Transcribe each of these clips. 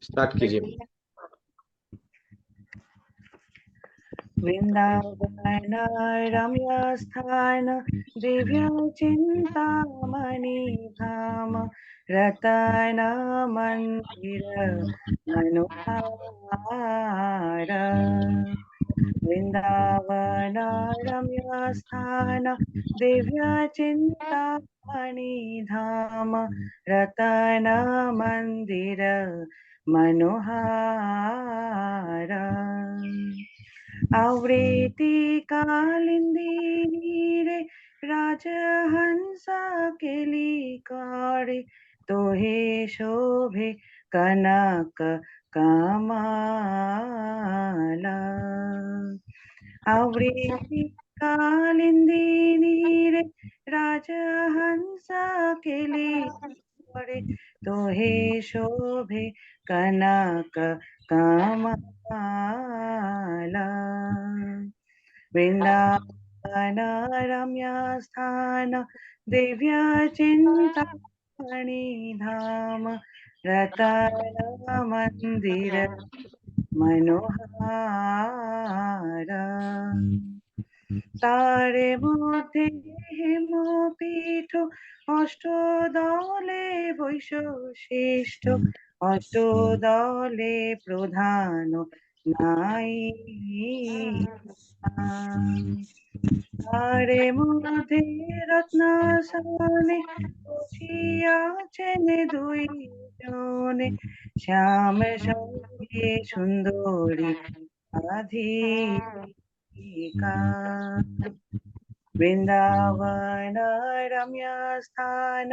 Start कीजिए। वृंदावन रम्यस्थान दिव्य चिंतामणि धाम रतन मंदिर मनोहार वृंदावन रम्यस्थान दिव्य चिंतामणि धाम रतन मंदिर मनोहार आवृत्ति कालिंदी रे राजहंस केलिकारे तोहे शोभे कनक कमाला आवृत्ति कालिंदी रे राजहंस केलिकारे तोहे शोभे कनक कमाला वृंदावन रम्यस्थान दिव्य चिंतामणि धाम रतन मंदिर मनोहार तारे मध्य हेमपीठ अष्टदले वैशिष्ट अष्टदले प्रधान नायिका তারে মধ্যে রত্নাসনে বসিয়াছেন দুইজনে শ্যাম সঙ্গে সুন্দরী রাধিকা वृंदावन रम्य स्थान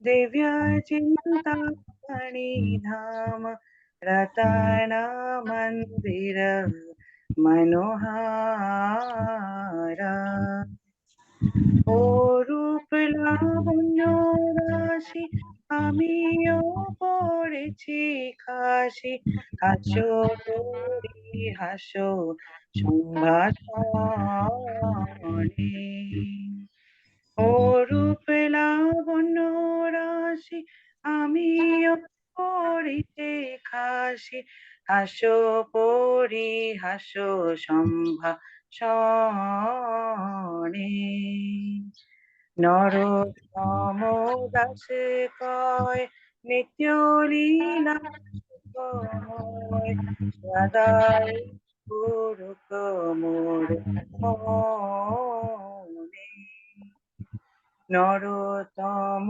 दिव्य चिंतामणि धाम रतन मंदिर मनोहार ও রূপ লাবণ্য রাশি আমিও পড়েছি খাসি হাসো তোরি হাসো সংভাষণে ও রূপ লাবণ্য রাশি আমিও পড়িতে খাসি হাসো পরি হাসো সম্ভাষণে নরোত্তম দাসে কয় নিত্য লীলা সুখময় সদাই পুরুষ মোর মনে নরোত্তম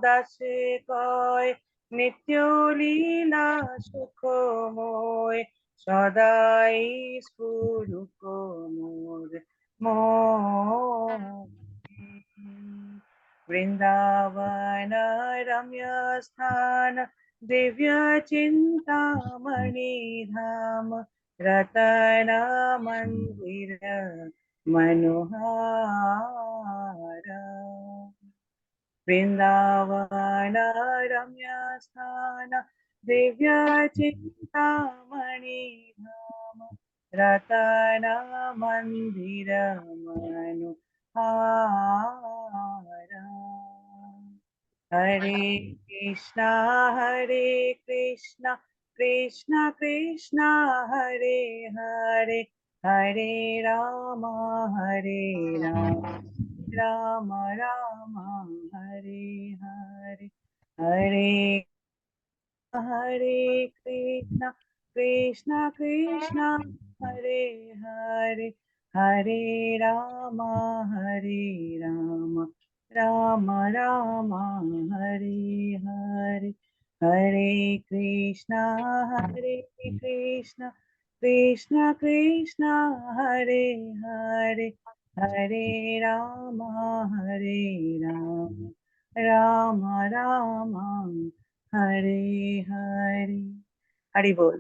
দাসে কয় নিত্য লীলা সুখময় সদাই স্ফুরুক মোর মনে वृंदावन रम्य स्थान दिव्य चिंतामणि धाम रतन मंदिर मनोहार वृंदावन रम्य स्थान दिव्य चिंतामणि धाम रतन मंदिर मनोहार हरे कृष्णा कृष्णा कृष्णा हरे हरे हरे राम राम राम हरे हरे हरे हरे कृष्णा कृष्णा हरे हरे हरे राम राम राम हरे हरे हरे कृष्णा कृष्णा कृष्णा हरे हरे हरे राम राम राम हरे हरे हरि बोल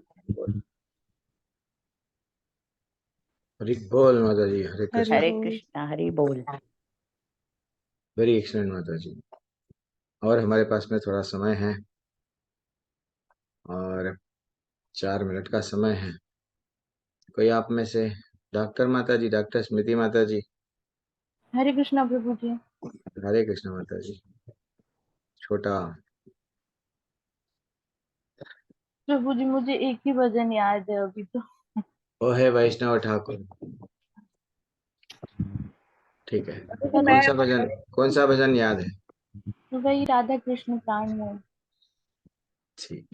हरि बोल माता जी। हरे कृष्ण। हरे कृष्णा हरि बोल। वेरी एक्सलेंट माता जी। और हमारे पास में थोड़ा समय है और 4 मिनट का समय है। कोई आप में से डॉक्टर माता जी, डॉक्टर स्मृति माता जी। हरे कृष्णा प्रभु जी। हरे कृष्ण माता जी। छोटा प्रभु जी मुझे एक ही भजन याद है अभी तो। वो है वैष्णव ठाकुर। ठीक है, तो मैं कौन सा भजन याद है? तो वही राधा कृष्ण प्राण मोह। ठीक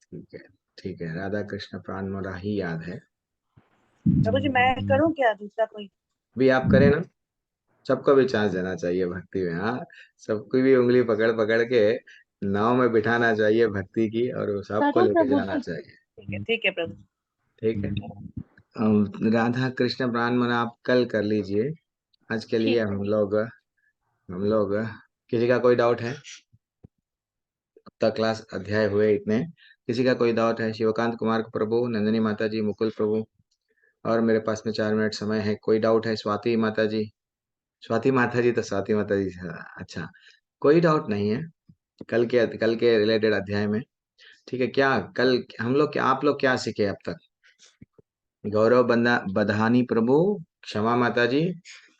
ठीक है, ठीक है, राधा कृष्ण प्राण मोरा ही याद है। प्रभु जी मैं करूं क्या दूसरा कोई? भी आप करें ना, सबको भी चांस देना चाहिए भक्ति में। हाँ, सबकी भी उंगली पकड़ पकड़ के नाव में बिठाना चाहिए भक्ति की, और वो सबको करो लेके प्रभु जाना जी। चाहिए। ठीक है प्रभु। ठीक है। राधा कृष्ण प्राण मन आप कल कर लीजिए। आज के लिए ठीक है। हम लोग किसी का कोई डाउट है? अब तक क्लास अध्याय हुए इतने, किसी का कोई डाउट है? शिवकांत कुमार प्रभु, नंदिनी माता जी, मुकुल प्रभु, और मेरे पास में 4 मिनट समय है। कोई डाउट है? स्वाति माता जी, स्वाति माता जी, अच्छा, कोई डाउट नहीं है कल के रिलेटेड अध्याय में। ठीक है, क्या कल हम लोग क्या आप लोग क्या सीखे अब तक? गौरव बधानी प्रभु, क्षमा माता जी,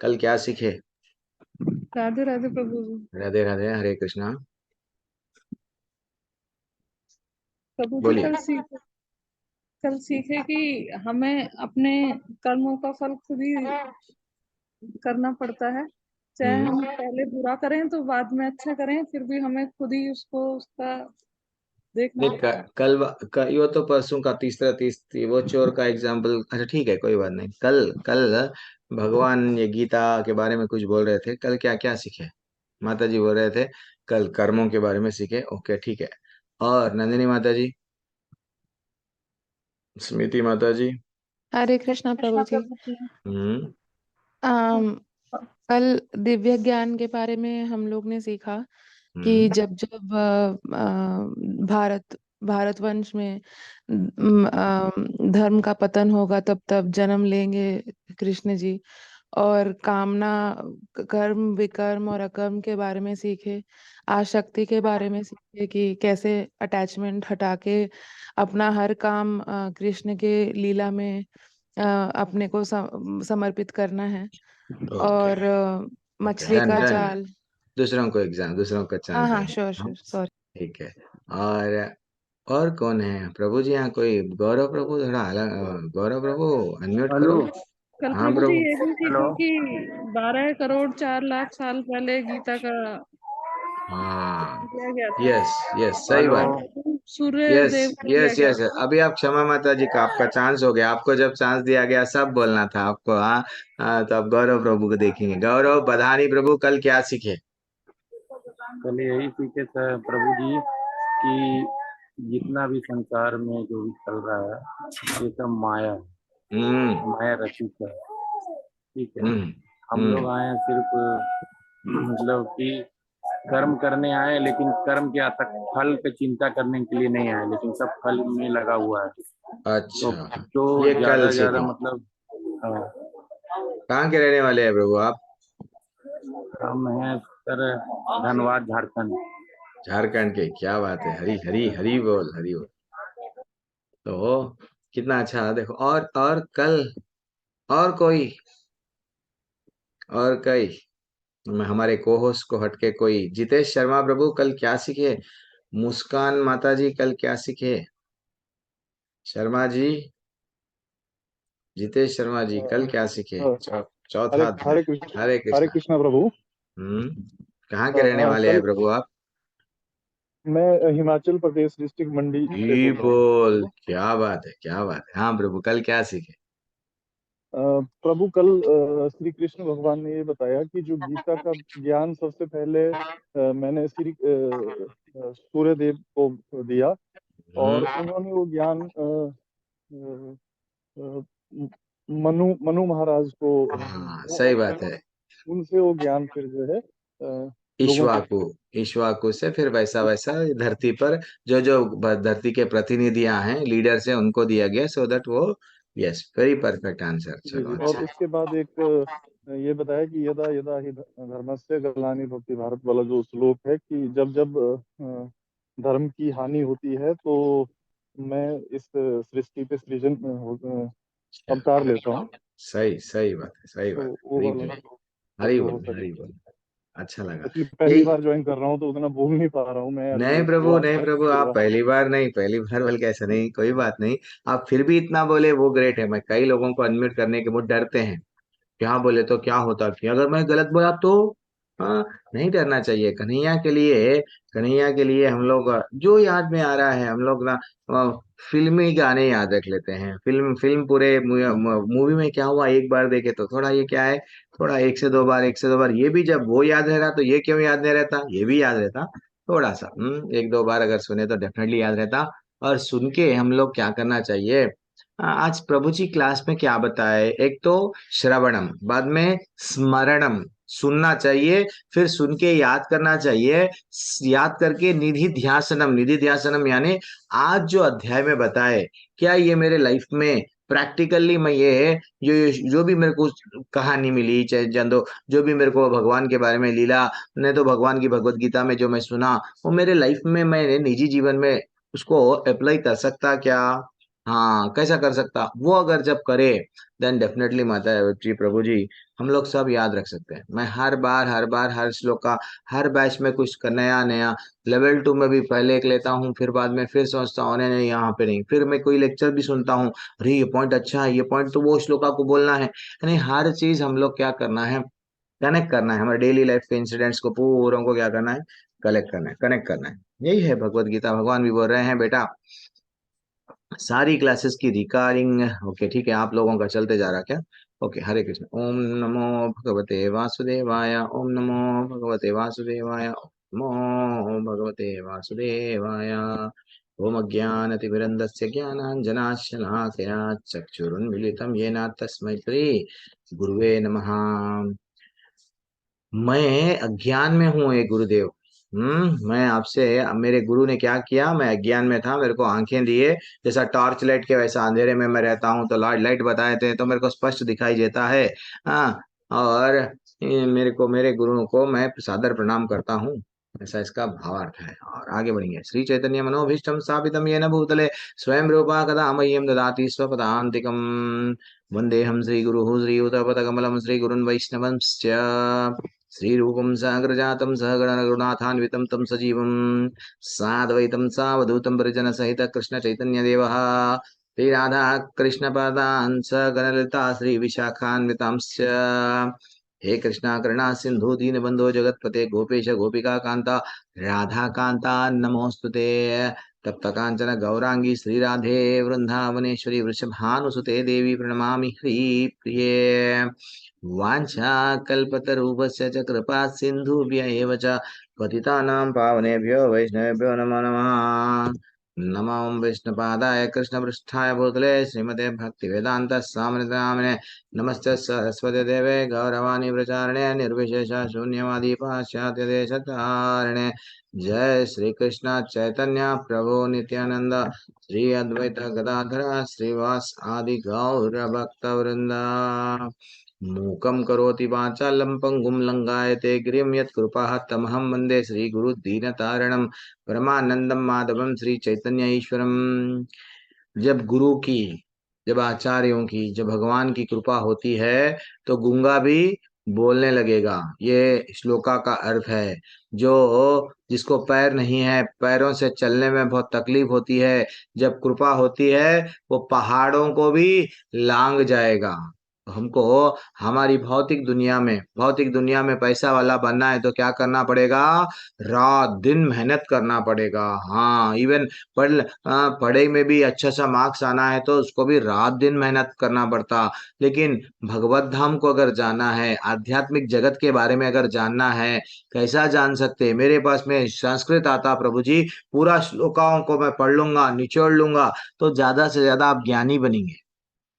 कल क्या सीखे? राधे राधे प्रभु जी। राधे राधे, हरे कृष्णा। प्रभु जी बोलिए। कल सीखे कि हमें अपने कर्मों का फल खुद ही करना पड़ता है। चाहे हम्म। हम पहले बुरा करें तो बाद में अच्छा करें, फिर भी हमें खुद ही उसका देखना नहीं, पड़ता है। वो तो परसों का तीसरी वो चोर का एग्जाम्पल। अच्छा ठीक है, कोई बात नहीं। कल कल भगवान ये गीता के बारे में कुछ बोल रहे थे। कल क्या क्या सीखे? माता जी बोल रहे थे कल कर्मों के बारे में सीखे। ओके, ठीक है। और नंदिनी माता जी, स्मृति माता जी। हरे कृष्णा प्रभु कृष्णा जी। प्रभु जी। हम्म। आम, कल दिव्य ज्ञान के बारे में हम लोग ने सीखा कि हम्म। जब जब भारतवंश में धर्म का पतन होगा तब तब जन्म लेंगे कृष्ण जी। और कामना, कर्म विकर्म और अकर्म के बारे में सीखे। आसक्ति के बारे में सीखे कि कैसे अटैचमेंट हटा के अपना हर काम कृष्ण के लीला में अपने को समर्पित करना है। ओके और ओके, मछली डन का डन। जाल। दूसरों को हाँ चांस हाँ, देंगे श्योर हम। Sure, sorry. ठीक है। और कौन है प्रभु जी यहाँ? कोई गौरव प्रभु, थोड़ा अलग। गौरव प्रभु, अनम्यूट हेलो। करो। कल हाँ प्रभु जी प्रभु। ये भी हेलो। सीखा कि 12 करोड़ 4 लाख साल पहले गीता का हाँ, दिया गया था। यस यस, सही हेलो। बात। सूर्य यस देव को दिया यस गया यस। था। अभी आप क्षमा माता जी का आपका चांस हो गया। आपको जब चांस दिया गया सब बोलना था आपको। हाँ। तो अब गौरव प्रभु को देखेंगे। गौरव बधानी प्रभु, कल क्या सीखे? कल यही सीखे थे प्रभु जी कि जितना भी संसार में जो भी चल रहा है ये सब माया है, हम्म माया रचित है। ठीक है। हम्म हम लोग हम्म। आए हैं सिर्फ मतलब कि कर्म करने आए, लेकिन कर्म क्या तक फल पे चिंता करने के लिए नहीं आए, लेकिन सब फल में लगा हुआ है। तो अच्छा, जो ये कल ज्यादा ज्यादा सीखे। मतलब कहाँ के रहने वाले हैं प्रभु आप? हम हैं सर धनबाद झारखंड। झारखंड के? क्या बात है, हरी हरी हरी बोल, हरी बोल। तो कितना अच्छा। देखो, और कल और कोई और कई हमारे कोहोस्ट को हटके कोई? जितेश शर्मा प्रभु, कल क्या सीखे? मुस्कान माता जी, कल क्या सीखे? शर्मा जी, जितेश शर्मा जी, कल क्या सीखे? अ, चौथा हरे अध्याय। हरे हरे कृष्णा। कृष्णा प्रभु। हम्म। कहाँ के रहने वाले हैं कल प्रभु आप? मैं हिमाचल प्रदेश डिस्ट्रिक्ट मंडी से जी बोल रहा हूँ बोल, प्रभु। क्या बात है, क्या बात है। हाँ प्रभु, कल क्या सीखे? प्रभु कल श्री कृष्ण भगवान ने ये बताया कि जो गीता का ज्ञान सबसे पहले मैंने श्री सूर्य देव को दिया, और हम्म। उन्होंने वो ज्ञान अ, मनु मनु महाराज को हाँ, दिया, सही और बात है। उनसे वो ज्ञान फिर जो है लोगों को। ईश्वाकु, ईश्वाकु से फिर वैसा वैसा धरती पर जो जो धरती के प्रतिनिधियां हैं, लीडर्स हैं, उनको दिया गया, सो दैट वो। Yes, very perfect answer. जी चलो, जी। और अच्छा। उसके बाद एक ये बताया कि यदा यदा ही धर्मस्य ग्लानि भवति भारत वाला जो श्लोक है कि जब जब धर्म की हानि होती है तो मैं इस सृष्टि पे सृजन अवतार लेता हूँ। सही सही बात है, सही तो बात है। वो हरी वाला बोल, श्लोक हरी जो हो बोल, सके। हरी बोल। अच्छा लगा। एक्चुअली पहली यही, बार ज्वाइन कर रहा हूँ तो उतना बोल नहीं पा रहा हूँ मैं अभी, नहीं प्रभु, शुरुआत नहीं है प्रभु, आप तो। पहली बार नहीं, पहली बार बोल के ऐसा नहीं, कोई बात नहीं। आप फिर भी इतना बोले वो ग्रेट है। मैं कई लोगों को अनम्यूट करने के वो डरते हैं, क्या बोले तो क्या होता, कि अगर मैं गलत बोला तो। हाँ, नहीं डरना चाहिए कन्हैया के लिए। कन्हैया के लिए हम लोग जो याद में आ रहा है हम लोग ना, फिल्मी गाने याद रख लेते हैं। फिल्म फिल्म पूरे मूवी में क्या हुआ एक बार देखे तो थोड़ा ये क्या है, थोड़ा एक से दो बार, एक से दो बार, ये भी जब वो याद रह रहा तो ये क्यों याद नहीं रहता, ये भी याद रहता। थोड़ा सा एक दो बार अगर सुने तो डेफिनेटली याद रहता। और सुन के हम लोग क्या करना चाहिए, आज प्रभु जी क्लास में क्या बताए, एक तो श्रवणम, बाद में स्मरणम, सुनना चाहिए, फिर सुन के याद करना चाहिए, याद करके निधि ध्यासनम, निधि ध्यासनम यानी आज जो अध्याय में बताए, क्या ये मेरे लाइफ में प्रैक्टिकली मैं ये जो भी मेरे को कहानी मिली, चाहे जंदो जो भी मेरे को भगवान के बारे में लीला, नहीं तो भगवान की भगवत गीता में जो मैं सुना, वो मेरे लाइफ में मैंने निजी जीवन में उसको अप्लाई कर सकता क्या, हाँ कैसा कर सकता, वो अगर जब करे देन डेफिनेटली माता जी प्रभु जी हम लोग सब याद रख सकते हैं। मैं हर बार हर श्लोक का, हर बैच में कुछ नया नया, लेवल 2 में भी पहले एक लेता हूँ, फिर बाद में फिर सोचता हूँ नहीं नहीं यहाँ पे नहीं, फिर मैं कोई लेक्चर भी सुनता हूँ, अरे ये पॉइंट अच्छा है, ये पॉइंट तो वो श्लोका को बोलना है, यानी हर चीज हम लोग क्या करना है, कनेक्ट करना है, हमारे डेली लाइफ के इंसिडेंट्स को पूरों को क्या करना है, कलेक्ट करना है, कनेक्ट करना है। यही है भगवत गीता, भगवान भी बोल रहे हैं बेटा सारी क्लासेस की रिकॉर्डिंग। ओके ठीक है, आप लोगों का चलते जा रहा क्या, ओके हरे कृष्ण। ओम नमो भगवते वासुदेवाय, ओम नमो भगवते वासुदेवाय, ओम नमो भगवते वासुदेवाय। ओम अज्ञानतिमिरन्दस्य ज्ञानाञ्जनाशलाकया चक्षुरुन्मीलितं येन तस्मै श्री गुरुवे नमः। मैं अज्ञान में हूँ ये गुरुदेव। मैं आपसे, मेरे गुरु ने क्या किया, मैं अज्ञान में था, मेरे को आंखें दिए, जैसा टॉर्च लाइट के वैसा अंधेरे में मैं रहता हूँ तो लाइट लाइट बताए थे तो मेरे को स्पष्ट दिखाई देता है। हाँ, और मेरे को, मेरे गुरु को मैं सादर प्रणाम करता हूँ, ऐसा इसका भावार्थ है। और आगे बढ़ेंगे। श्री चैतन्य मनोभीष्टम स्थापितम येन भूतले स्वयं रूपा कदा मह्यम ददाति स्वपदान्तिकम्। वन्देऽहं श्रीगुरुः श्रीयुतपदकमलं श्रीगुरुन् वैष्णवंश्च श्रीरूपं साग्रजातं सहगणरघुनाथान्वितं तं सजीवं साद्वैतं सावधूतं परिजनसहित कृष्णचैतन्यदेवः श्रीराधा कृष्णपादान् सगणललिता श्रीविशाखान्वितांश्च। हे कृष्णा करुणा सिन्धु दीनबन्धो जगत्पते गोपेश गोपिका कान्ता राधा कान्ता नमोस्तुते। तप्त कांचन गौरांगी श्रीराधे वृंदावनेश्वरी वृषभानुसुते देवी प्रणमामि हरिप्रिये। वाञ्छाकल्पतरूपस्य च कृपा सिन्धुभ्य एव च पतितानां पावनेभ्यो वैष्णवेभ्यो नमो नमः। नमो विष्णुपादाय कृष्णपृष्ठाय भूतले श्रीमते भक्तिवेदान्त स्वामिनिधि नामिने नमस्ते सरस्वती देवे गौरवाणी प्रचारणे निर्विशेष शून्यवादी पाश्चात्य देशतारिणे। जय श्री कृष्ण चैतन्य प्रभु नित्यानंद श्री अद्वैत गदाधर श्रीवास आदि गौर भक्त वृंदा। मूकं करोति वाचालं पङ्गुं लङ्घयते गिरिं यत्कृपाः तमहं वन्दे श्रीगुरुदीनतारिणं परमानंदम माधवम श्री चैतन्य ईश्वरम। जब गुरु की, जब आचार्यों की, जब भगवान की कृपा होती है तो गूंगा भी बोलने लगेगा, ये श्लोका का अर्थ है। जो जिसको पैर नहीं है, पैरों से चलने में बहुत तकलीफ होती है, जब कृपा होती है वो पहाड़ों को भी लांग जाएगा। तो हमको हमारी भौतिक दुनिया में पैसा वाला बनना है तो क्या करना पड़ेगा, रात दिन मेहनत करना पड़ेगा। हाँ, इवन पढ़ाई में भी अच्छा सा मार्क्स आना है तो उसको भी रात दिन मेहनत करना पड़ता। लेकिन भगवत धाम को अगर जाना है, आध्यात्मिक जगत के बारे में अगर जानना है, कैसा जान सकते, मेरे पास में संस्कृत आता प्रभु जी, पूरा श्लोकाओं को मैं पढ़ लूंगा, निचोड़ लूंगा, तो ज्यादा से ज्यादा आप ज्ञानी बनेंगे।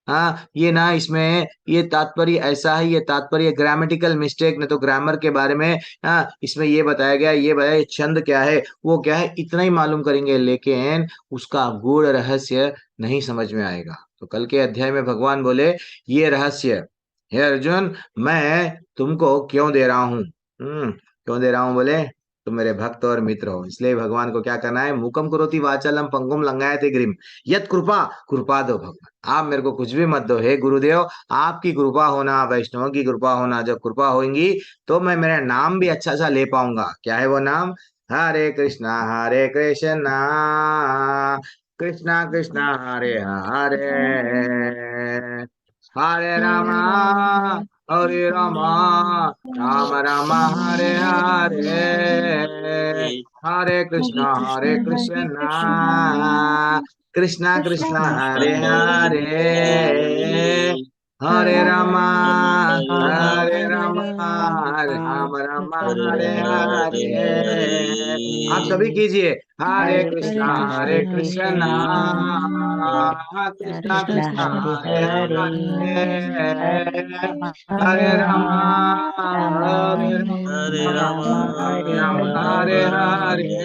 हाँ, ये ना, इसमें ये तात्पर्य ऐसा है, ये तात्पर्य ग्रामेटिकल मिस्टेक नहीं तो ग्रामर के बारे में। हाँ, इसमें ये बताया गया, ये बताया ये छंद क्या है, वो क्या है, इतना ही मालूम करेंगे, लेकिन उसका गूढ़ रहस्य नहीं समझ में आएगा। तो कल के अध्याय में भगवान बोले ये रहस्य, हे अर्जुन मैं तुमको क्यों दे रहा हूँ, क्यों दे रहा हूँ बोले तुम मेरे भक्त और मित्र हो। इसलिए भगवान को क्या करना है, मुकम करोति वाचालम पंगुम लंघयते गिरिम यत कृपा कृपा दो भगवान। आप मेरे को कुछ भी मत दो, हे गुरुदेव आपकी कृपा होना, वैष्णव की कृपा होना, जब कृपा होगी तो मैं मेरा नाम भी अच्छा सा ले पाऊंगा। क्या है वो नाम, हरे कृष्णा कृष्णा कृष्णा हरे हरे, हरे रामा हरे रामा राम राम हरे हरे, हरे कृष्णा कृष्णा कृष्णा हरे हरे, हरे रामा राम राम हरे हरे। आप सभी कीजिए, हरे कृष्णा कृष्णा कृष्ण कृष्णा कृष्ण हरे हरे, हरे हरे राम हरे राम राम राम हरे हरे,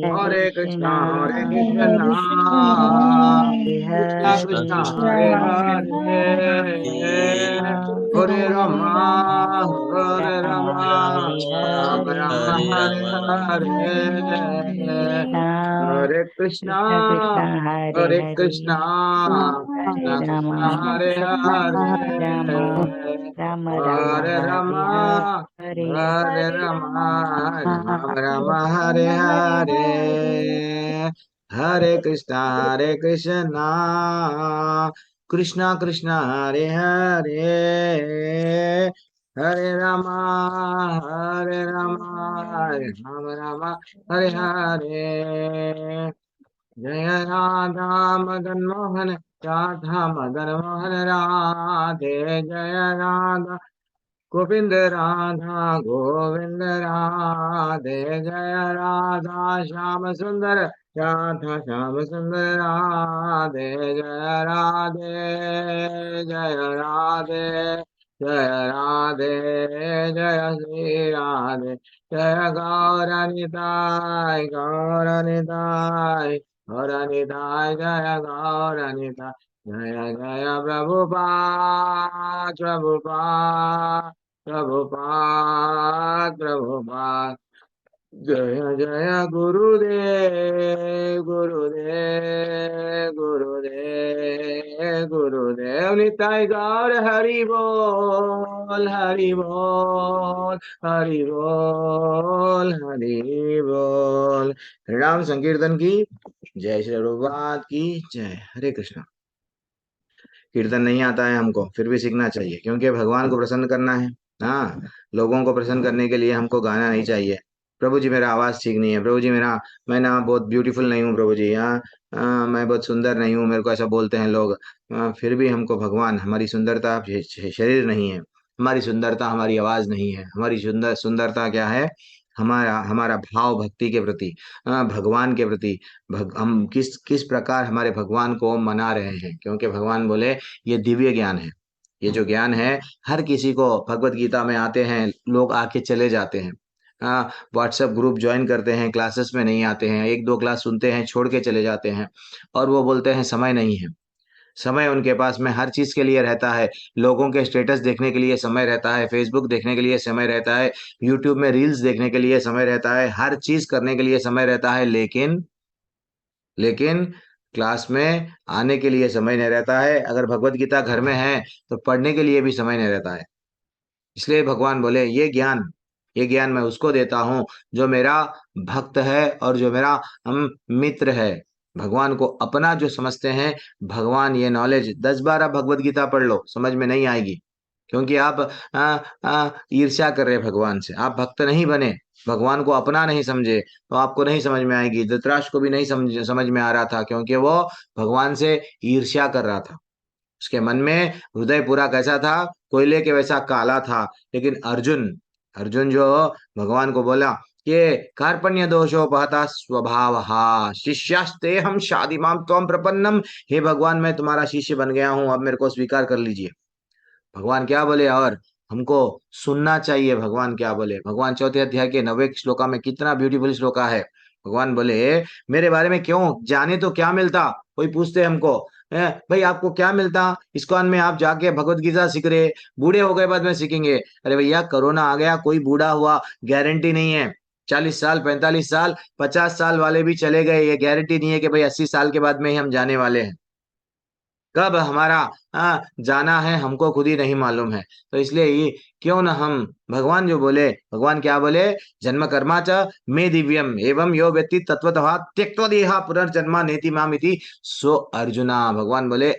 हरे कृष्णा कृष्णा कृष्णा हरे हरे, हरे राम राम राम हरे हरे, हरे कृष्णा कृष्णा कृष्णा हरे हरे, हरे राम राम राम हरे हरे, हरे कृष्णा कृष्णा कृष्णा हरे हरे, हरे राम राम राम हरे हरे। जय राधा मदन मोहन राधा मदन मोहन राधे, जय राधा गोविंद राधा गोविंद राधे, जय राधा श्याम सुंदर राधा श्याम सुंदर राधे, जय राधे जय राधे जय राधे, जय श्री राधे, जय गौरनिताय गौरनिताय गौरनिताय, जय गौरनिताय, जय जय प्रभुपाद प्रभुपाद प्रभुपाद प्रभुपाद, जय जय गुरुदेव गुरुदेव गुरुदेव गुरुदेव, निताय गौर हरि बोल हरि बोल हरि बोल हरि बोल। राम संकीर्तन की जय, श्री प्रभुपाद की जय। हरे कृष्णा। कीर्तन नहीं आता है हमको, फिर भी सीखना चाहिए, क्योंकि भगवान को प्रसन्न करना है। हाँ, लोगों को प्रसन्न करने के लिए हमको गाना नहीं चाहिए। प्रभु जी मेरा आवाज ठीक नहीं है, प्रभु जी मेरा, मैं ना बहुत ब्यूटीफुल नहीं हूँ प्रभु जी, हाँ मैं बहुत सुंदर नहीं हूँ, मेरे को ऐसा बोलते हैं लोग। फिर भी हमको भगवान, हमारी सुंदरता शरीर नहीं है, हमारी सुंदरता हमारी आवाज नहीं है, हमारी सुंदरता क्या है, हमारा हमारा भाव भक्ति के प्रति, भगवान के प्रति, हम किस किस प्रकार हमारे भगवान को मना रहे हैं। क्योंकि भगवान बोले ये दिव्य ज्ञान है, ये जो ज्ञान है हर किसी को, भगवत गीता में आते हैं लोग आके चले जाते हैं, व्हाट्सएप ग्रुप ज्वाइन करते हैं, क्लासेस में नहीं आते हैं, एक दो क्लास सुनते हैं छोड़ के चले जाते हैं, और वो बोलते हैं समय नहीं है। समय उनके पास में हर चीज के लिए रहता है, लोगों के स्टेटस देखने के लिए समय रहता है, फेसबुक देखने के लिए समय रहता है, यूट्यूब में रील्स देखने के लिए समय रहता है, हर चीज करने के लिए समय रहता है, लेकिन क्लास में आने के लिए समय नहीं रहता है। अगर भगवत गीता घर में है तो पढ़ने के लिए भी समय नहीं रहता है। इसलिए भगवान बोले ये ज्ञान मैं उसको देता हूँ जो मेरा भक्त है और जो मेरा हम मित्र है। भगवान को अपना जो समझते हैं, भगवान ये नॉलेज 10 बार आप भगवत गीता पढ़ लो समझ में नहीं आएगी, क्योंकि आप ईर्ष्या कर रहे हैं भगवान से, आप भक्त नहीं बने, भगवान को अपना नहीं समझे, तो आपको नहीं समझ में आएगी। धृतराष्ट्र को भी नहीं समझ में आ रहा था, क्योंकि वो भगवान से ईर्ष्या कर रहा था। उसके मन में हृदय पूरा कैसा था, कोयले के वैसा काला था। लेकिन अर्जुन अर्जुन जो भगवान को बोला ये कार्पण्य दोषोपहता स्वभाव शिष्यास्ते हम शादिमाम त्वम प्रपन्नम, हे भगवान मैं तुम्हारा शिष्य बन गया हूं, अब मेरे को स्वीकार कर लीजिए। भगवान क्या बोले, और हमको सुनना चाहिए भगवान क्या बोले। भगवान 4थे अध्याय के 9वें श्लोका में कितना ब्यूटीफुल श्लोका है। भगवान बोले मेरे बारे में क्यों जाने तो क्या मिलता, कोई पूछते हमको भाई आपको क्या मिलता इस्कॉन में, आप जाके भगवत गीता सीख रहे, बूढ़े हो गए बाद में सीखेंगे। अरे भैया कोरोना आ गया, कोई बूढ़ा हुआ गारंटी नहीं है। 40 साल, 45 साल, 50 साल वाले भी चले गए, ये गारंटी नहीं है कि भाई 80 साल के बाद में ही हम जाने वाले हैं। कब हमारा जाना है हमको खुद ही नहीं मालूम है। तो इसलिए ही क्यों ना हम, भगवान जो बोले, भगवान क्या बोले, जन्म कर्मा च मे दिव्यम एवं यो व्यक्ति तत्वतः त्यक्त्वा देहा पुनर्जन्मा नेति माम इति। सो अर्जुना, भगवान बोले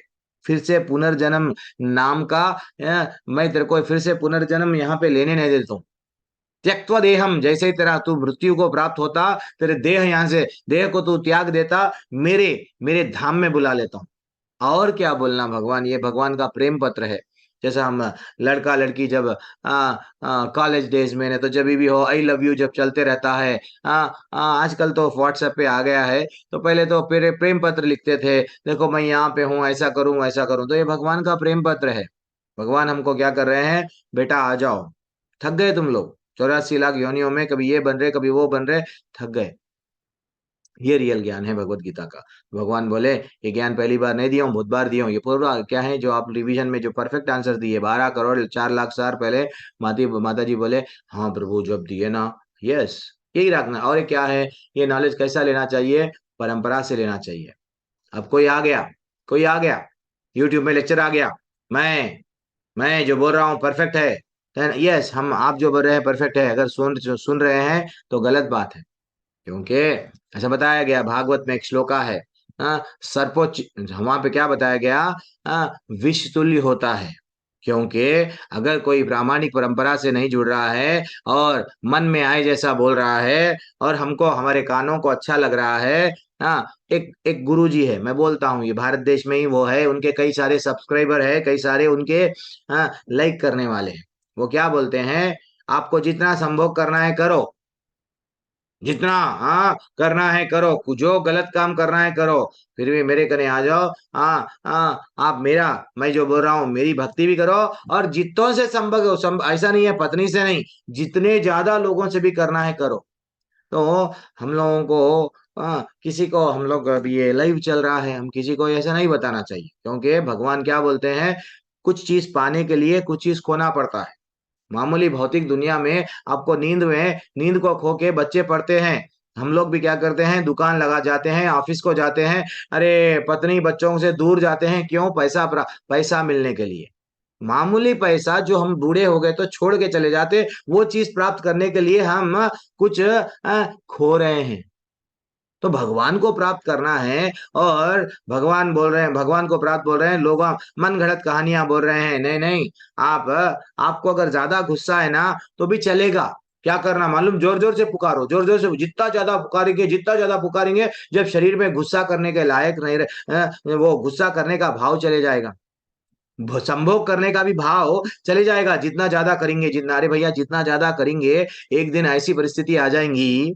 फिर से पुनर्जन्म नाम का मैं तेरे को फिर से पुनर्जन्म यहाँ पे लेने नहीं देता हूँ। त्यक्त्वा देहम, जैसे ही तेरा तू मृत्यु को प्राप्त होता, तेरे देह यहाँ से, देह को तू त्याग देता, मेरे मेरे धाम में बुला लेता हूँ। और क्या बोलना भगवान, ये भगवान का प्रेम पत्र है। जैसा हम लड़का लड़की जब कॉलेज डेज में, तो जब भी हो आई लव यू जब चलते रहता है, आजकल तो व्हाट्सएप पे आ गया है, तो पहले तो प्रेम पत्र लिखते थे, देखो मैं यहाँ पे हूँ, ऐसा करूँ वैसा करूँ। तो ये भगवान का प्रेम पत्र है। भगवान हमको क्या कर रहे हैं, बेटा आ जाओ, थक गए तुम लोग 84 लाख योनियों में, कभी ये बन रहे कभी वो बन रहे, थक गए। ये रियल ज्ञान है भगवत गीता का। भगवान बोले ये ज्ञान पहली बार नहीं दिया हूँ, बहुत बार दिया हूँ। ये पूरा क्या है जो आप रिवीजन में जो परफेक्ट आंसर दिए 12 करोड़ 4 लाख साल पहले, माता जी बोले हाँ प्रभु जब दिए ना, यस यही रखना। और ये क्या है, ये नॉलेज कैसा लेना चाहिए, परंपरा से लेना चाहिए। अब कोई आ गया, कोई आ गया, यूट्यूब में लेक्चर आ गया, मैं जो बोल रहा हूँ परफेक्ट है, यस हम आप जो बोल रहे हैं परफेक्ट है, अगर सुन रहे हैं तो गलत बात है। क्योंकि ऐसा बताया गया भागवत में एक श्लोका है, सर्पोच्च, वहां पे क्या बताया गया, विष तुल्य होता है। क्योंकि अगर कोई प्रामाणिक परंपरा से नहीं जुड़ रहा है और मन में आए जैसा बोल रहा है और हमको हमारे कानों को अच्छा लग रहा है, हाँ एक एक गुरु जी है, मैं बोलता हूँ ये भारत देश में ही वो है, उनके कई सारे सब्सक्राइबर है, कई सारे उनके लाइक करने वाले हैं। वो क्या बोलते हैं, आपको जितना संभोग करना है करो, जितना करना है करो, जो गलत काम करना है करो, फिर भी मेरे कने आ जाओ। आप मेरा, मैं जो बोल रहा हूँ मेरी भक्ति भी करो, और जितों से ऐसा नहीं है पत्नी से नहीं, जितने ज्यादा लोगों से भी करना है करो। तो हम लोगों को किसी को, हम लोग अभी ये लाइव चल रहा है, हम किसी को ऐसा नहीं बताना चाहिए। क्योंकि भगवान क्या बोलते हैं, कुछ चीज पाने के लिए कुछ चीज खोना पड़ता है। मामूली भौतिक दुनिया में आपको नींद को खो के बच्चे पढ़ते हैं, हम लोग भी क्या करते हैं, दुकान लगा जाते हैं, ऑफिस को जाते हैं, अरे पत्नी बच्चों से दूर जाते हैं, क्यों, पैसा मिलने के लिए। मामूली पैसा जो हम बूढ़े हो गए तो छोड़ के चले जाते, वो चीज प्राप्त करने के लिए हम कुछ खो रहे हैं। तो भगवान को प्राप्त करना है, और भगवान बोल रहे हैं, भगवान को प्राप्त बोल रहे हैं, लोग मन घड़त कहानियां बोल रहे हैं। नहीं नहीं, आपको अगर ज्यादा गुस्सा है ना तो भी चलेगा। क्या करना मालूम, जोर जोर से पुकारो, जोर जोर से, जितना ज्यादा पुकारेंगे, जब शरीर में गुस्सा करने के लायक नहीं रहे, वो गुस्सा करने का भाव चले जाएगा, संभोग करने का भी भाव चले जाएगा। जितना ज्यादा करेंगे, जितना, अरे भैया जितना ज्यादा करेंगे, एक दिन ऐसी परिस्थिति आ जाएंगी,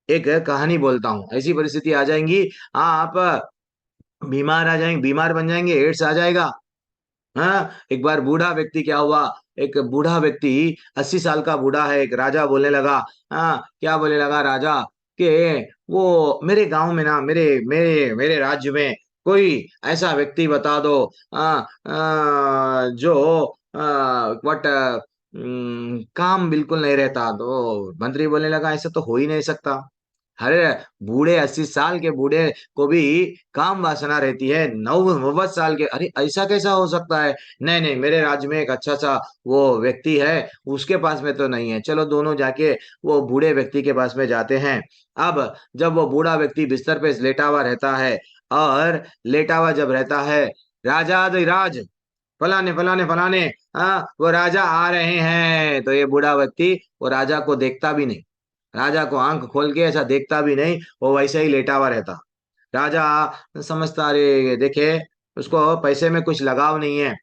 एक कहानी बोलता हूँ, ऐसी परिस्थिति आ जाएंगी, आप बीमार आ जाएंगे, बीमार बन जाएंगे, एड्स आ जाएगा। हाँ, एक बार बूढ़ा व्यक्ति क्या हुआ, एक बूढ़ा व्यक्ति 80 साल का बूढ़ा है, एक राजा बोलने लगा, क्या बोलने लगा राजा, कि वो मेरे गांव में ना, मेरे मेरे मेरे राज्य में कोई ऐसा व्यक्ति बता दो, जो वट काम बिल्कुल नहीं रहता। तो मंत्री बोलने लगा ऐसा तो हो ही नहीं सकता, अरे बूढ़े 80 साल के बूढ़े को भी काम वासना रहती है, 90 साल के, अरे ऐसा कैसा हो सकता है। नहीं नहीं, मेरे राज्य में एक अच्छा सा वो व्यक्ति है, उसके पास में तो नहीं है, चलो दोनों जाके वो बूढ़े व्यक्ति के पास में जाते हैं। अब जब वो बूढ़ा व्यक्ति बिस्तर पे लेटा हुआ रहता है, और लेटा हुआ जब रहता है, राजा अधिराज फलाने फलाने फलाने, वो राजा आ रहे हैं, तो ये बूढ़ा व्यक्ति वो राजा को देखता भी नहीं, राजा को आंख खोल के ऐसा देखता भी नहीं, वो वैसे ही लेटा हुआ रहता। राजा समझता, अरे देखे उसको पैसे में कुछ लगाव नहीं है,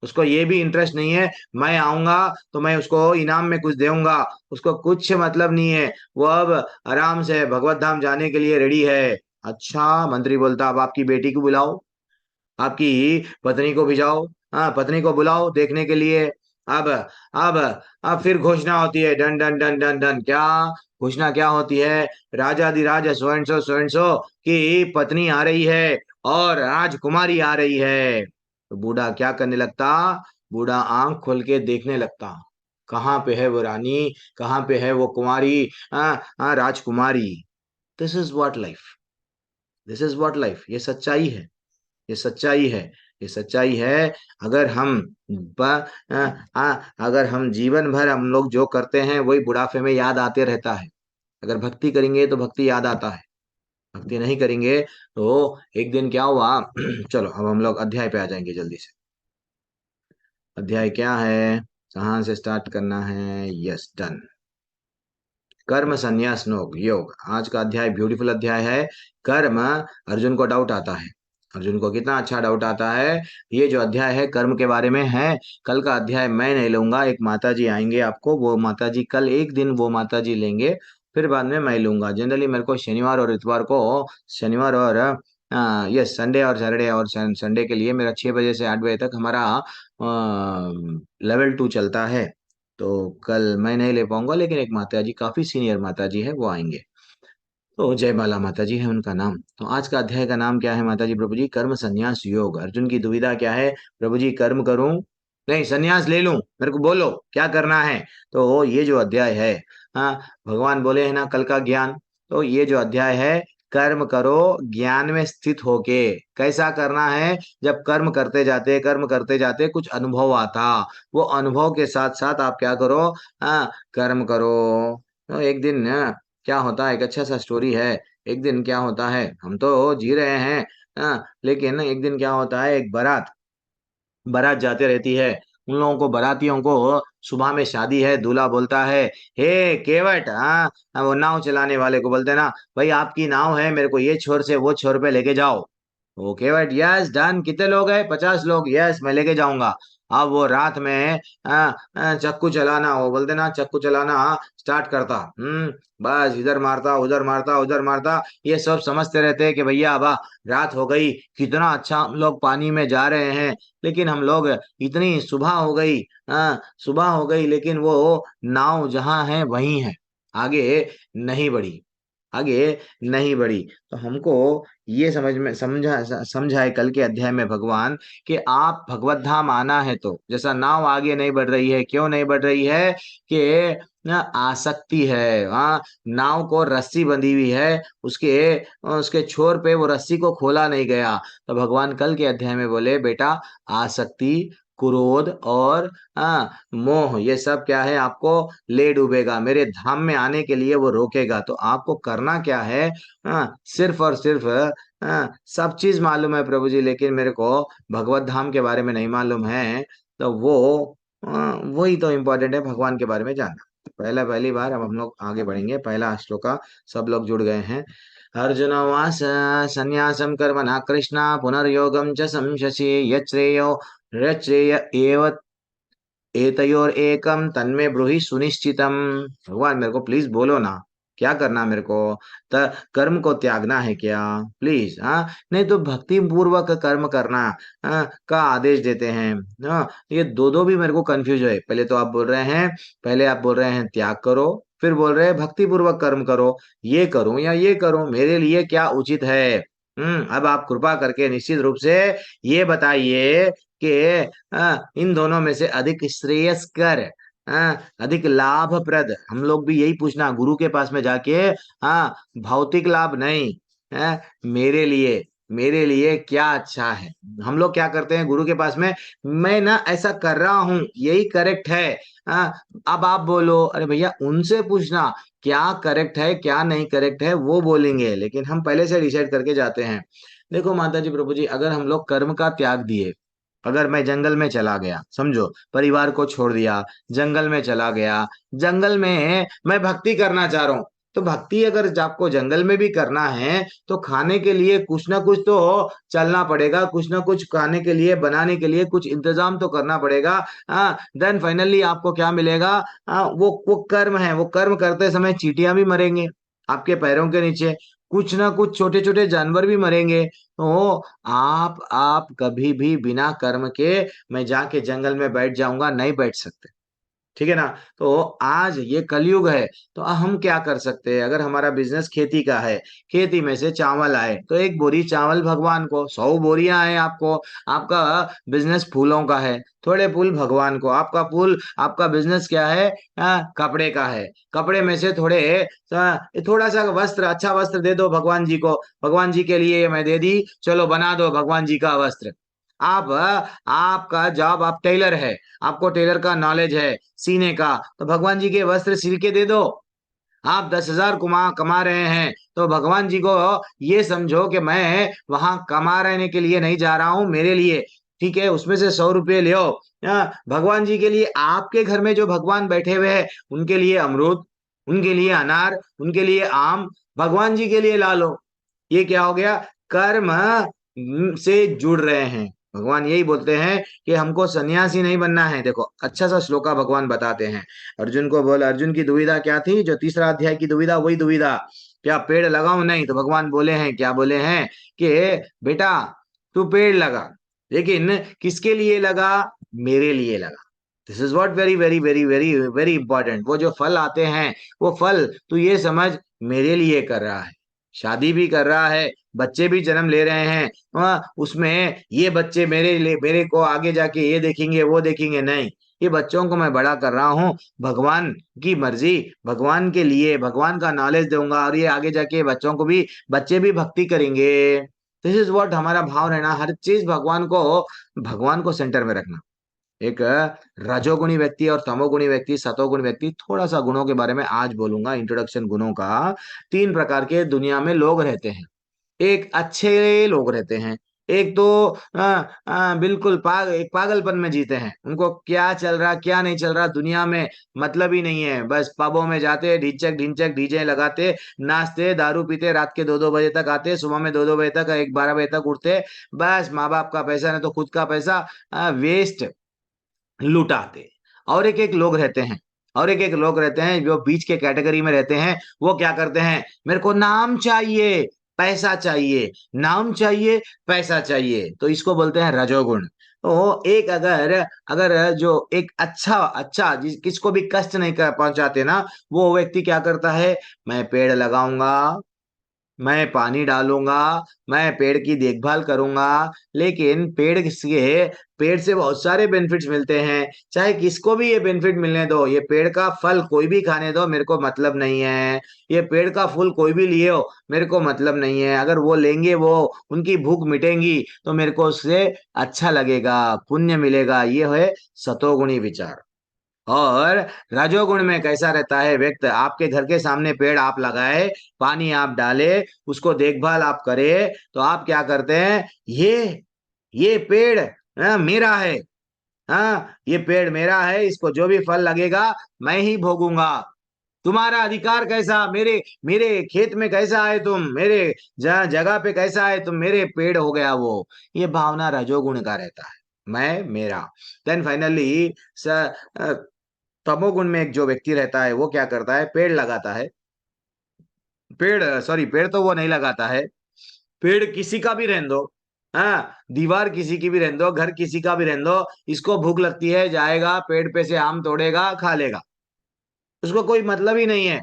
उसको ये भी इंटरेस्ट नहीं है, मैं आऊंगा तो मैं उसको इनाम में कुछ दूंगा, उसको कुछ मतलब नहीं है, वो अब आराम से भगवत धाम जाने के लिए रेडी है। अच्छा, मंत्री बोलता अब आपकी बेटी को बुलाओ, आपकी पत्नी को भिजाओ, हाँ पत्नी को बुलाओ देखने के लिए। अब अब अब फिर घोषणा होती है, done done done done done, क्या घोषणा क्या होती है, राजा अधिराज सो एंड सो की पत्नी आ रही है, और राजकुमारी आ रही है। तो बूढ़ा क्या करने लगता? बूढ़ा आंख खोल के देखने लगता, कहाँ पे है वो रानी, कहाँ पे है वो कुमारी, राजकुमारी। This is what life, this is what life. ये सच्चाई है, ये सच्चाई है, ये सच्चाई है। अगर हम ब, आ, आ, अगर हम जीवन भर हम लोग जो करते हैं वही बुढ़ापे में याद आते रहता है। अगर भक्ति करेंगे तो भक्ति याद आता है, भक्ति नहीं करेंगे तो एक दिन क्या हुआ चलो अब हम लोग अध्याय पे आ जाएंगे जल्दी से। अध्याय क्या है, कहाँ से स्टार्ट करना है? Yes, done. कर्म संन्यास योग योग, आज का अध्याय ब्यूटीफुल अध्याय है। कर्म, अर्जुन को डाउट आता है, अर्जुन को कितना अच्छा डाउट आता है। ये जो अध्याय है कर्म के बारे में है। कल का अध्याय मैं नहीं लूंगा, एक माता जी आएंगे आपको, वो माता जी कल एक दिन वो माता जी लेंगे, फिर बाद में मैं लूंगा। जनरली मेरे को शनिवार और इतवार को, शनिवार और यस संडे और सैटरडे और संडे के लिए मेरा 6 बजे से 8 बजे तक हमारा लेवल 2 चलता है। तो कल मैं नहीं ले पाऊंगा, लेकिन एक माता जी काफी सीनियर माता जी है वो आएंगे। तो जय माला माता जी है उनका नाम। तो आज का अध्याय का नाम क्या है माता जी? प्रभु जी कर्म संन्यास योग। अर्जुन की दुविधा क्या है? प्रभु जी कर्म करूं नहीं संन्यास ले लूं, मेरे को बोलो क्या करना है। तो ये जो अध्याय है, हाँ, भगवान बोले है ना कल का ज्ञान, तो ये जो अध्याय है, कर्म करो ज्ञान में स्थित होके। कैसा करना है? जब कर्म करते जाते कुछ अनुभव आता, वो अनुभव के साथ साथ आप क्या करो? हाँ, कर्म करो। तो एक दिन क्या होता है, एक अच्छा सा स्टोरी है। एक दिन क्या होता है, हम तो जी रहे हैं, लेकिन एक दिन क्या होता है, एक बारात बारात जाते रहती है। उन लोगों को, बारातियों को, सुबह में शादी है, दूल्हा बोलता है, हे केवट, वो नाव चलाने वाले को बोलते हैं ना, भाई आपकी नाव है, मेरे को ये छोर से वो छोर पे लेके जाओ। वो केवट, यस डन। कितने लोग हैं? 50 लोग। यस मैं लेके जाऊंगा। अब वो रात में चक्कू चलाना, वो बोलते ना चक्कू चलाना स्टार्ट करता। बस इधर मारता उधर मारता उधर मारता। ये सब समझते रहते हैं कि भैया अब रात हो गई, कितना अच्छा हम लोग पानी में जा रहे हैं, लेकिन हम लोग इतनी सुबह हो गई, सुबह हो गई, लेकिन वो नाव जहां है वहीं है, आगे नहीं बढ़ी, आगे नहीं बढ़ी। तो हमको ये समझाए कल के अध्याय में भगवान कि आप भगवत धाम आना है तो जैसा नाव आगे नहीं बढ़ रही है, क्यों नहीं बढ़ रही है? कि आसक्ति है, हाँ, नाव को रस्सी बंधी हुई है, उसके उसके छोर पे वो रस्सी को खोला नहीं गया। तो भगवान कल के अध्याय में बोले बेटा, आसक्ति, क्रोध और मोह, ये सब क्या है, आपको ले डूबेगा, मेरे धाम में आने के लिए वो रोकेगा। तो आपको करना क्या है? सिर्फ और सिर्फ सब चीज मालूम है प्रभु जी, लेकिन मेरे को भगवत धाम के बारे में नहीं मालूम है। तो वो वही तो इम्पोर्टेंट है, भगवान के बारे में जानना। पहली बार अब हम लोग आगे बढ़ेंगे। पहला श्लोका, सब लोग जुड़ गए हैं। अर्जुन उवाच संन्यासं कर्मणा कृष्ण पुनर्योगं च संशसि यच्छ्रेयो एव एतयोर एकम तन्मे ब्रूहि सुनिश्चितम। भगवान मेरे को प्लीज बोलो ना, क्या करना मेरे को? कर्म को त्यागना है क्या? प्लीज, हाँ, नहीं तो भक्ति पूर्वक कर्म करना का आदेश देते हैं। ये दो दो भी मेरे को कंफ्यूज है। पहले तो आप बोल रहे हैं, पहले आप बोल रहे हैं त्याग करो, फिर बोल रहे हैं भक्ति पूर्वक कर्म करो। ये करूं या ये करूं, मेरे लिए क्या उचित है? अब आप कृपा करके निश्चित रूप से ये बताइए कि इन दोनों में से अधिक श्रेयस्कर, अधिक लाभप्रद, हम लोग भी यही पूछना गुरु के पास में जाके, हाँ, भौतिक लाभ नहीं, मेरे लिए क्या अच्छा है। हम लोग क्या करते हैं गुरु के पास में, मैं ना ऐसा कर रहा हूं, यही करेक्ट है। अब आप बोलो, अरे भैया उनसे पूछना क्या करेक्ट है क्या नहीं करेक्ट है, वो बोलेंगे, लेकिन हम पहले से डिसाइड करके जाते हैं। देखो माता जी प्रभु जी, अगर हम लोग कर्म का त्याग दिए, अगर मैं जंगल में चला गया, समझो परिवार को छोड़ दिया, जंगल में चला गया, जंगल में मैं भक्ति करना चाह रहा हूँ, तो भक्ति अगर आपको जंगल में भी करना है तो खाने के लिए कुछ ना कुछ तो चलना पड़ेगा, कुछ ना कुछ खाने के लिए बनाने के लिए कुछ इंतजाम तो करना पड़ेगा। देन फाइनली आपको क्या मिलेगा? वो कर्म है, वो कर्म करते समय चींटियां भी मरेंगे आपके पैरों के नीचे, कुछ ना कुछ छोटे छोटे जानवर भी मरेंगे। तो आप कभी भी बिना कर्म के मैं जाके जंगल में बैठ जाऊंगा, नहीं बैठ सकते। ठीक है ना। तो आज ये कलयुग है, तो हम क्या कर सकते हैं? अगर हमारा बिजनेस खेती का है, खेती में से चावल आए तो एक बोरी चावल भगवान को, 100 बोरियां आए आपको। आपका बिजनेस फूलों का है, थोड़े फूल भगवान को। आपका फूल, आपका बिजनेस क्या है? कपड़े का है, कपड़े में से थोड़ा सा वस्त्र, अच्छा वस्त्र दे दो भगवान जी को। भगवान जी के लिए मैं दे दी, चलो बना दो भगवान जी का वस्त्र। आपका जॉब, आप टेलर है, आपको टेलर का नॉलेज है सीने का, तो भगवान जी के वस्त्र सिल के दे दो। आप 10,000 कमा रहे हैं, तो भगवान जी को ये समझो कि मैं वहां कमा रहने के लिए नहीं जा रहा हूं, मेरे लिए, ठीक है, उसमें से 100 रुपये ले आओ। भगवान जी के लिए, आपके घर में जो भगवान बैठे हुए हैं उनके लिए अमरूद, उनके लिए अनार, उनके लिए आम, भगवान जी के लिए ला लो। ये क्या हो गया? कर्म से जुड़ रहे हैं। भगवान यही बोलते हैं कि हमको सन्यासी नहीं बनना है। देखो अच्छा सा श्लोका भगवान बताते हैं। अर्जुन को बोला, अर्जुन की दुविधा क्या थी? जो तीसरा अध्याय की दुविधा, वही दुविधा, क्या पेड़ लगाऊं नहीं? तो भगवान बोले हैं, क्या बोले हैं कि बेटा तू पेड़ लगा, लेकिन किसके लिए लगा? मेरे लिए लगा। This is what very very very very very important. वो जो फल आते हैं, वो फल तू ये समझ मेरे लिए कर रहा है। शादी भी कर रहा है, बच्चे भी जन्म ले रहे हैं, उसमें ये बच्चे मेरे लिए, मेरे को आगे जाके ये देखेंगे वो देखेंगे, नहीं, ये बच्चों को मैं बड़ा कर रहा हूँ भगवान की मर्जी, भगवान के लिए, भगवान का नॉलेज दूंगा, और ये आगे जाके बच्चों को भी, बच्चे भी भक्ति करेंगे। दिस इज व्हाट हमारा भाव रहना, हर चीज भगवान को सेंटर में रखना। एक रजोगुणी व्यक्ति और तमोगुणी व्यक्ति, सतोगुणी व्यक्ति, थोड़ा सा गुणों के बारे में आज बोलूंगा, इंट्रोडक्शन गुणों का। 3 प्रकार के दुनिया में लोग रहते हैं। एक अच्छे लोग रहते हैं, एक तो बिल्कुल एक पागलपन में जीते हैं। उनको क्या चल रहा क्या नहीं चल रहा दुनिया में मतलब ही नहीं है। बस पबों में जाते, ढिंचक ढिंचक डीजे लगाते, नाचते, दारू पीते, रात के 2-2 बजे तक आते, सुबह में 2-2 बजे तक, 1-12 बजे तक उठते। बस माँ बाप का पैसा नहीं तो खुद का पैसा वेस्ट लुटाते। और एक एक लोग रहते हैं, और एक एक लोग रहते हैं जो बीच के कैटेगरी में रहते हैं। वो क्या करते हैं? मेरे को नाम चाहिए, पैसा चाहिए, नाम चाहिए, पैसा चाहिए, तो इसको बोलते हैं रजोगुण। तो एक अगर अगर जो एक अच्छा अच्छा किसको भी कष्ट नहीं कर पहुंचाते ना, वो व्यक्ति क्या करता है? मैं पेड़ लगाऊंगा, मैं पानी डालूंगा, मैं पेड़ की देखभाल करूंगा। लेकिन पेड़ से बहुत सारे बेनिफिट्स मिलते हैं, चाहे किसको भी ये बेनिफिट मिलने दो। ये पेड़ का फल कोई भी खाने दो, मेरे को मतलब नहीं है। ये पेड़ का फूल कोई भी लिए हो, मेरे को मतलब नहीं है। अगर वो लेंगे, वो उनकी भूख मिटेंगी, तो मेरे को उससे अच्छा लगेगा, पुण्य मिलेगा। ये है सतोगुणी विचार। और रजोगुण में कैसा रहता है व्यक्ति? आपके घर के सामने पेड़ आप लगाए, पानी आप डाले, उसको देखभाल आप करे, तो आप क्या करते हैं? ये पेड़ मेरा है। हाँ, ये पेड़ मेरा है, इसको जो भी फल लगेगा मैं ही भोगूंगा। तुम्हारा अधिकार कैसा? मेरे मेरे खेत में कैसा आए तुम? मेरे जगह पे कैसा आए तुम? मेरे पेड़ हो गया वो। ये भावना रजोगुण का रहता है, मैं मेरा। देन फाइनली तमोगुण में एक जो व्यक्ति रहता है, वो क्या करता है? पेड़ लगाता है। पेड़ तो वो नहीं लगाता है। पेड़ किसी का भी रहने दो, हाँ, दीवार किसी की भी रहने दो, घर किसी का भी रहने दो, इसको भूख लगती है, जाएगा पेड़ पे से आम तोड़ेगा, खा लेगा, उसको कोई मतलब ही नहीं है।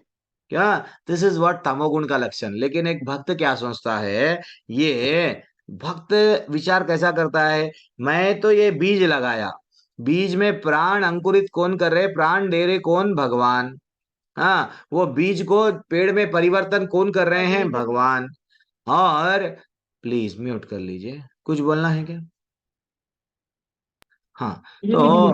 क्या? दिस इज व्हाट तमोगुण का लक्षण। लेकिन एक भक्त क्या सोचता है? ये भक्त विचार कैसा करता है? मैं तो ये बीज लगाया, बीज में प्राण अंकुरित कौन कर रहे? प्राण दे रहे कौन? भगवान। हाँ, वो बीज को पेड़ में परिवर्तन कौन कर रहे हैं? भगवान। और प्लीज म्यूट कर लीजिए, कुछ बोलना है क्या? हाँ, तो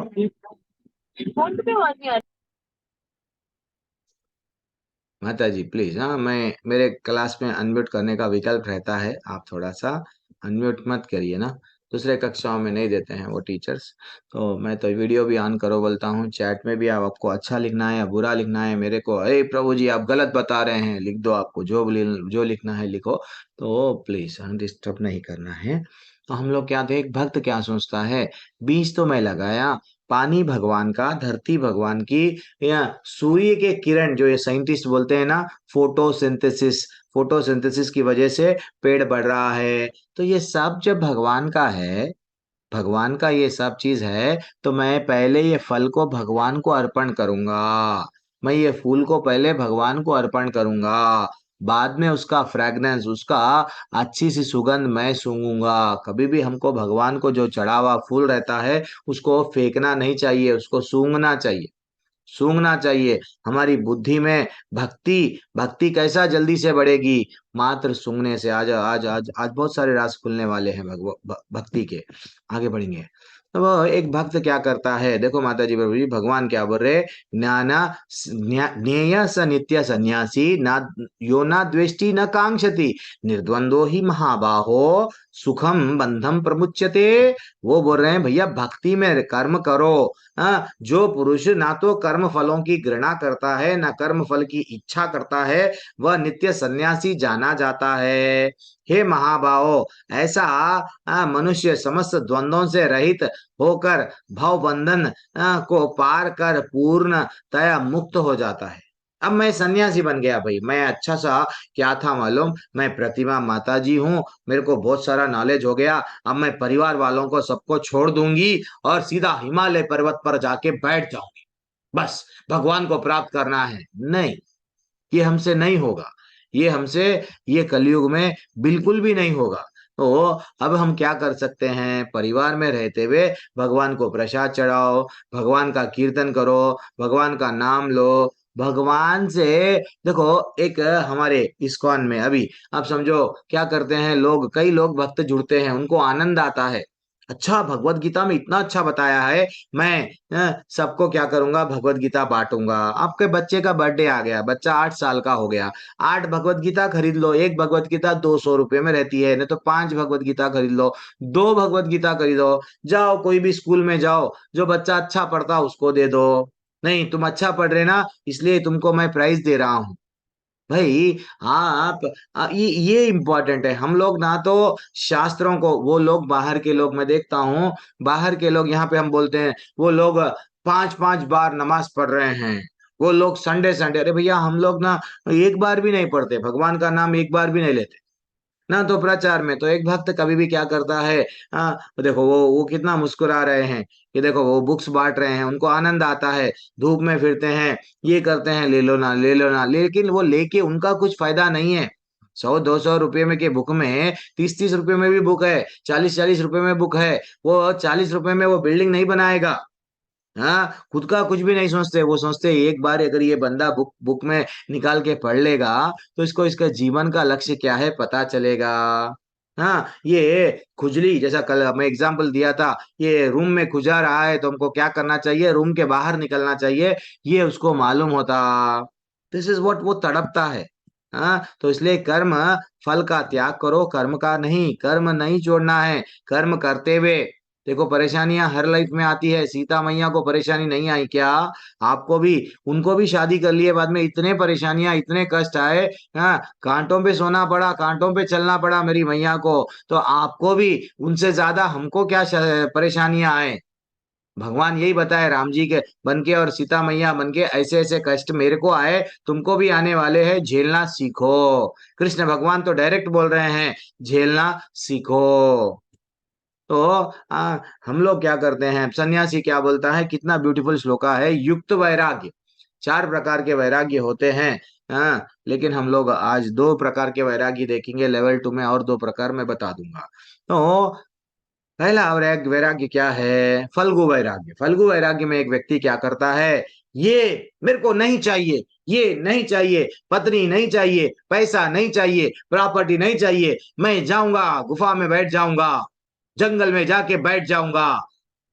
माता जी प्लीज, हाँ, मैं, मेरे क्लास में अनम्यूट करने का विकल्प रहता है, आप थोड़ा सा अनम्यूट मत करिए ना, दूसरे कक्षाओं में नहीं देते हैं वो टीचर्स। तो मैं तो वीडियो भी ऑन करो बोलता हूँ, चैट में भी आप, आपको अच्छा लिखना है या बुरा लिखना है मेरे को, अरे प्रभु जी आप गलत बता रहे हैं, लिख दो, आपको जो लिखना है लिखो, तो प्लीज डिस्टर्ब नहीं करना है। तो हम लोग क्या थे, एक भक्त क्या सोचता है? बीज तो मैं लगाया, पानी भगवान का, धरती भगवान की, या सूर्य के किरण, जो ये साइंटिस्ट बोलते हैं ना, फोटोसिंथेसिस, फोटोसिंथेसिस की वजह से पेड़ बढ़ रहा है, तो ये सब जब भगवान का है, भगवान का ये सब चीज है, तो मैं पहले ये फल को भगवान को अर्पण करूंगा, मैं ये फूल को पहले भगवान को अर्पण करूंगा, बाद में उसका फ्रेग्रेंस, उसका अच्छी सी सुगंध मैं सूंघूंगा। कभी भी हमको भगवान को जो चढ़ा हुआ फूल रहता है उसको फेंकना नहीं चाहिए, उसको सूंघना चाहिए, सूंघना चाहिए। हमारी बुद्धि में भक्ति, भक्ति कैसा जल्दी से बढ़ेगी? मात्र सूंघने से। आज आज आज आज बहुत सारे रास खुलने वाले हैं भक्ति के। आगे बढ़ेंगे। तो वो एक भक्त क्या करता है, देखो माता जी प्रभु जी, भगवान क्या बोल रहे, ज्ञाना ज्ञेय स नित्य सन्यासी ना, यो ना द्वेष्टि न कांक्षति, निर्द्वंदो ही महाबाहो सुखम बंधम प्रमुच्यते। वो बोल रहे हैं भैया भक्ति में कर्म करो। जो पुरुष ना तो कर्म फलों की घृणा करता है ना कर्म फल की इच्छा करता है, वह नित्य सन्यासी जाना जाता है। हे महाबाहो, ऐसा मनुष्य समस्त द्वंद्वों से रहित होकर भव बंधन को पार कर पूर्णतया मुक्त हो जाता है। अब मैं सन्यासी बन गया भाई, मैं अच्छा सा क्या था मालूम, मैं प्रतिमा माता जी हूँ, मेरे को बहुत सारा नॉलेज हो गया, अब मैं परिवार वालों को सबको छोड़ दूंगी और सीधा हिमालय पर्वत पर जाके बैठ जाऊंगी, बस भगवान को प्राप्त करना है। नहीं, ये हमसे नहीं होगा, ये हमसे, ये कलयुग में बिल्कुल भी नहीं होगा। तो अब हम क्या कर सकते हैं, परिवार में रहते हुए भगवान को प्रसाद चढ़ाओ, भगवान का कीर्तन करो, भगवान का नाम लो, भगवान से। देखो एक हमारे इस्कॉन में अभी आप समझो क्या करते हैं लोग, कई लोग भक्त जुड़ते हैं, उनको आनंद आता है, अच्छा भगवत गीता में इतना अच्छा बताया है, मैं सबको क्या करूंगा, भगवत गीता बांटूंगा। आपके बच्चे का बर्थडे आ गया, बच्चा 8 साल का हो गया, 8 भगवत गीता खरीद लो, एक भगवत गीता 200 रुपये में रहती है, नहीं तो 5 भगवत गीता खरीद लो, 2 भगवत गीता खरीदो, जाओ कोई भी स्कूल में जाओ, जो बच्चा अच्छा पढ़ता उसको दे दो। नहीं तुम अच्छा पढ़ रहे ना, इसलिए तुमको मैं प्राइज दे रहा हूँ। भाई आप ये इम्पोर्टेंट है। हम लोग ना तो शास्त्रों को, वो लोग बाहर के लोग, मैं देखता हूँ बाहर के लोग, यहाँ पे हम बोलते हैं वो लोग 5-5 बार नमाज पढ़ रहे हैं, वो लोग संडे संडे, अरे भैया हम लोग ना एक बार भी नहीं पढ़ते, भगवान का नाम एक बार भी नहीं लेते ना, तो प्रचार में तो एक भक्त कभी भी क्या करता है, देखो वो कितना मुस्कुरा रहे हैं, कि देखो वो बुक्स बांट रहे हैं, उनको आनंद आता है, धूप में फिरते हैं, ये करते हैं, ले लो ना ले लो ना, लेकिन वो लेके उनका कुछ फायदा नहीं है। 100-200 रुपये में के बुक में 30-30 रुपये में भी बुक है, 40-40 रुपये में बुक है, वो 40 रुपये में वो बिल्डिंग नहीं बनाएगा। हाँ, खुद का कुछ भी नहीं सोचते, वो सोचते एक बार अगर ये बंदा बुक बुक में निकाल के पढ़ लेगा तो इसको इसका जीवन का लक्ष्य क्या है पता चलेगा। हाँ, ये खुजली जैसा कल मैं एग्जांपल दिया था, ये रूम में खुजा रहा है तो हमको क्या करना चाहिए, रूम के बाहर निकलना चाहिए, ये उसको मालूम होता। दिस इज व्हाट, वो तड़पता है। हाँ, तो इसलिए कर्म फल का त्याग करो, कर्म का नहीं, कर्म नहीं छोड़ना है, कर्म करते हुए। देखो परेशानियां हर लाइफ में आती है, सीता मैया को परेशानी नहीं आई क्या? आपको भी, उनको भी शादी कर लिए बाद में इतने परेशानियां, इतने कष्ट आए, हाँ, कांटों पे सोना पड़ा, कांटों पे चलना पड़ा मेरी मैया को, तो आपको भी उनसे ज्यादा हमको क्या परेशानियां आए? भगवान यही बताए, राम जी के बन के और सीता मैया बन के ऐसे ऐसे कष्ट मेरे को आए, तुमको भी आने वाले हैं, झेलना सीखो। कृष्ण भगवान तो डायरेक्ट बोल रहे हैं, झेलना सीखो। तो हम लोग क्या करते हैं, सन्यासी क्या बोलता है, कितना ब्यूटीफुल श्लोका है, युक्त वैराग्य, 4 प्रकार के वैराग्य होते हैं। लेकिन हम लोग आज 2 प्रकार के वैराग्य देखेंगे, लेवल 2 में और 2 प्रकार मैं बता दूंगा। तो पहला वैराग्य, वैराग्य क्या है, फल्गु वैराग्य। फल्गु वैराग्य में एक व्यक्ति क्या करता है, ये मेरे को नहीं चाहिए, ये नहीं चाहिए, पत्नी नहीं चाहिए, पैसा नहीं चाहिए, प्रॉपर्टी नहीं चाहिए, मैं जाऊंगा गुफा में बैठ जाऊंगा, जंगल में जाके बैठ जाऊंगा,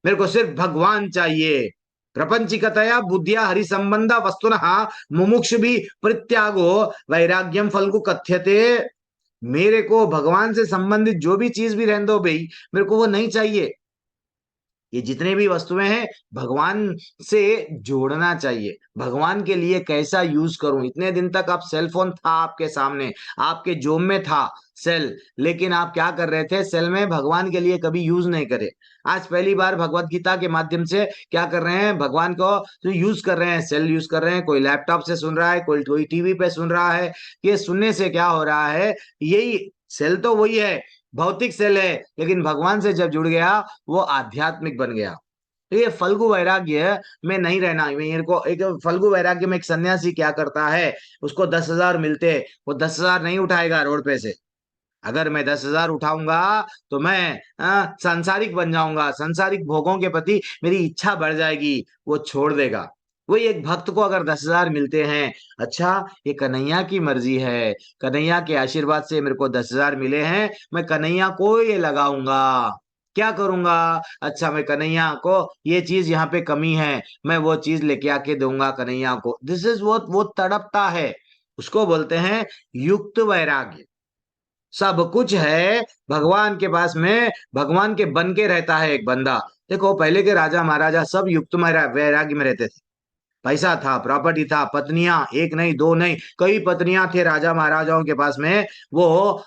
मेरे को सिर्फ भगवान चाहिए। प्रपंचिकतया बुद्धिया हरि संबंधा वस्तुनः मुमुक्ष भी परित्यागो वैराग्यम फल्गु कथ्यते। मेरे को भगवान से संबंधित जो भी चीज भी रहने दो भाई, मेरे को वो नहीं चाहिए। ये जितने भी वस्तुएं हैं भगवान से जोड़ना चाहिए, भगवान के लिए कैसा यूज करूं। इतने दिन तक आप सेल फोन था आपके सामने, आपके जोब में था सेल, लेकिन आप क्या कर रहे थे, सेल में भगवान के लिए कभी यूज नहीं करे। आज पहली बार भगवत गीता के माध्यम से क्या कर रहे हैं, भगवान को तो यूज कर रहे हैं, सेल यूज कर रहे हैं, कोई लैपटॉप से सुन रहा है, कोई टीवी पे सुन रहा है। ये सुनने से क्या हो रहा है, यही सेल तो वही है, भौतिक सेल है, लेकिन भगवान से जब जुड़ गया वो आध्यात्मिक बन गया। तो ये फल्गु वैराग्य में नहीं रहना। मेरे को एक फल्गु वैराग्य में एक सन्यासी क्या करता है, उसको 10,000 मिलते, वो 10,000 नहीं उठाएगा रोड पे से। अगर मैं 10,000 उठाऊंगा तो मैं सांसारिक बन जाऊंगा, सांसारिक भोगों के प्रति मेरी इच्छा बढ़ जाएगी, वो छोड़ देगा। वही एक भक्त को अगर 10,000 मिलते हैं, अच्छा ये कन्हैया की मर्जी है, कन्हैया के आशीर्वाद से मेरे को 10,000 मिले हैं, मैं कन्हैया को ये लगाऊंगा, क्या करूंगा, अच्छा मैं कन्हैया को ये चीज यहाँ पे कमी है, मैं वो चीज लेके आके दूंगा कन्हैया को। दिस इज वो तड़पता है, उसको बोलते हैं युक्त वैराग्य। सब कुछ है भगवान के पास में, भगवान के बन के रहता है एक बंदा। देखो पहले के राजा महाराजा सब युक्त वैराग्य में रहते थे। पैसा था, प्रॉपर्टी था, पत्नियां एक नहीं दो नहीं कई पत्नियां थे राजा महाराजाओं के पास में। वो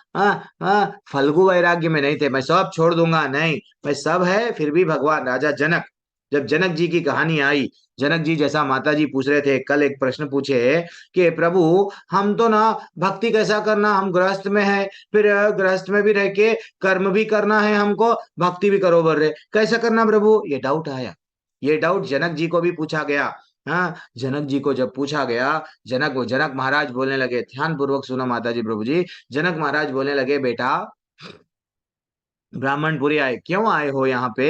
फल्गु वैराग्य में नहीं थे, मैं सब छोड़ दूंगा, नहीं, मैं सब है फिर भी भगवान। राजा जनक, जब जनक जी की कहानी आई, जनक जी जैसा माता जी पूछ रहे थे कल, एक प्रश्न पूछे कि प्रभु हम तो ना भक्ति कैसा करना, हम गृहस्थ में है, फिर गृहस्थ में भी रह के कर्म भी करना है हमको, भक्ति भी करो बोल रहे, कैसा करना प्रभु, ये डाउट आया। ये डाउट जनक जी को भी पूछा गया। हाँ, जनक जी को जब पूछा गया, जनक महाराज बोलने लगे, ध्यान पूर्वक सुनो माता जी प्रभु जी। जनक महाराज बोलने लगे, बेटा ब्राह्मणपुरी आए क्यों आए हो यहाँ पे,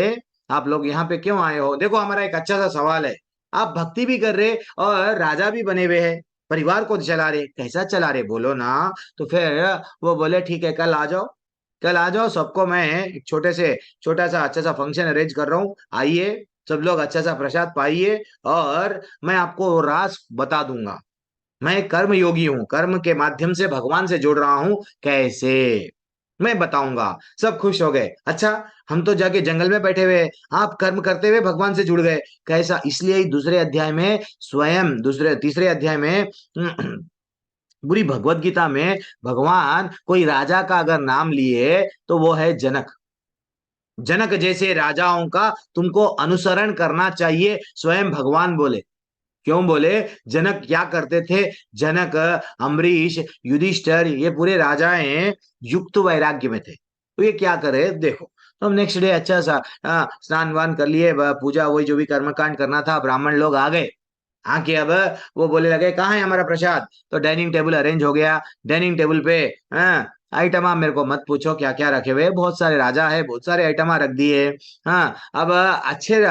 आप लोग यहाँ पे क्यों आए हो, देखो हमारा एक अच्छा सा सवाल है, आप भक्ति भी कर रहे और राजा भी बने हुए हैं, परिवार को चला रहे, कैसा चला रहे बोलो ना। तो फिर वो बोले ठीक है कल आ जाओ, कल आ जाओ, सबको मैं एक छोटा सा अच्छा सा फंक्शन अरेंज कर रहा हूँ, आइए सब लोग अच्छा सा प्रसाद पाइए, और मैं आपको राज बता दूंगा। मैं कर्म योगी हूँ, कर्म के माध्यम से भगवान से जुड़ रहा हूँ, कैसे मैं बताऊंगा। सब खुश हो गए, अच्छा हम तो जाके जंगल में बैठे हुए, आप कर्म करते हुए भगवान से जुड़ गए, कैसा। इसलिए ही दूसरे अध्याय में स्वयं, दूसरे तीसरे अध्याय में पूरी भगवत गीता में भगवान कोई राजा का अगर नाम लिए तो वो है जनक। जनक जैसे राजाओं का तुमको अनुसरण करना चाहिए, स्वयं भगवान बोले। क्यों बोले, जनक क्या करते थे, जनक, अम्बरीश, युधिष्ठिर, ये पूरे राजाएं युक्त वैराग्य में थे। तो ये क्या करे देखो, तो हम नेक्स्ट डे अच्छा सा स्नान वान कर लिए, पूजा वही जो भी कर्मकांड करना था, ब्राह्मण लोग आ गए आके, अब वो बोले लगे कहाँ है हमारा प्रसाद, तो डाइनिंग टेबल अरेंज हो गया। डाइनिंग टेबल पे आइटम आप मेरे को मत पूछो क्या क्या रखे हुए, बहुत सारे राजा है, बहुत सारे आइटम रख दिए। हाँ, अब अच्छे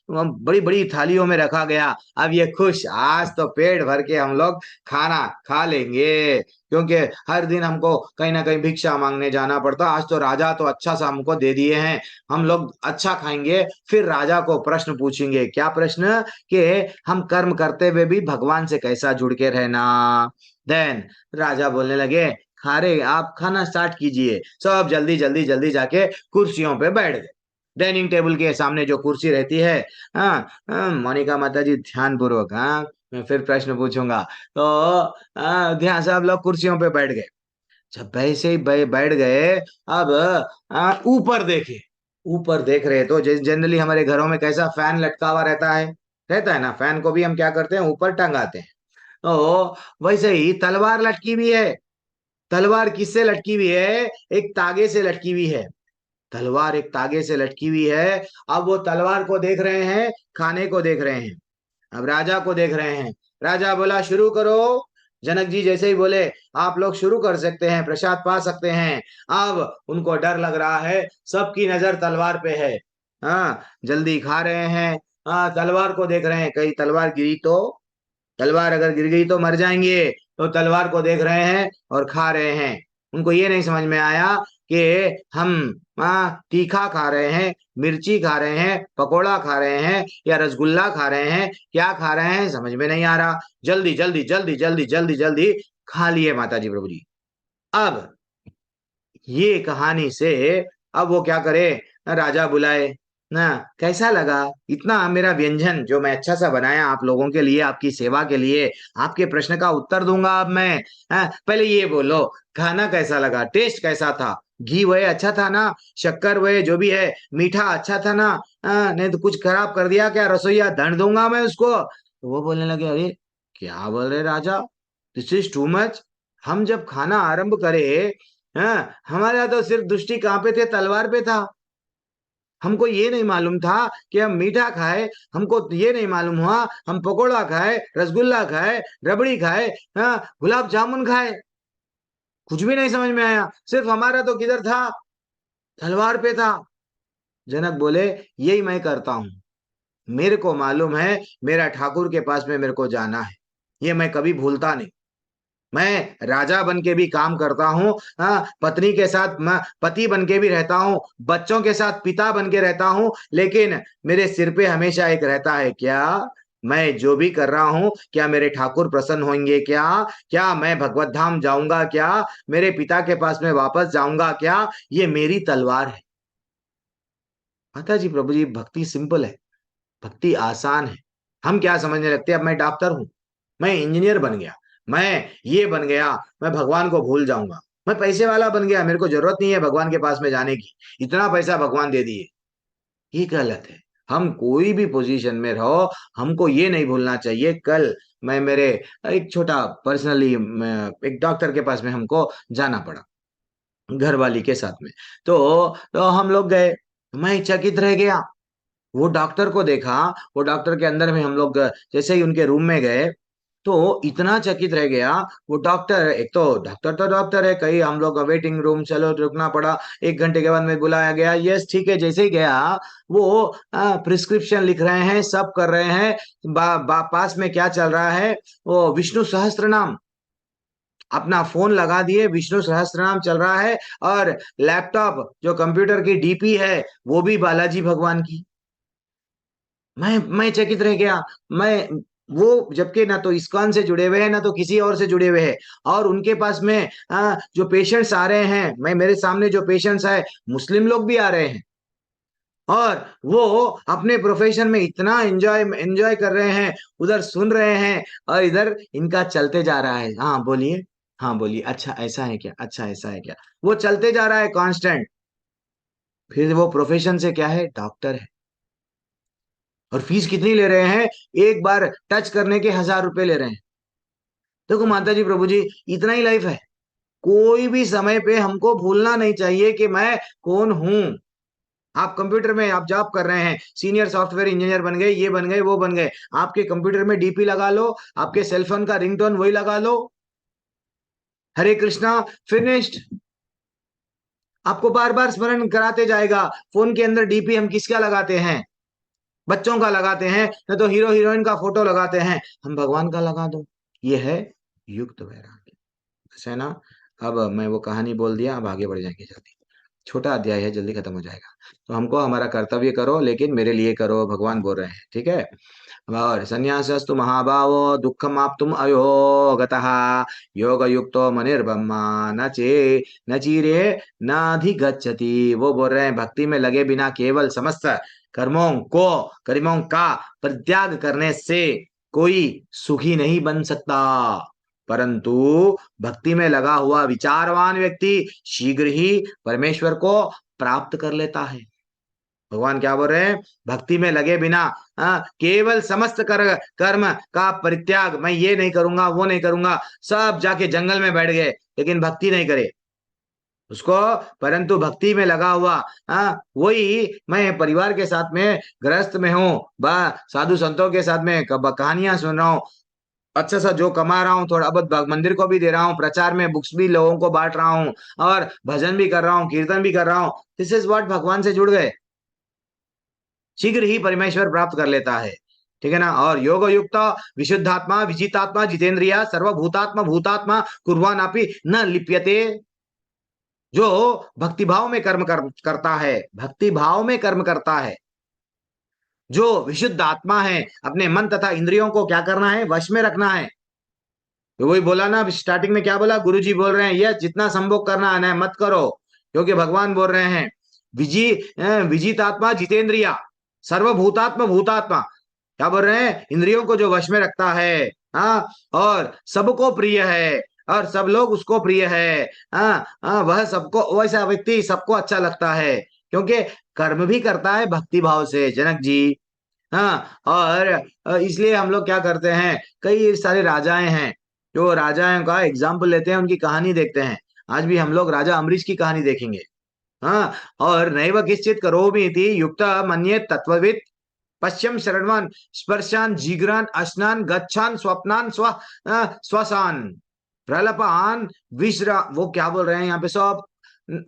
बड़ी बड़ी थालियों में रखा गया। अब ये खुश, आज तो पेट भर के हम लोग खाना खा लेंगे, क्योंकि हर दिन हमको कहीं ना कहीं भिक्षा मांगने जाना पड़ता, आज तो राजा तो अच्छा सा हमको दे दिए हैं, हम लोग अच्छा खाएंगे। फिर राजा को प्रश्न पूछेंगे, क्या प्रश्न, कि हम कर्म करते हुए भी भगवान से कैसा जुड़ के रहना। देन राजा बोलने लगे, खा रहे आप खाना स्टार्ट कीजिए, सब जल्दी जल्दी जल्दी जाके कुर्सियों पे बैठ गए। डाइनिंग टेबल के सामने जो कुर्सी रहती है, मोनिका माता जी ध्यान पूर्वक, मैं फिर प्रश्न पूछूंगा, तो ध्यान से आप लोग कुर्सियों पे बैठ गए। जब वैसे ही बैठ गए, अब ऊपर देखे, ऊपर देख रहे तो जनरली हमारे घरों में कैसा फैन लटका हुआ रहता है ना, फैन को भी हम क्या करते हैं ऊपर टंगाते हैं, तो वैसे ही तलवार लटकी हुई है। तलवार किससे लटकी हुई है, एक तागे से लटकी हुई है, तलवार एक तागे से लटकी हुई है। अब वो तलवार को देख रहे हैं, खाने को देख रहे हैं, अब राजा को देख रहे हैं। राजा बोला शुरू करो, जनक जी जैसे ही बोले आप लोग शुरू कर सकते हैं, प्रसाद पा सकते हैं। अब उनको डर लग रहा है, सबकी नजर तलवार पे है, हाँ जल्दी खा रहे हैं, हाँ तलवार को देख रहे हैं, कहीं तलवार गिरी तो, तलवार अगर गिर गई तो मर जाएंगे, तो तलवार को देख रहे हैं और खा रहे हैं। उनको ये नहीं समझ में आया कि हम तीखा खा रहे हैं, मिर्ची खा रहे हैं, पकोड़ा खा रहे हैं, या रसगुल्ला खा रहे हैं, क्या खा रहे हैं समझ में नहीं आ रहा। जल्दी जल्दी जल्दी जल्दी जल्दी जल्दी खा लिए माता जी प्रभु जी। अब ये कहानी से अब वो क्या करे, राजा बुलाए ना, कैसा लगा इतना मेरा व्यंजन जो मैं अच्छा सा बनाया आप लोगों के लिए, आपकी सेवा के लिए, आपके प्रश्न का उत्तर दूंगा अब मैं। पहले ये बोलो खाना कैसा लगा, टेस्ट कैसा था, घी वह अच्छा था ना, शक्कर वह जो भी है मीठा अच्छा था ना, नहीं तो कुछ खराब कर दिया क्या रसोईया, दंड दूंगा मैं उसको। तो वो बोलने लगे, अरे क्या बोल रहे राजा, दिस इज टू मच। हम जब खाना आरंभ करे हाँ, हमारे यहाँ तो सिर्फ दृष्टि कहाँ पे थे, तलवार पे था। हमको ये नहीं मालूम था कि हम मीठा खाए, हमको ये नहीं मालूम हुआ हम पकोड़ा खाए, रसगुल्ला खाए, रबड़ी खाए, हाँ, गुलाब जामुन खाए, कुछ भी नहीं समझ में आया। सिर्फ हमारा तो किधर था, तलवार पे था। जनक बोले यही मैं करता हूं, मेरे को मालूम है मेरा ठाकुर के पास में मेरे को जाना है, ये मैं कभी भूलता नहीं। मैं राजा बन के भी काम करता हूँ, हाँ, पत्नी के साथ मैं पति बन के भी रहता हूँ, बच्चों के साथ पिता बन के रहता हूँ, लेकिन मेरे सिर पे हमेशा एक रहता है, क्या मैं जो भी कर रहा हूँ क्या मेरे ठाकुर प्रसन्न होंगे, क्या क्या मैं भगवत धाम जाऊंगा, क्या मेरे पिता के पास में वापस जाऊंगा, क्या ये मेरी तलवार है। माता जी प्रभु जी, भक्ति सिंपल है, भक्ति आसान है। हम क्या समझने लगते हैं, अब मैं डॉक्टर हूं, मैं इंजीनियर बन गया, मैं ये बन गया, मैं भगवान को भूल जाऊंगा, मैं पैसे वाला बन गया, मेरे को जरूरत नहीं है भगवान के पास में जाने की, इतना पैसा भगवान दे दिए। ये गलत है। हम कोई भी पोजीशन में रहो, हमको ये नहीं भूलना चाहिए, कल मैं मेरे एक छोटा पर्सनली एक डॉक्टर के पास में हमको जाना पड़ा घर वाली के साथ में। तो हम लोग गए, मैं चकित रह गया। वो डॉक्टर को देखा, वो डॉक्टर के अंदर में हम लोग जैसे ही उनके रूम में गए तो इतना चकित रह गया। वो डॉक्टर, एक तो डॉक्टर है, कहीं हम लोग वेटिंग रूम, चलो रुकना पड़ा, 1 घंटे के बाद में बुलाया गया, यस ठीक है, जैसे ही गया वो प्रिस्क्रिप्शन लिख रहे हैं, सब कर रहे हैं, पास में क्या चल रहा है, वो विष्णु सहस्त्र नाम, अपना फोन लगा दिए, विष्णु सहस्त्र नाम चल रहा है, और लैपटॉप जो कंप्यूटर की डीपी है वो भी बालाजी भगवान की। मैं चकित रह गया। मैं वो जबकि ना तो इस्कॉन से जुड़े हुए हैं ना तो किसी और से जुड़े हुए हैं, और उनके पास में जो पेशेंट्स आ रहे हैं, मैं मेरे सामने जो पेशेंट्स है मुस्लिम लोग भी आ रहे हैं, और वो अपने प्रोफेशन में इतना एंजॉय एंजॉय कर रहे हैं, उधर सुन रहे हैं, और इधर इनका चलते जा रहा है, हाँ बोलिए, हाँ बोलिए, अच्छा ऐसा है क्या, अच्छा ऐसा है क्या, वो चलते जा रहा है कांस्टेंट। फिर वो प्रोफेशन से क्या है, डॉक्टर है, और फीस कितनी ले रहे हैं, एक बार टच करने के 1,000 रुपए ले रहे हैं। देखो माता जी प्रभु जी, इतना ही लाइफ है। कोई भी समय पे हमको भूलना नहीं चाहिए कि मैं कौन हूं। आप कंप्यूटर में आप जॉब कर रहे हैं, सीनियर सॉफ्टवेयर इंजीनियर बन गए, ये बन गए, वो बन गए, आपके कंप्यूटर में डीपी लगा लो, आपके सेलफोन का रिंगटोन वही लगा लो, हरे कृष्णा, फिनिश्ड। आपको बार बार स्मरण कराते जाएगा। फोन के अंदर डीपी हम किसका लगाते हैं, बच्चों का लगाते हैं, न तो हीरो हीरोइन का फोटो लगाते हैं, हम भगवान का लगा दो। ये है युक्त वैराग्य, ऐसा है ना। अब मैं वो कहानी बोल दिया, अब आगे बढ़ जाएंगे जल्दी, छोटा अध्याय है, जल्दी खत्म हो जाएगा। तो हमको हमारा कर्तव्य करो, लेकिन मेरे लिए करो, भगवान बोल रहे हैं, ठीक है। और संन्यासस्तु महाभावो दुःखम आप्तुम अयो गतः योग युक्तो मनिर्ब्रह्मा न चीरे नाधिगच्छति। वो बोल रहे हैं भक्ति में लगे बिना केवल समस्त कर्मों का परित्याग करने से कोई सुखी नहीं बन सकता, परंतु भक्ति में लगा हुआ विचारवान व्यक्ति शीघ्र ही परमेश्वर को प्राप्त कर लेता है। भगवान क्या बोल रहे हैं, भक्ति में लगे बिना केवल समस्त कर्म का परित्याग, मैं ये नहीं करूंगा वो नहीं करूंगा, सब जाके जंगल में बैठ गए लेकिन भक्ति नहीं करे उसको, परंतु भक्ति में लगा हुआ, वही मैं परिवार के साथ में गृहस्थ में हूँ, साधु संतों के साथ में कहानियां सुन रहा हूँ, अच्छा सा जो कमा रहा हूँ, थोड़ा बहुत मंदिर को भी दे रहा हूँ, प्रचार में बुक्स भी लोगों को बांट रहा हूँ, और भजन भी कर रहा हूँ, कीर्तन भी कर रहा हूँ, दिस इज व्हाट, भगवान से जुड़ गए, शीघ्र ही परमेश्वर प्राप्त कर लेता है, ठीक है ना। और योग युक्त विशुद्धात्मा विजितात्मा जितेंद्रिया सर्वभूतात्मा भूतात्मा कुर्वान अपि न लिप्यते। जो भक्ति भाव में कर्म करता है, भक्ति भाव में कर्म करता है, जो विशुद्ध आत्मा है, अपने मन तथा इंद्रियों को क्या करना है, वश में रखना है। तो वही बोला ना स्टार्टिंग में, क्या बोला, गुरुजी बोल रहे हैं ये जितना संभोग करना है मत करो, क्योंकि भगवान बोल रहे हैं विजितात्मा जितेंद्रिया सर्वभूतात्मा भूतात्मा, क्या बोल रहे हैं, इंद्रियों को जो वश में रखता है, हाँ, और सबको प्रिय है, और सब लोग उसको प्रिय है, वह सबको, वैसा व्यक्ति सबको अच्छा लगता है, क्योंकि कर्म भी करता है भक्ति भाव से, जनक जी। हाँ, और इसलिए हम लोग क्या करते हैं, कई सारे राजाएं हैं, जो राजाओं का एग्जाम्पल लेते हैं, उनकी कहानी देखते हैं, आज भी हम लोग राजा अम्बरीश की कहानी देखेंगे। हाँ, और नैव किश्चित करोमि इति युक्त मन्येत तत्ववित् पश्चिम शरणवान स्पर्शान जिग्रान अश्नान गच्छान स्वप्नान स्वसान प्रलपान विश्रा, वो क्या बोल रहे हैं यहाँ पे, सब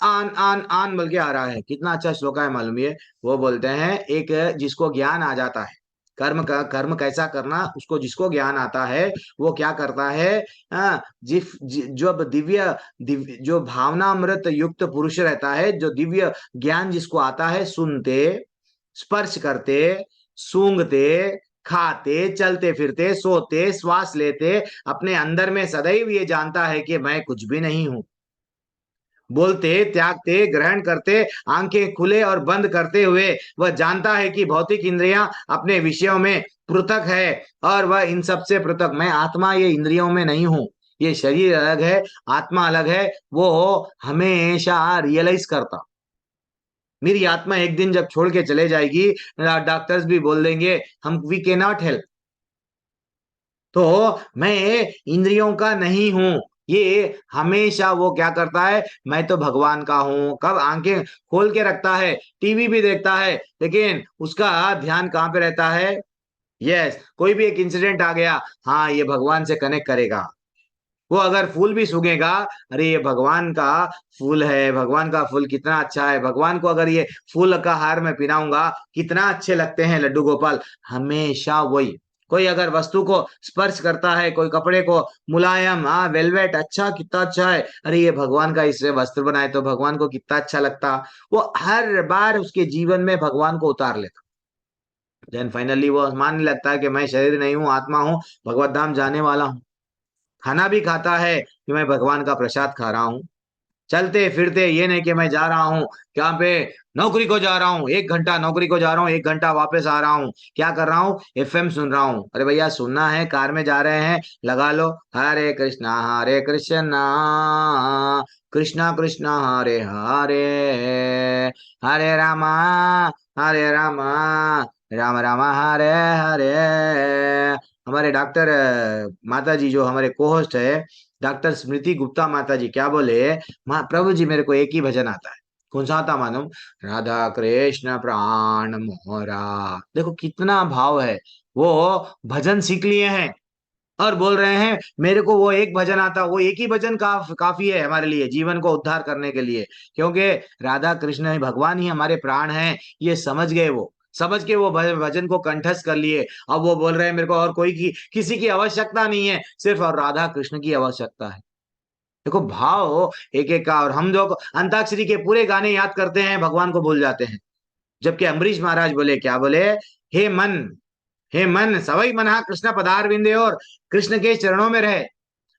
आन आन आन बोल के आ रहा है। कितना अच्छा श्लोक है मालूम है। वो बोलते हैं एक जिसको ज्ञान आ जाता है, कर्म कैसा करना उसको जिसको ज्ञान आता है वो क्या करता है, जब दिव्य जो भावनामृत युक्त पुरुष रहता है, जो दिव्य ज्ञान जिसको आता है, सुनते, स्पर्श करते, सूंघते, खाते, चलते फिरते, सोते, श्वास लेते, अपने अंदर में सदैव ये जानता है कि मैं कुछ भी नहीं हूं। बोलते, त्यागते, ग्रहण करते, आंखें खुले और बंद करते हुए वह जानता है कि भौतिक इंद्रियां अपने विषयों में पृथक है और वह इन सब से पृथक, मैं आत्मा ये इंद्रियों में नहीं हूं, ये शरीर अलग है, आत्मा अलग है। वो हमेशा रियलाइज करता। मेरी आत्मा एक दिन जब छोड़ के चले जाएगी, डॉक्टर्स भी बोल देंगे हम वी कैन नॉट हेल्प, तो मैं इंद्रियों का नहीं हूं। ये हमेशा वो क्या करता है, मैं तो भगवान का हूं। कब आंखें खोल के रखता है, टीवी भी देखता है, लेकिन उसका ध्यान कहाँ पे रहता है? यस, कोई भी एक इंसिडेंट आ गया, हाँ ये भगवान से कनेक्ट करेगा। वो अगर फूल भी सूंघेगा, अरे ये भगवान का फूल है, भगवान का फूल कितना अच्छा है, भगवान को अगर ये फूल का हार मैं पहनाऊंगा कितना अच्छे लगते हैं लड्डू गोपाल। हमेशा वही, कोई अगर वस्तु को स्पर्श करता है, कोई कपड़े को मुलायम, हाँ वेलवेट, अच्छा कितना अच्छा है, अरे ये भगवान का इससे वस्त्र बनाए तो भगवान को कितना अच्छा लगता। वो हर बार उसके जीवन में भगवान को उतार लेता। देन फाइनली वो मानने लगता है कि मैं शरीर नहीं हूँ, आत्मा हूँ, भगवत धाम जाने वाला हूँ। खाना भी खाता है कि मैं भगवान का प्रसाद खा रहा हूँ। चलते फिरते ये नहीं कि मैं जा रहा हूँ क्या पे, नौकरी को जा रहा हूँ, 1 घंटा नौकरी को जा रहा हूँ, 1 घंटा वापस आ रहा हूँ, क्या कर रहा हूँ, एफएम सुन रहा हूँ। अरे भैया सुनना है, कार में जा रहे हैं, लगा लो हरे कृष्णा कृष्णा कृष्णा हरे हरे, हरे रामा हरे रामा, राम राम हरे हरे। हमारे डॉक्टर माता जी जो हमारे को होस्ट है, डॉक्टर स्मृति गुप्ता माता जी क्या बोले, प्रभु जी मेरे को एक ही भजन आता है। कौन सा आता मालूम? राधा कृष्ण प्राण मोहरा। देखो कितना भाव है। वो भजन सीख लिए हैं और बोल रहे हैं मेरे को वो एक भजन आता, वो एक ही भजन काफी है हमारे लिए जीवन को उद्धार करने के लिए, क्योंकि राधा कृष्ण ही भगवान ही हमारे प्राण हैं। ये समझ गए, वो समझ के वो भजन को कंठस्थ कर लिए। अब वो बोल रहे हैं मेरे को और कोई किसी की आवश्यकता नहीं है, सिर्फ और राधा कृष्ण की आवश्यकता है। देखो भाव एक एक का। और हम जो अंताक्षरी के पूरे गाने याद करते हैं, भगवान को भूल जाते हैं। जबकि अम्बरीश महाराज बोले, क्या बोले, हे मन, हे मन सवई मना कृष्ण पदार विंदे, और कृष्ण के चरणों में रहे।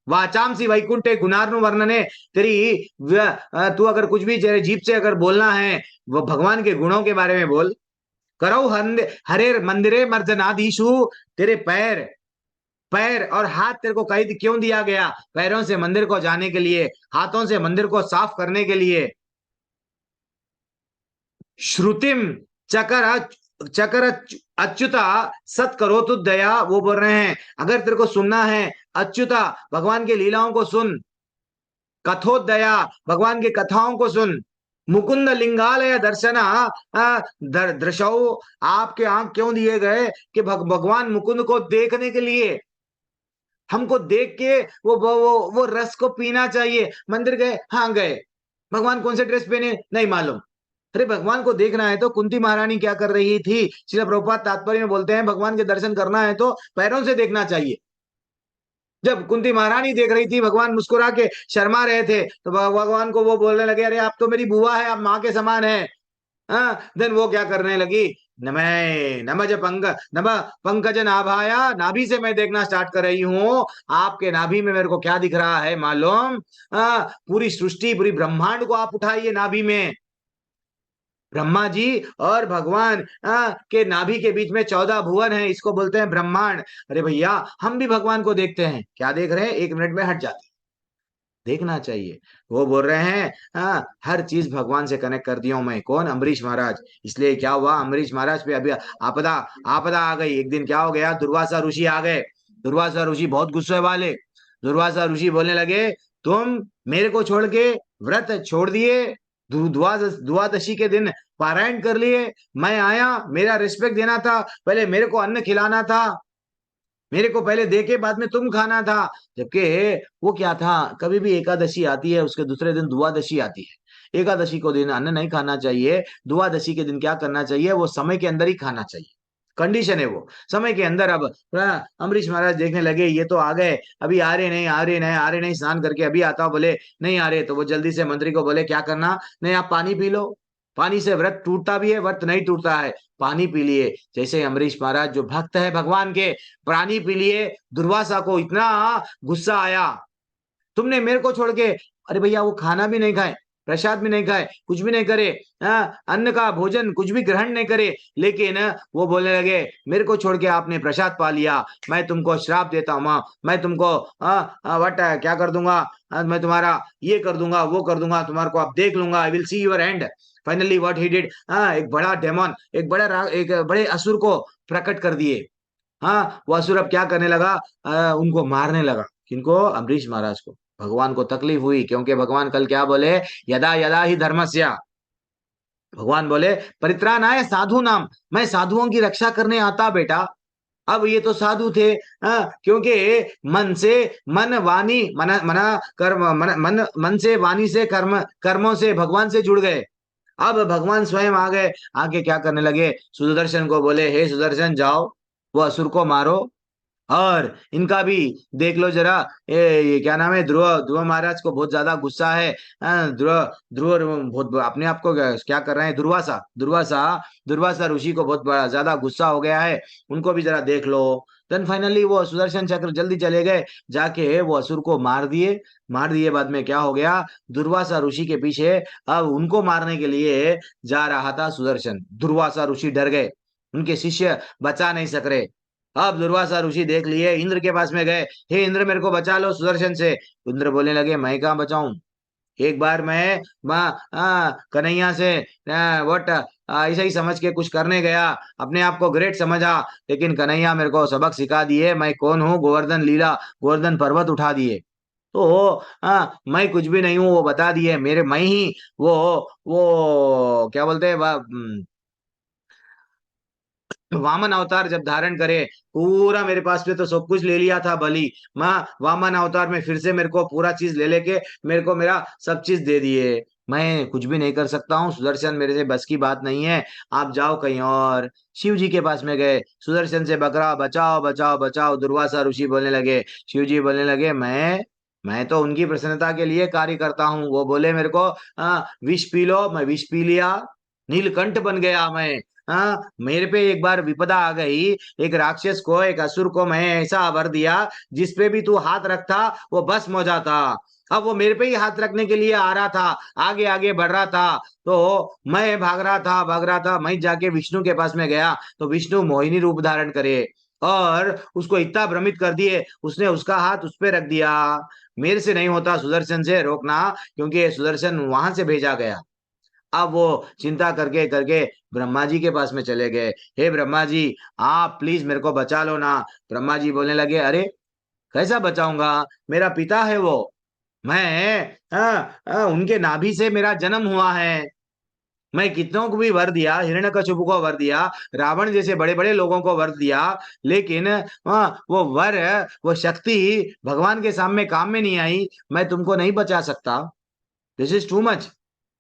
वाचामसी वैकुंठे गुणार्नु वर्णने, तू अगर कुछ भी तेरे जीभ से अगर बोलना है वो भगवान के गुणों के बारे में बोल। करो हरे मंदिरे मर्दनाधीशु, तेरे पैर पैर और हाथ तेरे को कैद क्यों दिया गया? पैरों से मंदिर को जाने के लिए, हाथों से मंदिर को साफ करने के लिए। श्रुतिम चकर चकर अच्युता सत करो तु दया, वो बोल रहे हैं अगर तेरे को सुनना है अच्युता भगवान के लीलाओं को सुन, कथोदया भगवान की कथाओं को सुन, मुकुंद लिंगालय दर्शना दृशौ, आपके आंख क्यों दिए गए कि भगवान मुकुंद को देखने के लिए, हमको देख के वो रस को पीना चाहिए। मंदिर गए, हाँ गए, भगवान कौन से ड्रेस पहने नहीं मालूम। अरे भगवान को देखना है तो कुंती महारानी क्या कर रही थी, श्रील प्रभुपाद तात्पर्य में बोलते हैं भगवान के दर्शन करना है तो पैरों से देखना चाहिए। जब कुंती महारानी देख रही थी, भगवान मुस्कुरा के शर्मा रहे थे, तो भगवान को वो बोलने लगे अरे आप तो मेरी बुआ है, आप माँ के समान है। देन वो क्या करने लगी, नमज पंकज नाभाया, नाभि से मैं देखना स्टार्ट कर रही हूँ। आपके नाभि में मेरे को क्या दिख रहा है मालूम? पूरी सृष्टि, पूरी ब्रह्मांड को आप उठाइए नाभि में। ब्रह्मा जी और भगवान के नाभि के बीच में 14 भुवन है, इसको बोलते हैं ब्रह्मांड। अरे भैया हम भी भगवान को देखते हैं, क्या देख रहे हैं, 1 मिनट में हट जाते, देखना चाहिए। वो बोल रहे हैं हर चीज भगवान से कनेक्ट कर दिया हूं मैं। कौन? अम्बरीश महाराज। इसलिए क्या हुआ, अम्बरीश महाराज पे अभी आपदा आपदा आ गई। एक दिन क्या हो गया, दुर्वासा ऋषि आ गए। दुर्वासा ऋषि बहुत गुस्से वाले। दुर्वासा ऋषि बोलने लगे तुम मेरे को छोड़ के व्रत छोड़ दिए, द्वादशी के दिन पारायण कर लिए। मैं आया, मेरा रिस्पेक्ट देना था, पहले मेरे को अन्न खिलाना था, मेरे को पहले दे के बाद में तुम खाना था। जबकि वो क्या था, कभी भी एकादशी आती है उसके दूसरे दिन द्वादशी आती है। एकादशी को दिन अन्न नहीं खाना चाहिए, द्वादशी के दिन क्या करना चाहिए, वो समय के अंदर ही खाना चाहिए। कंडीशन है वो समय के अंदर। अब अम्बरीश महाराज देखने लगे ये तो आ गए, अभी आ रहे नहीं, आ रहे नहीं, आ रहे नहीं, स्नान करके अभी आता हूं, बोले नहीं आ रहे, तो वो जल्दी से मंत्री को बोले क्या करना, नहीं आप पानी पी लो, पानी से व्रत टूटता भी है, व्रत नहीं टूटता है, पानी पी लिए। जैसे अम्बरीश महाराज जो भक्त है भगवान के, पानी पी लिए, दुर्वासा को इतना गुस्सा आया, तुमने मेरे को छोड़ के, अरे भैया वो खाना भी नहीं खाए, प्रसाद भी नहीं खाए, कुछ भी नहीं करे, अन्न का भोजन कुछ भी ग्रहण नहीं करे, लेकिन वो बोलने लगे मेरे को छोड़ के आपने प्रसाद पा लिया, मैं तुमको श्राप देता हूँ, मैं तुमको वट क्या कर दूंगा, मैं तुम्हारा ये कर दूंगा, वो कर दूंगा, तुम्हारे को आप देख लूंगा, I will see your and. Finally what he did, एक बड़ा डेमन, एक बड़े असुर को प्रकट कर दिए। हाँ, वो असुर अब क्या करने लगा, उनको मारने लगा। किनको, अम्बरीश महाराज को। भगवान को तकलीफ हुई, क्योंकि भगवान कल क्या बोले, यदा यदा ही धर्मस्य, भगवान बोले परित्राणाय साधु नाम, मैं साधुओं की रक्षा करने आता बेटा। अब ये तो साधु थे, क्योंकि मन से, मन वाणी मना कर्म, मन से वाणी से कर्म, कर्मों से भगवान से जुड़ गए। अब भगवान स्वयं आ गए, आके क्या करने लगे, सुदर्शन को बोले हे सुदर्शन जाओ वो असुर को मारो, और इनका भी देख लो जरा, ये क्या नाम है, ध्रुव, ध्रुव महाराज को बहुत ज्यादा गुस्सा है। ध्रुव ध्रुव बहुत अपने आप को क्या कर रहे हैं, दुर्वासा दुर्वासा दुर्वासा ऋषि को बहुत बड़ा ज्यादा गुस्सा हो गया है, उनको भी जरा देख लो। देन फाइनली वो सुदर्शन चक्र जल्दी चले गए, जाके वो असुर को मार दिए। मार दिए बाद में क्या हो गया, दुर्वासा ऋषि के पीछे अब उनको मारने के लिए जा रहा था सुदर्शन। दुर्वासा ऋषि डर गए, उनके शिष्य बचा नहीं सक रहे। अब दुर्वासा ऋषि देख लिए, इंद्र के पास में गए, हे इंद्र मेरे को बचा लो सुदर्शन से। इंद्र बोलने लगे मैं कहाँ बचाऊं, एक बार मैं कन्हैया से वट ऐसा ही समझ के कुछ करने गया, अपने आप को ग्रेट समझा, लेकिन कन्हैया मेरे को सबक सिखा दिए मैं कौन हूँ, गोवर्धन लीला, गोवर्धन पर्वत उठा दिए। तो मैं कुछ भी नहीं हूँ, वो बता दिए मेरे, मैं ही वो क्या बोलते हैं वामन अवतार जब धारण करे, पूरा मेरे पास में तो सब कुछ ले लिया था बलि, माँ वामन अवतार में फिर से मेरे को पूरा चीज ले लेके मेरे को मेरा सब चीज दे दिए। मैं कुछ भी नहीं कर सकता हूँ सुदर्शन, मेरे से बस की बात नहीं है, आप जाओ कहीं और। शिव जी के पास में गए, सुदर्शन से बकरा बचाओ बचाओ बचाओ, दुर्वासा ऋषि बोलने लगे, शिव जी बोलने लगे मैं तो उनकी प्रसन्नता के लिए कार्य करता हूँ। वो बोले मेरे को विष पी लो, मैं विष पी लिया, नीलकंठ बन गया मैं। मेरे पे एक बार विपदा आ गई, एक राक्षस को, एक असुर को मैं ऐसा वर दिया, जिसपे भी तू हाथ रखता वो भस्म हो जाता। अब वो मेरे पे ही हाथ रखने के लिए आ रहा था, आगे आगे बढ़ रहा था, तो मैं भाग रहा था, मैं जाके विष्णु के पास में गया, तो विष्णु मोहिनी रूप धारण करे और उसको इतना भ्रमित कर दिए, उसने उसका हाथ उस पे रख दिया। मेरे से नहीं होता सुदर्शन से रोकना, क्योंकि सुदर्शन वहां से भेजा गया। अब वो चिंता करके करके ब्रह्मा जी के पास में चले गए, हे ब्रह्मा जी आप प्लीज मेरे को बचा लो ना। ब्रह्मा जी बोलने लगे अरे कैसा बचाऊंगा, मेरा पिता है वो, मैं उनके नाभि से मेरा जन्म हुआ है, मैं कितनों को भी वर दिया, हिरण्यकशिपु को वर दिया, रावण जैसे बड़े बड़े लोगों को वर दिया, लेकिन वो वर, वो शक्ति भगवान के सामने काम में नहीं आई, मैं तुमको नहीं बचा सकता, दिस इज टू मच,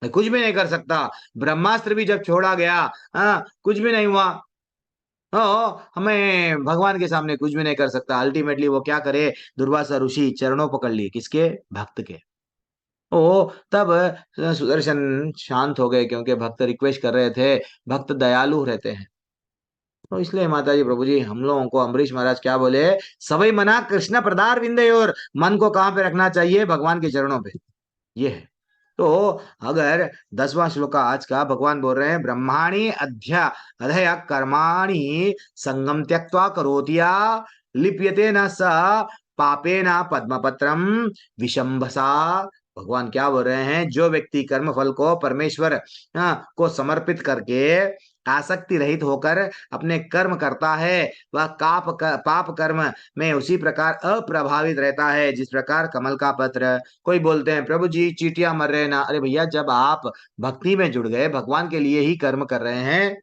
मैं कुछ भी नहीं कर सकता। ब्रह्मास्त्र भी जब छोड़ा गया, कुछ भी नहीं हुआ, हमें भगवान के सामने कुछ भी नहीं कर सकता। अल्टीमेटली वो क्या करे, दुर्वासा ऋषि चरणों पकड़ लिए, किसके, भक्त के। ओ तब सुदर्शन शांत हो गए, क्योंकि भक्त रिक्वेस्ट कर रहे थे, भक्त दयालु रहते हैं। तो इसलिए माता जी प्रभु जी हम लोगों को, अम्बरीश महाराज क्या बोले, सवई मना कृष्ण प्रदार विंदे, और मन को कहाँ पे रखना चाहिए, भगवान के चरणों पे, ये है। तो अगर 10वां श्लोक का आज का, भगवान बोल रहे हैं ब्रह्माणी अधय कर्माणि संगम त्यक्त्वा करोतिया लिप्यते न स पापे न पद्मपत्रम विशंभसा। भगवान क्या बोल रहे हैं, जो व्यक्ति कर्म फल को परमेश्वर को समर्पित करके आसक्ति रहित होकर अपने कर्म करता है, वह पाप कर्म में उसी प्रकार अप्रभावित रहता है जिस प्रकार कमल का पत्र। कोई बोलते हैं प्रभु जी चींटियां मर रहे ना। अरे भैया, जब आप भक्ति में जुड़ गए, भगवान के लिए ही कर्म कर रहे हैं,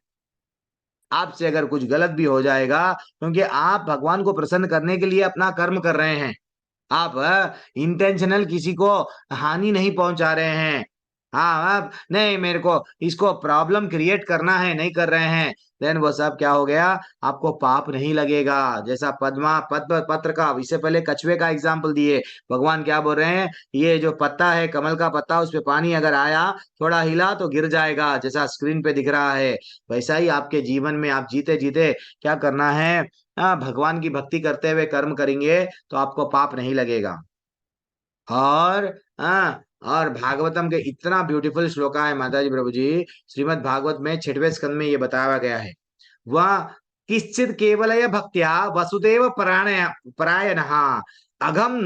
आपसे अगर कुछ गलत भी हो जाएगा, क्योंकि आप भगवान को प्रसन्न करने के लिए अपना कर्म कर रहे हैं, आप इंटेंशनल किसी को हानि नहीं पहुंचा रहे हैं। हाँ, आप नहीं मेरे को इसको प्रॉब्लम क्रिएट करना है, नहीं कर रहे हैं, देन वो सब क्या हो गया, आपको पाप नहीं लगेगा। जैसा पद्म पत्र का, इससे पहले कछुए का एग्जाम्पल दिए, भगवान क्या बोल रहे हैं, ये जो पत्ता है, कमल का पत्ता, उस पे पानी अगर आया, थोड़ा हिला तो गिर जाएगा, जैसा स्क्रीन पे दिख रहा है। वैसा ही आपके जीवन में आप जीते जीते क्या करना है, भगवान की भक्ति करते हुए कर्म करेंगे तो आपको पाप नहीं लगेगा। और और भागवतम के इतना ब्यूटीफुल श्लोका है माताजी प्रभु जी, श्रीमद् भागवत में 6वें स्कंद में ये बताया गया है, वह किश्चित केवलय भक्त्या वसुदेव परायण अघम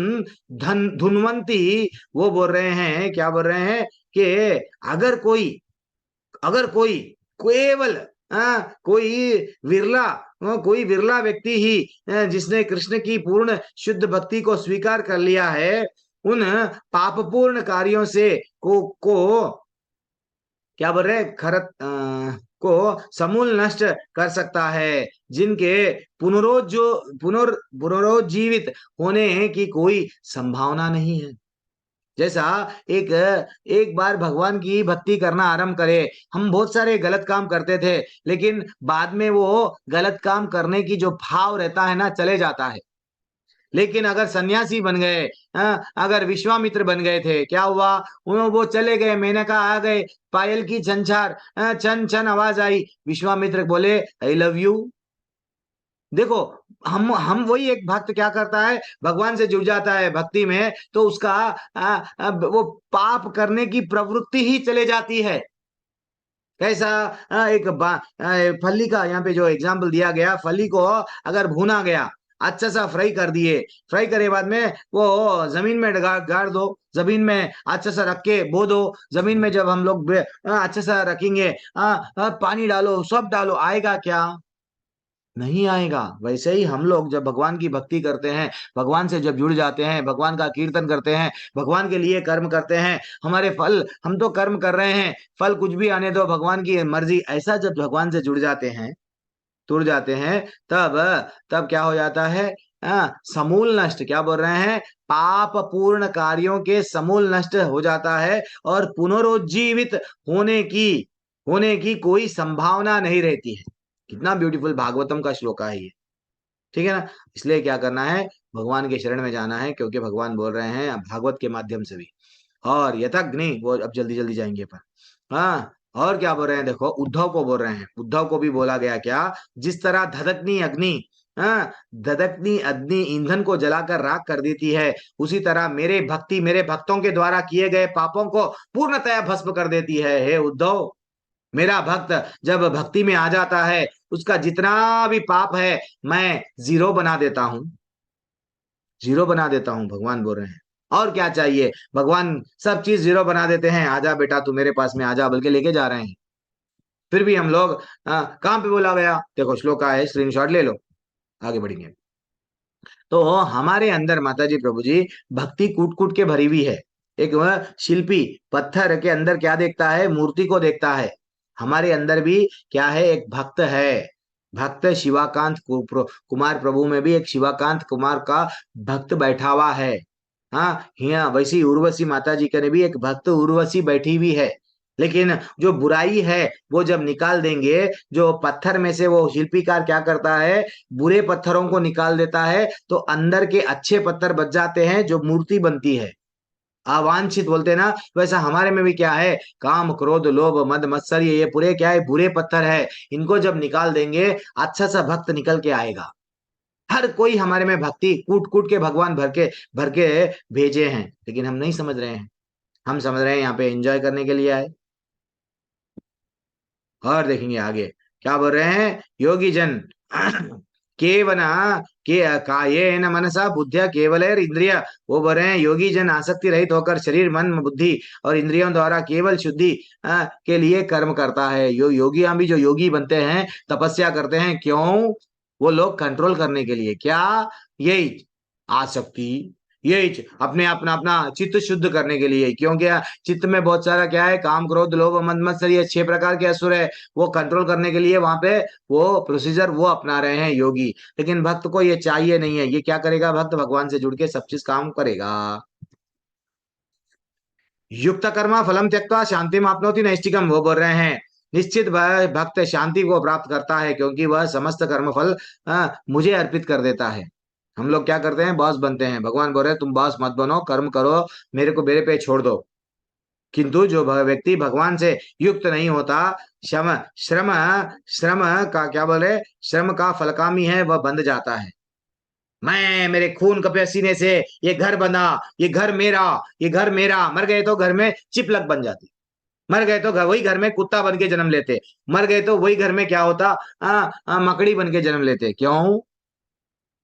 धुन्वंती। वो बोल रहे हैं, क्या बोल रहे हैं कि अगर कोई केवल कोई विरला कोई विरला व्यक्ति ही जिसने कृष्ण की पूर्ण शुद्ध भक्ति को स्वीकार कर लिया है, उन पापपूर्ण कार्यों से को क्या बोल रहे, को समूल नष्ट कर सकता है, जिनके पुनरुज्जीवित होने की कोई संभावना नहीं है। जैसा एक बार भगवान की भक्ति करना आरंभ करे, हम बहुत सारे गलत काम करते थे, लेकिन बाद में वो गलत काम करने की जो भाव रहता है ना, चले जाता है। लेकिन अगर सन्यासी बन गए, अगर विश्वामित्र बन गए थे, क्या हुआ, वो चले गए, मेनका आ गए, पायल की छनछार छन छन आवाज आई, विश्वामित्र बोले आई लव यू। देखो, हम वही, एक भक्त क्या करता है, भगवान से जुड़ जाता है भक्ति में, तो उसका वो पाप करने की प्रवृत्ति ही चले जाती है। कैसा, फली का यहाँ पे जो एग्जाम्पल दिया गया, फली को अगर भूना गया, अच्छा सा फ्राई कर दिए, फ्राई करे बाद में वो जमीन में गाड़ दो, जमीन में अच्छा सा रख के बो दो, जमीन में जब हम लोग अच्छा सा रखेंगे, पानी डालो, सब डालो, आएगा क्या, नहीं आएगा। वैसे ही हम लोग जब भगवान की भक्ति करते हैं, भगवान से जब जुड़ जाते हैं, भगवान का कीर्तन करते हैं, भगवान के लिए कर्म करते हैं, हमारे फल, हम तो कर्म कर रहे हैं, फल कुछ भी आने दो, भगवान की मर्जी, ऐसा जब भगवान से जुड़ जाते हैं, तब क्या हो जाता है, समूल नष्ट, क्या बोल रहे हैं, पाप पूर्ण कार्यों के समूल नष्ट हो जाता है, और पुनरुज्जीवित होने की कोई संभावना नहीं रहती है। कितना ब्यूटीफुल भागवतम का श्लोक है ये, ठीक है ना। इसलिए क्या करना है, भगवान के शरण में जाना है, क्योंकि भगवान बोल रहे हैं भागवत के माध्यम से भी। और यथाग्नि, वो अब जल्दी जल्दी जाएंगे पर, हाँ, और क्या बोल रहे हैं, देखो उद्धव को बोल रहे हैं, उद्धव को भी बोला गया क्या, जिस तरह धधकनी अग्नि ईंधन को जलाकर राख कर देती है, उसी तरह मेरे भक्तों के द्वारा किए गए पापों को पूर्णतया भस्म कर देती है। हे उद्धव, मेरा भक्त जब भक्ति में आ जाता है, उसका जितना भी पाप है मैं जीरो बना देता हूं, भगवान बोल रहे हैं। और क्या चाहिए, भगवान सब चीज जीरो बना देते हैं, आजा बेटा तू मेरे पास में आजा, बल्कि लेके जा रहे हैं। फिर भी हम लोग कहाँ पे बोला गया, देखो श्लोक है, स्क्रीनशॉट ले लो, आगे बढ़ेंगे। तो हमारे अंदर माताजी प्रभु जी भक्ति कूट कूट के भरी हुई है। एक वह शिल्पी पत्थर के अंदर क्या देखता है, मूर्ति को देखता है। हमारे अंदर भी क्या है, एक भक्त है, भक्त शिवाकांत कुमार प्रभु में भी एक शिवाकांत कुमार का भक्त बैठा हुआ है। हाँ, यहाँ वैसी उर्वशी माता जी के भी एक भक्त उर्वशी बैठी हुई है। लेकिन जो बुराई है वो जब निकाल देंगे, जो पत्थर में से वो शिल्पीकार क्या करता है, बुरे पत्थरों को निकाल देता है, तो अंदर के अच्छे पत्थर बच जाते हैं, जो मूर्ति बनती है। अवांछित बोलते हैं ना, वैसा हमारे में भी क्या है, काम क्रोध लोभ मद मत्सर, ये पूरे क्या है, बुरे पत्थर है। इनको जब निकाल देंगे, अच्छा सा भक्त निकल के आएगा। हर कोई हमारे में भक्ति कूट कूट के भगवान भर के भेजे हैं, लेकिन हम नहीं समझ रहे हैं। हम समझ रहे हैं यहाँ पे एंजॉय करने के लिए आए। और देखेंगे आगे क्या बोल रहे हैं, योगी जन केवल के कायेन मनसा बुद्धिया केवल इंद्रिय, वो बोल रहे हैं योगी जन आसक्ति रहित होकर शरीर मन बुद्धि और इंद्रियों द्वारा केवल शुद्धि के लिए कर्म करता है। योगी भी जो योगी बनते हैं तपस्या करते हैं, क्यों? वो लोग कंट्रोल करने के लिए, क्या? यही आसक्ति, यही अपने अपना अपना चित्त शुद्ध करने के लिए। क्यों? क्या चित्त में बहुत सारा क्या है? काम क्रोध लोभ मद मत्सर, ये 6 प्रकार के असुर है। वो कंट्रोल करने के लिए वहां पे वो प्रोसीजर वो अपना रहे हैं योगी। लेकिन भक्त को ये चाहिए नहीं है। ये क्या करेगा? भक्त भगवान से जुड़ के सब चीज काम करेगा। युक्त कर्मा फलम त्यक्त्वा शांति आपनोति नैष्टिकम, वो बोल रहे हैं निश्चित भक्त शांति को प्राप्त करता है, क्योंकि वह समस्त कर्म फल मुझे अर्पित कर देता है। हम लोग क्या करते हैं? बॉस बनते हैं। भगवान बोल रहे हैं तुम बॉस मत बनो, कर्म करो, मेरे को मेरे पे छोड़ दो। किंतु जो व्यक्ति भगवान से युक्त नहीं होता, श्रम श्रम श्रम का क्या बोले, श्रम का फलकामी है, वह बंध जाता है। मैं मेरे खून के पसीने से ये घर बना, ये घर मेरा, ये घर मेरा। मर गए तो घर में चिपलक बन जाती, मर गए तो वही घर में कुत्ता बन के जन्म लेते, मर गए तो वही घर में क्या होता? मकड़ी बन के जन्म लेते। क्यों?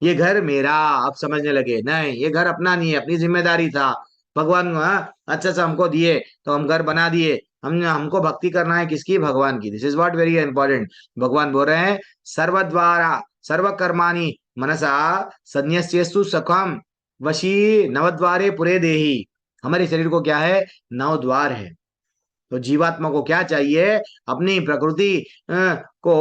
ये घर मेरा। अब समझने लगे, नहीं ये घर अपना नहीं है, अपनी जिम्मेदारी था। भगवान अच्छा सा हमको दिए तो हम घर बना दिए। हमको भक्ति करना है किसकी? भगवान की। This is what very important. भगवान बोल रहे हैं सर्वद्वारा सर्वकर्माणि मनसा संन्यस्यस्तु सखम वशी नवद्वारे पुरे देही। हमारे शरीर को क्या है? 9 द्वार है। तो जीवात्मा को क्या चाहिए? अपनी प्रकृति को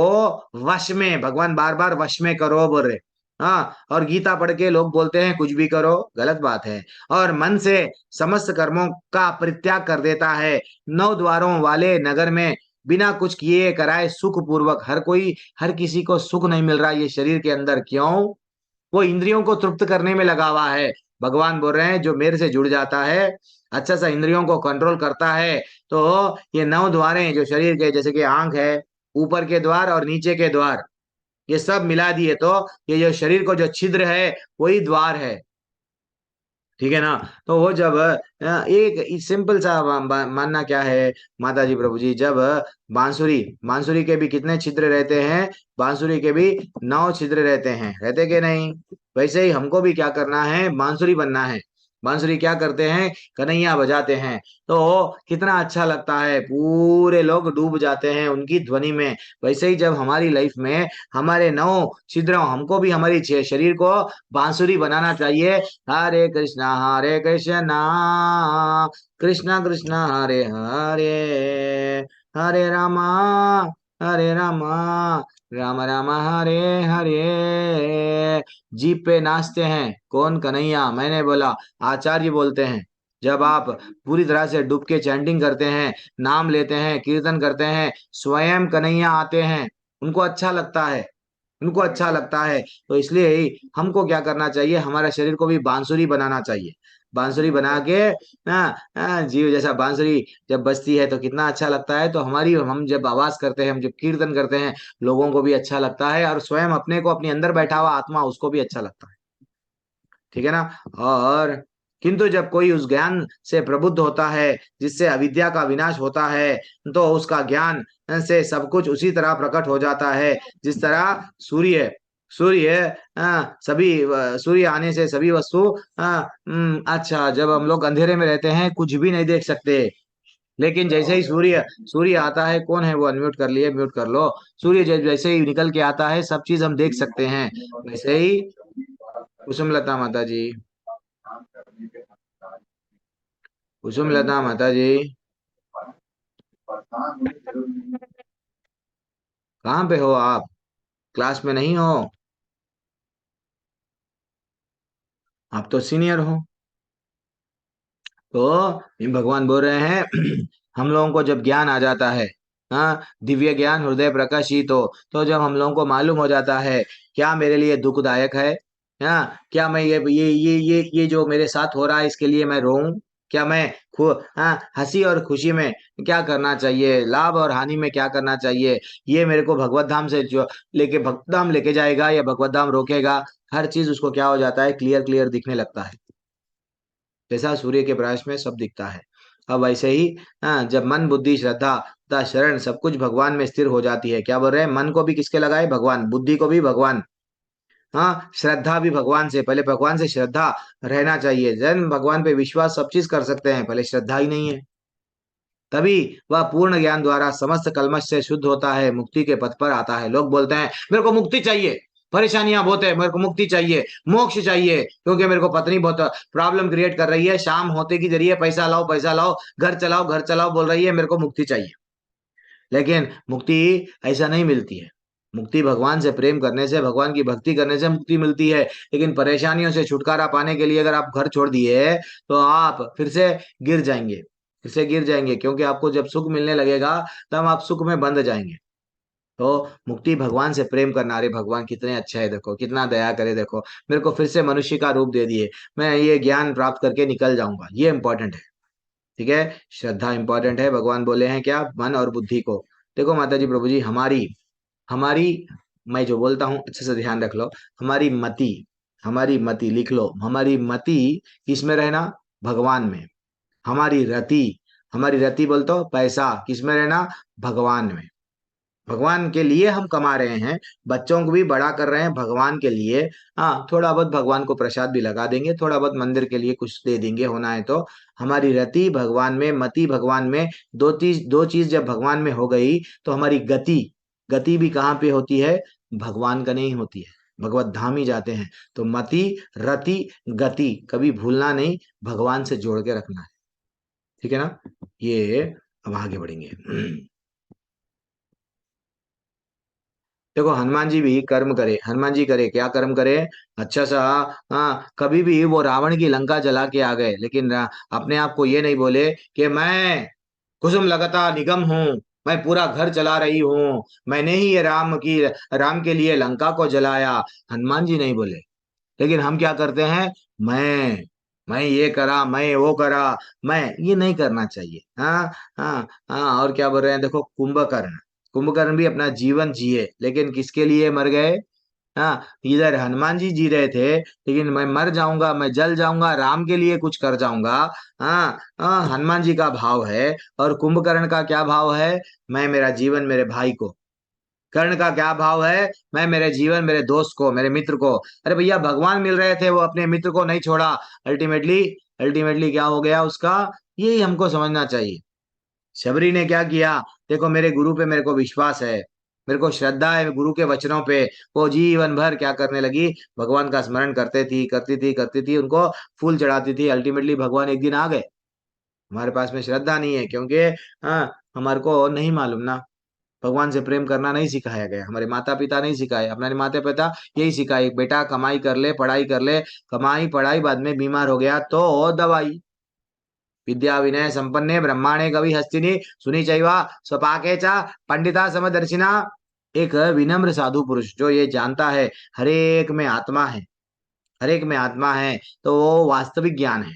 वश में, भगवान बार बार वश में करो बोल रहे। हाँ, और गीता पढ़ के लोग बोलते हैं कुछ भी करो, गलत बात है। और मन से समस्त कर्मों का परित्याग कर देता है। 9 द्वारों वाले नगर में बिना कुछ किए कराए सुख पूर्वक, हर किसी को सुख नहीं मिल रहा ये शरीर के अंदर। क्यों? वो इंद्रियों को तृप्त करने में लगा हुआ है। भगवान बोल रहे हैं जो मेरे से जुड़ जाता है, अच्छा सा इंद्रियों को कंट्रोल करता है, तो ये 9 द्वारें जो शरीर के, जैसे कि आंख है, ऊपर के द्वार और नीचे के द्वार, ये सब मिला दिए तो ये जो शरीर को जो छिद्र है वही द्वार है। ठीक है ना? तो वो जब एक सिंपल सा मानना क्या है माता जी प्रभु जी, जब बांसुरी बांसुरी के भी कितने छिद्र रहते हैं? बांसुरी के भी 9 छिद्र रहते हैं, रहते के नहीं? वैसे ही हमको भी क्या करना है? बांसुरी बनना है। बांसुरी क्या करते हैं? कन्हैया बजाते हैं, तो कितना अच्छा लगता है, पूरे लोग डूब जाते हैं उनकी ध्वनि में। वैसे ही जब हमारी लाइफ में हमारे 9 छिद्रों, हमको भी हमारी शरीर को बांसुरी बनाना चाहिए। हरे कृष्णा कृष्णा कृष्णा हरे हरे, हरे रामा राम राम हरे हरे। जीप पे नाचते हैं कौन? कन्हैया। मैंने बोला आचार्य बोलते हैं जब आप पूरी तरह से डूब के चैंटिंग करते हैं, नाम लेते हैं, कीर्तन करते हैं, स्वयं कन्हैया आते हैं, उनको अच्छा लगता है, उनको अच्छा लगता है। तो इसलिए ही हमको क्या करना चाहिए? हमारा शरीर को भी बांसुरी बनाना चाहिए। बांसुरी बना के जीव जैसा बांसुरी जब बजती है तो कितना अच्छा लगता है। तो हम जब आवाज करते हैं, हम जब कीर्तन करते हैं, लोगों को भी अच्छा लगता है, और स्वयं अपने को, अपनी अंदर बैठा हुआ आत्मा, उसको भी अच्छा लगता है। ठीक है ना? और किंतु जब कोई उस ज्ञान से प्रबुद्ध होता है जिससे अविद्या का विनाश होता है, तो उसका ज्ञान से सब कुछ उसी तरह प्रकट हो जाता है जिस तरह सूर्य सूर्य सभी सूर्य आने से सभी वस्तु अच्छा, जब हम लोग अंधेरे में रहते हैं कुछ भी नहीं देख सकते, लेकिन जैसे ही सूर्य सूर्य आता है, कौन है वो? अनम्यूट कर लिए, म्यूट कर लो। सूर्य जैसे ही निकल के आता है सब चीज हम देख सकते हैं। वैसे ही कुसुम लता माता जी, कुसुम लता माता जी कहाँ पे हो आप? क्लास में नहीं हो? आप तो सीनियर हो। तो ये भगवान बोल रहे हैं हम लोगों को जब ज्ञान आ जाता है, हाँ, दिव्य ज्ञान हृदय प्रकाशित हो, तो जब हम लोगों को मालूम हो जाता है क्या मेरे लिए दुखदायक है, हाँ, क्या मैं ये जो मेरे साथ हो रहा है इसके लिए मैं रोऊं, क्या मैं हंसी और खुशी में क्या करना चाहिए, लाभ और हानि में क्या करना चाहिए, ये मेरे को भगवत धाम से जो लेके भगवत धाम लेके जाएगा या भगवत धाम रोकेगा, हर चीज उसको क्या हो जाता है? क्लियर क्लियर दिखने लगता है। जैसा सूर्य के प्रकाश में सब दिखता है। अब वैसे ही जब मन बुद्धि श्रद्धा तथा शरण सब कुछ भगवान में स्थिर हो जाती है, क्या बोल रहे हैं? मन को भी किसके लगाए? भगवान। बुद्धि को भी भगवान। हाँ, श्रद्धा भी भगवान से, पहले भगवान से श्रद्धा रहना चाहिए, जन भगवान पे विश्वास सब चीज कर सकते हैं, पहले श्रद्धा ही नहीं है। तभी वह पूर्ण ज्ञान द्वारा समस्त कल्मश से शुद्ध होता है, मुक्ति के पथ पर आता है। लोग बोलते हैं मेरे को मुक्ति चाहिए, परेशानियां बहुत है, मेरे को मुक्ति चाहिए, मोक्ष चाहिए, क्योंकि मेरे को पत्नी बहुत प्रॉब्लम क्रिएट कर रही है, शाम होते की जरिए पैसा लाओ, घर चलाओ बोल रही है, मेरे को मुक्ति चाहिए। लेकिन मुक्ति ऐसा नहीं मिलती है। मुक्ति भगवान से प्रेम करने से, भगवान की भक्ति करने से मुक्ति मिलती है। लेकिन परेशानियों से छुटकारा पाने के लिए अगर आप घर छोड़ दिए तो आप फिर से गिर जाएंगे, फिर से गिर जाएंगे, क्योंकि आपको जब सुख मिलने लगेगा तब आप सुख में बंध जाएंगे। तो मुक्ति भगवान से प्रेम करना, अरे भगवान कितने अच्छे है, देखो कितना दया करे, देखो मेरे को फिर से मनुष्य का रूप दे दिए, मैं ये ज्ञान प्राप्त करके निकल जाऊंगा, ये इंपॉर्टेंट है। ठीक है, श्रद्धा इंपॉर्टेंट है। भगवान बोले हैं क्या, मन और बुद्धि को। देखो माता जी, प्रभु जी, हमारी हमारी मैं जो बोलता हूँ अच्छे से ध्यान रख लो। हमारी मति लिख लो, हमारी मति किसमें रहना, भगवान में। हमारी रति, हमारी रति बोलते हो पैसा, किसमें रहना, भगवान में। भगवान के लिए हम कमा रहे हैं, बच्चों को भी बड़ा कर रहे हैं भगवान के लिए। हाँ, थोड़ा बहुत भगवान को प्रसाद भी लगा देंगे, थोड़ा बहुत मंदिर के लिए कुछ दे देंगे होना है तो। हमारी रति भगवान में, मति भगवान में, दो चीज जब भगवान में हो गई तो हमारी गति, गति भी कहाँ पे होती है, भगवान का नहीं होती है, भगवत धाम ही जाते हैं। तो मति, रति, गति कभी भूलना नहीं, भगवान से जोड़ के रखना है। ठीक है ना, ये अब आगे बढ़ेंगे। देखो हनुमान जी भी कर्म करे, हनुमान जी करे क्या कर्म करे, अच्छा सा। हाँ, कभी भी वो रावण की लंका जला के आ गए, लेकिन अपने आप को ये नहीं बोले कि मैं कुसुम लगता निगम हूँ, मैं पूरा घर चला रही हूँ, मैंने ही ये राम के लिए लंका को जलाया। हनुमान जी नहीं बोले। लेकिन हम क्या करते हैं, मैं ये करा, मैं वो करा, मैं ये नहीं करना चाहिए। हाँ, हाँ, हाँ। और क्या बोल रहे हैं, देखो कुंभकर्ण, कुंभकर्ण भी अपना जीवन जिए, लेकिन किसके लिए मर गए। हाँ, इधर हनुमान जी जी रहे थे, लेकिन मैं मर जाऊंगा, मैं जल जाऊंगा, राम के लिए कुछ कर जाऊंगा। हाँ, हाँ, हनुमान जी का भाव है। और कुंभकर्ण का क्या भाव है, मैं मेरा जीवन मेरे भाई को। कर्ण का क्या भाव है, मैं मेरे जीवन मेरे दोस्त को, मेरे मित्र को। अरे भैया, भगवान मिल रहे थे, वो अपने मित्र को नहीं छोड़ा। अल्टीमेटली, अल्टीमेटली क्या हो गया उसका, यही हमको समझना चाहिए। शबरी ने क्या किया, देखो मेरे गुरु पे मेरे को विश्वास है, मेरे को श्रद्धा है गुरु के वचनों पे। वो जीवन भर क्या करने लगी, भगवान का स्मरण करती थी, उनको फूल चढ़ाती थी। अल्टीमेटली भगवान एक दिन आ गए। हमारे पास में श्रद्धा नहीं है, क्योंकि हाँ, हमारे को नहीं मालूम ना, भगवान से प्रेम करना नहीं सिखाया गया, हमारे माता पिता नहीं सिखाए, अपने माता पिता यही सिखाए, बेटा कमाई कर ले, पढ़ाई कर ले, कमाई पढ़ाई, बाद में बीमार हो गया तो दवाई। विद्या विनय संपन्ने ब्रह्मांडे कवि हस्तिनी सुनी चैवा स्वपाके चा पंडिता समदर्शिना। एक विनम्र साधु पुरुष जो ये जानता है हरेक में आत्मा है, हरेक में आत्मा है, तो वो वास्तविक ज्ञान है।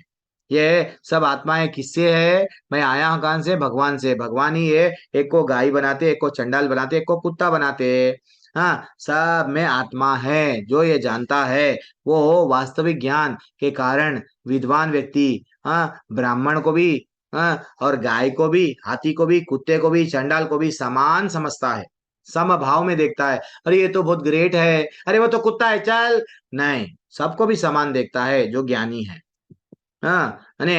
ये सब आत्माएं किससे है, मैं आया हूं कहां से, भगवान से। भगवान ही है, एक को गाय बनाते, एक को चंडाल बनाते, एक को कुत्ता बनाते। हाँ, सब में आत्मा है, जो ये जानता है वो वास्तविक ज्ञान के कारण विद्वान व्यक्ति, हाँ, ब्राह्मण को भी, हाँ, और गाय को भी, हाथी को भी, कुत्ते को भी, चंडाल को भी समान समझता है, समभाव में देखता है। अरे ये तो बहुत ग्रेट है, अरे वो तो कुत्ता है, चल। नहीं, सबको भी समान देखता है जो ज्ञानी है। हाँ, अने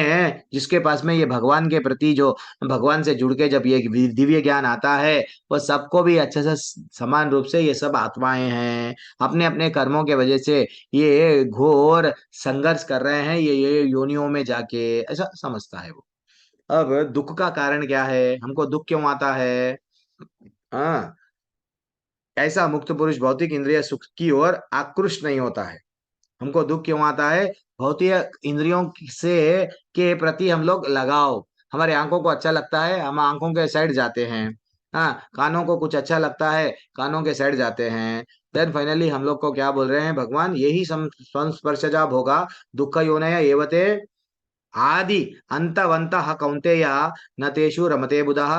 जिसके पास में ये भगवान के प्रति, जो भगवान से जुड़ के जब ये दिव्य ज्ञान आता है, वो सबको भी अच्छे से समान रूप से, ये सब आत्माएं हैं, अपने अपने कर्मों के वजह से ये घोर संघर्ष कर रहे हैं, ये योनियों में जाके, ऐसा समझता है वो। अब दुख का कारण क्या है, हमको दुख क्यों आता है। हाँ, ऐसा मुक्त पुरुष भौतिक इंद्रिय सुख की ओर आकृष्ट नहीं होता है। हमको दुख क्यों आता है, भौतिक इंद्रियों से के प्रति हम लोग लगाव, हमारे आंखों को अच्छा लगता है, हम आंखों के साइड जाते हैं। हाँ, कानों को कुछ अच्छा लगता है, कानों के साइड जाते हैं। देन फाइनली हम लोग को क्या बोल रहे हैं भगवान, यही संस्पर्शजा भोगा दुख योनय एवते आदि अंतवंत कौंतेय न तेषु रमते बुधः।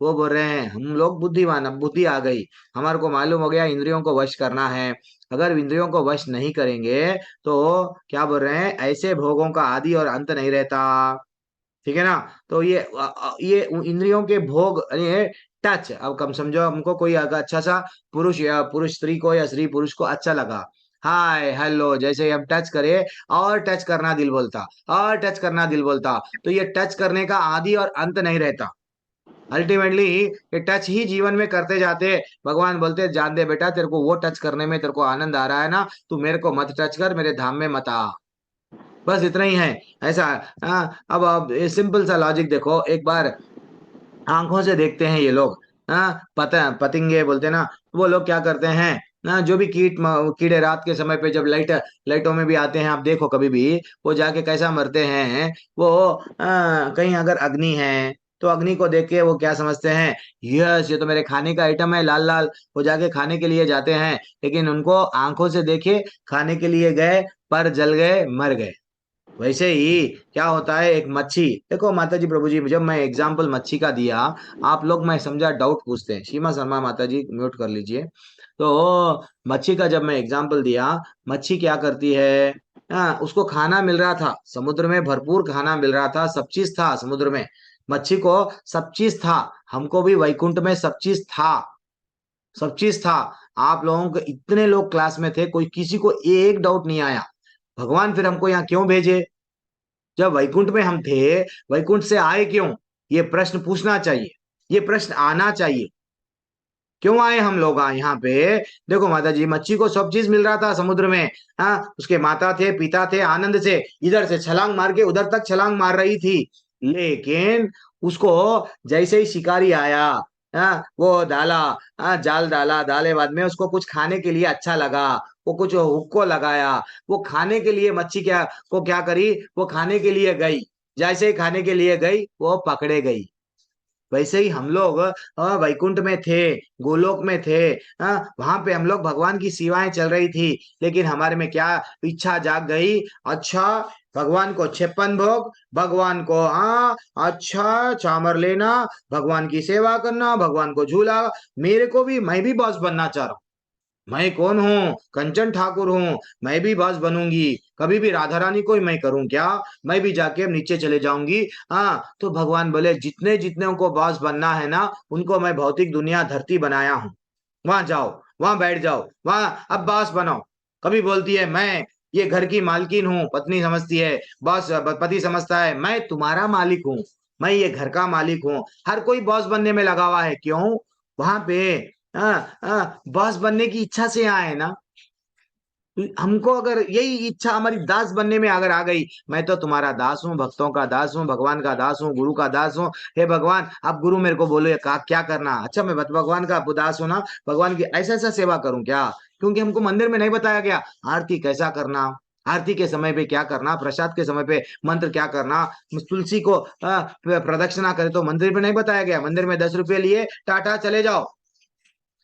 वो बोल रहे हैं हम लोग बुद्धिमान, अब बुद्धि आ गई, हमारे को मालूम हो गया इंद्रियों को वश करना है। अगर इंद्रियों को वश नहीं करेंगे तो क्या बोल रहे हैं, ऐसे भोगों का आदि और अंत नहीं रहता। ठीक है ना, तो ये इंद्रियों के भोग, ये टच, अब कम समझो, हमको कोई अगर अच्छा सा पुरुष या पुरुष स्त्री को, या स्त्री पुरुष को अच्छा लगा, हाय हेलो, जैसे ही हम टच करे और टच करना दिल बोलता, और टच करना दिल बोलता। तो ये टच करने का आदि और अंत नहीं रहता। अल्टीमेटली ये टच ही जीवन में करते जाते। भगवान बोलते जान दे बेटा, तेरे को वो टच करने में तेरे को आनंद आ रहा है ना, तू मेरे को मत टच कर, मेरे धाम में मत आ। बस इतना ही है। ऐसा अब सिंपल सा लॉजिक देखो एक बार। आंखों से देखते हैं ये लोग, पतंगे बोलते हैं ना, वो लोग क्या करते हैं ना, जो भी कीड़े रात के समय पे जब लाइटों में भी आते हैं, आप देखो कभी भी वो जाके कैसा मरते हैं। वो कहीं अगर अग्नि है तो अग्नि को देख के वो क्या समझते हैं, यस ये तो मेरे खाने का आइटम है, लाल लाल, वो जाके खाने के लिए जाते हैं। लेकिन उनको आंखों से देखे, खाने के लिए गए, पर जल गए, मर गए। वैसे ही क्या होता है, एक मच्छी देखो माता जी प्रभु जी, जब मैं एग्जाम्पल मच्छी का दिया, आप लोग मैं समझा डाउट पूछते हैं। सीमा शर्मा माता जी म्यूट कर लीजिए। तो मच्छी का जब मैं एग्जाम्पल दिया, मच्छी क्या करती है, उसको खाना मिल रहा था समुद्र में, भरपूर खाना मिल रहा था, सब चीज था समुद्र में, मच्छी को सब चीज था। हमको भी वैकुंठ में सब चीज था, सब चीज था। आप लोगों को इतने लोग क्लास में थे, कोई किसी को एक डाउट नहीं आया। भगवान फिर हमको यहाँ क्यों भेजे? जब वैकुंठ में हम थे, वैकुंठ से आए क्यों? ये प्रश्न पूछना चाहिए, ये प्रश्न आना चाहिए। क्यों आए हम लोग यहाँ पे? देखो माता जी, मच्छी को सब चीज मिल रहा था समुद्र में। उसके माता थे, पिता थे, आनंद से इधर से छलांग मार के उधर तक छलांग मार रही थी। लेकिन उसको जैसे ही शिकारी आया, वो डाला, जाल डाला, डाले बाद में उसको कुछ खाने के लिए अच्छा लगा, वो कुछ हुक को लगाया, वो खाने के लिए मच्छी क्या करी, वो खाने के लिए गई। जैसे ही खाने के लिए गई, वो पकड़े गई। वैसे ही हम लोग वैकुंठ में थे, गोलोक में थे, वहां पे हम लोग भगवान की सेवाएं चल रही थी। लेकिन हमारे में क्या इच्छा जाग गई, अच्छा भगवान को 56 भोग, भगवान को अच्छा चामर लेना, भगवान की सेवा करना, भगवान को झूला, मेरे को भी, मैं भी बॉस बनना चाह रहा हूँ। मैं कौन हूँ? कंचन ठाकुर हूँ, मैं भी बॉस बनूंगी। कभी भी राधा रानी को ही मैं करूं क्या? मैं भी जाके नीचे चले जाऊंगी। तो भगवान बोले जितने जितने को बॉस बनना है ना, उनको मैं भौतिक दुनिया धरती बनाया हूँ, वहां जाओ, वहां बैठ जाओ, वहां अब बॉस बनो। कभी बोलती है मैं ये घर की मालकिन हूँ, पत्नी समझती है, बॉस पति समझता है मैं तुम्हारा मालिक हूँ, मैं ये घर का मालिक हूँ। हर कोई बॉस बनने में लगा हुआ है, क्यों? वहां पे बॉस बनने की इच्छा से आए ना। हमको अगर यही इच्छा हमारी दास बनने में अगर आ गई, मैं तो तुम्हारा दास हूँ, भक्तों का दास हूँ, भगवान का दास हूँ, गुरु का दास हूँ। हे भगवान, आप गुरु मेरे को बोलो क्या करना, अच्छा मैं भगवान का दास हूँ ना, भगवान की ऐसा ऐसा सेवा करूं क्या? क्योंकि हमको मंदिर में नहीं बताया गया आरती कैसा करना, आरती के समय पे क्या करना, प्रसाद के समय पे मंत्र क्या करना, तुलसी को प्रदक्षिणा करे तो मंदिर में नहीं बताया गया। मंदिर में 10 रुपये लिए टाटा चले जाओ।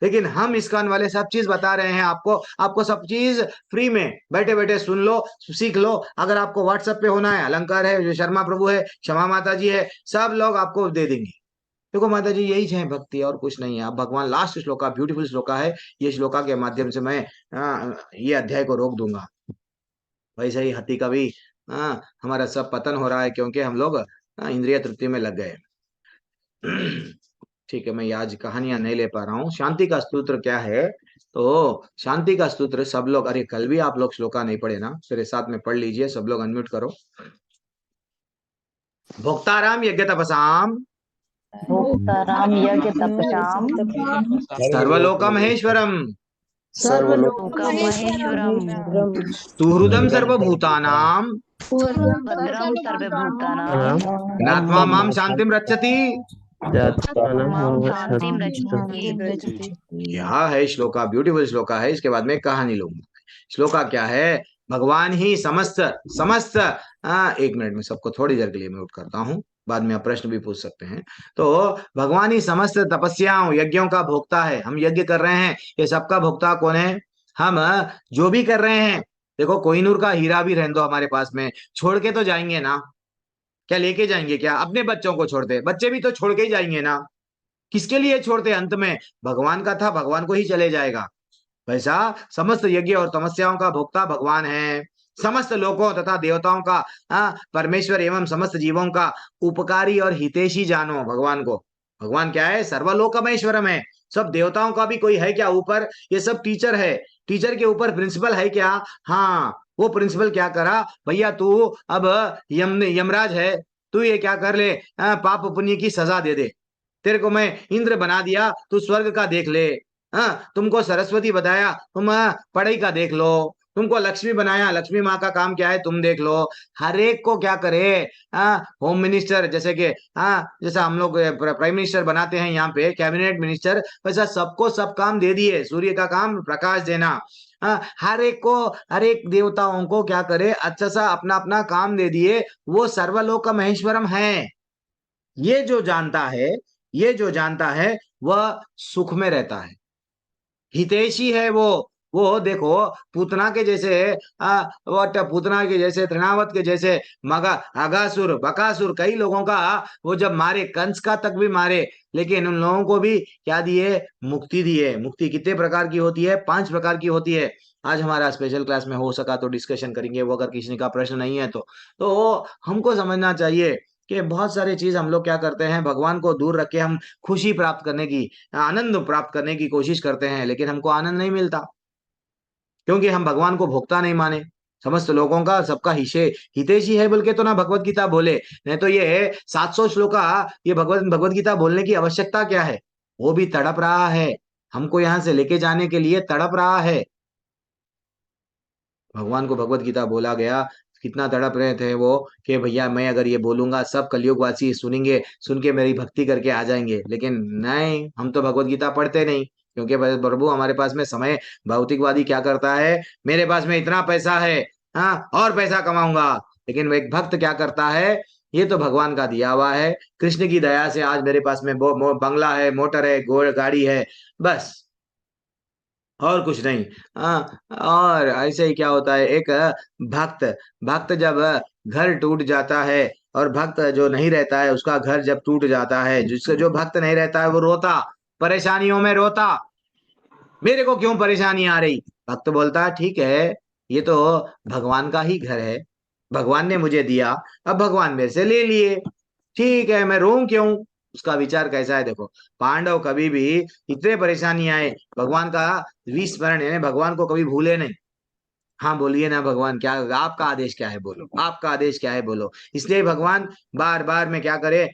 लेकिन हम इस्कॉन वाले सब चीज बता रहे हैं आपको, आपको सब चीज फ्री में बैठे बैठे सुन लो, सीख लो। अगर आपको व्हाट्सएप पे होना है, अलंकार है, जो शर्मा प्रभु है, क्षमा माता जी है, सब लोग आपको दे देंगे। देखो माता जी, यही है भक्ति और कुछ नहीं है। अब भगवान लास्ट श्लोका, ब्यूटीफुल श्लोका है, ये श्लोका के माध्यम से मैं ये अध्याय को रोक दूंगा। वैसे ही हति का भी हमारा सब पतन हो रहा है, क्योंकि हम लोग इंद्रिय तृप्ति में लग गए। ठीक है, मैं आज कहानियां नहीं ले पा रहा हूँ। शांति का स्तोत्र क्या है? तो शांति का स्तोत्र सब लोग, अरे कल भी आप लोग श्लोका नहीं पढ़े ना, मेरे साथ में पढ़ लीजिए। सब लोग अनम्यूट करो। भोक्ताराम यज्ञ तपसाम भोक्ताराम यज्ञ तपसाम सर्वलोक महेश्वरम लोकमहेश्वरम सुहृदम सर्वभूतानाम भद्रं सर्वभूतानां ज्ञात्वा माम शांतिम रक्षति। मां शांतिं रक्षति। क्या है श्लोका, ब्यूटीफुल श्लोका है। इसके बाद में कहानी लूंगा। श्लोका क्या है? भगवान ही समस्त समस्त एक मिनट में सबको थोड़ी देर के लिए म्यूट करता हूँ, बाद में आप प्रश्न भी पूछ सकते हैं। तो भगवान ही समस्त तपस्याओं यज्ञों का भोक्ता है। हम यज्ञ कर रहे हैं, ये सबका भोक्ता कौन है? हम जो भी कर रहे हैं। देखो कोहिनूर का हीरा भी रहने दो हमारे पास में, छोड़ के तो जाएंगे ना, क्या लेके जाएंगे? क्या अपने बच्चों को छोड़ते? बच्चे भी तो छोड़ के ही जाएंगे ना। किसके लिए छोड़ते? अंत में भगवान का था, भगवान को ही चले जाएगा। वैसा समस्त यज्ञ और तपस्याओं का भोक्ता भगवान है। समस्त लोकों तथा देवताओं का परमेश्वर एवं समस्त जीवों का उपकारी और हितैषी जानो भगवान को। भगवान क्या है? सर्वलोकमहेश्वरम है। सब देवताओं का भी कोई है क्या ऊपर? ये सब टीचर है। टीचर के ऊपर प्रिंसिपल है क्या? हाँ, वो प्रिंसिपल क्या करा, भैया तू अब यमराज है, तू ये क्या कर ले, पाप पुण्य की सजा दे दे, तेरे को मैं इंद्र बना दिया, तू स्वर्ग का देख ले। हाँ, तुमको सरस्वती बताया, तुम पढ़ाई का देख लो। तुमको लक्ष्मी बनाया, लक्ष्मी माँ का काम क्या है तुम देख लो। हर एक को क्या करे, होम मिनिस्टर जैसे कि, जैसा हम लोग प्राइम मिनिस्टर बनाते हैं यहाँ पे, कैबिनेट मिनिस्टर, वैसा सबको सब काम दे दिए। सूर्य का काम प्रकाश देना। हर एक को, हर एक देवताओं को क्या करे, अच्छा सा अपना अपना काम दे दिए। वो सर्वलोक महेश्वरम है। ये जो जानता है, ये जो जानता है वह सुख में रहता है, हितैषी है वो देखो, पूतना के जैसे, पूतना के जैसे, तृणावत के जैसे, मगा अगासुर बकासुर, कई लोगों का वो जब मारे, कंस का तक भी मारे, लेकिन उन लोगों को भी क्या दिए, मुक्ति दिए। मुक्ति कितने प्रकार की होती है? 5 प्रकार की होती है। आज हमारा स्पेशल क्लास में हो सका तो डिस्कशन करेंगे, वो अगर किसी का प्रश्न नहीं है तो हमको समझना चाहिए कि बहुत सारी चीज हम लोग क्या करते हैं, भगवान को दूर रख के हम खुशी प्राप्त करने की, आनंद प्राप्त करने की कोशिश करते हैं, लेकिन हमको आनंद नहीं मिलता, क्योंकि हम भगवान को भोक्ता नहीं माने। समस्त लोगों का, सबका हितेशी है बोल के तो ना भगवत गीता बोले, नहीं तो ये 700 श्लोका, ये भगवत गीता बोलने की आवश्यकता क्या है? वो भी तड़प रहा है, हमको यहां से लेके जाने के लिए तड़प रहा है। भगवान को भगवत गीता बोला गया, कितना तड़प रहे थे वो, कि भैया मैं अगर ये बोलूंगा सब कलयुगवासी सुनेंगे, सुन के मेरी भक्ति करके आ जाएंगे। लेकिन नहीं, हम तो भगवत गीता पढ़ते नहीं, क्योंकि प्रभु हमारे पास में समय, भौतिकवादी क्या करता है, मेरे पास में इतना पैसा है, हाँ और पैसा कमाऊंगा। लेकिन एक भक्त क्या करता है, ये तो भगवान का दिया हुआ है, कृष्ण की दया से आज मेरे पास में बंगला है, मोटर है, गाड़ी है, बस और कुछ नहीं। और ऐसे ही क्या होता है, एक भक्त, भक्त जब घर टूट जाता है, और भक्त जो नहीं रहता है उसका घर जब टूट जाता है, जिससे जो भक्त नहीं रहता है वो रोता, परेशानियों में रोता, मेरे को क्यों परेशानी आ रही। भक्त बोलता ठीक है, ये तो भगवान का ही घर है, भगवान ने मुझे दिया, अब भगवान मेरे से ले लिए, ठीक है, मैं रोऊं क्यों। उसका विचार कैसा है देखो, पांडव कभी भी इतने परेशानी आए, भगवान का विस्मरण है, भगवान को कभी भूले नहीं। हाँ बोलिए ना, भगवान क्या, आपका आदेश क्या है बोलो, आपका आदेश क्या है बोलो। इसलिए भगवान बार बार में क्या करे,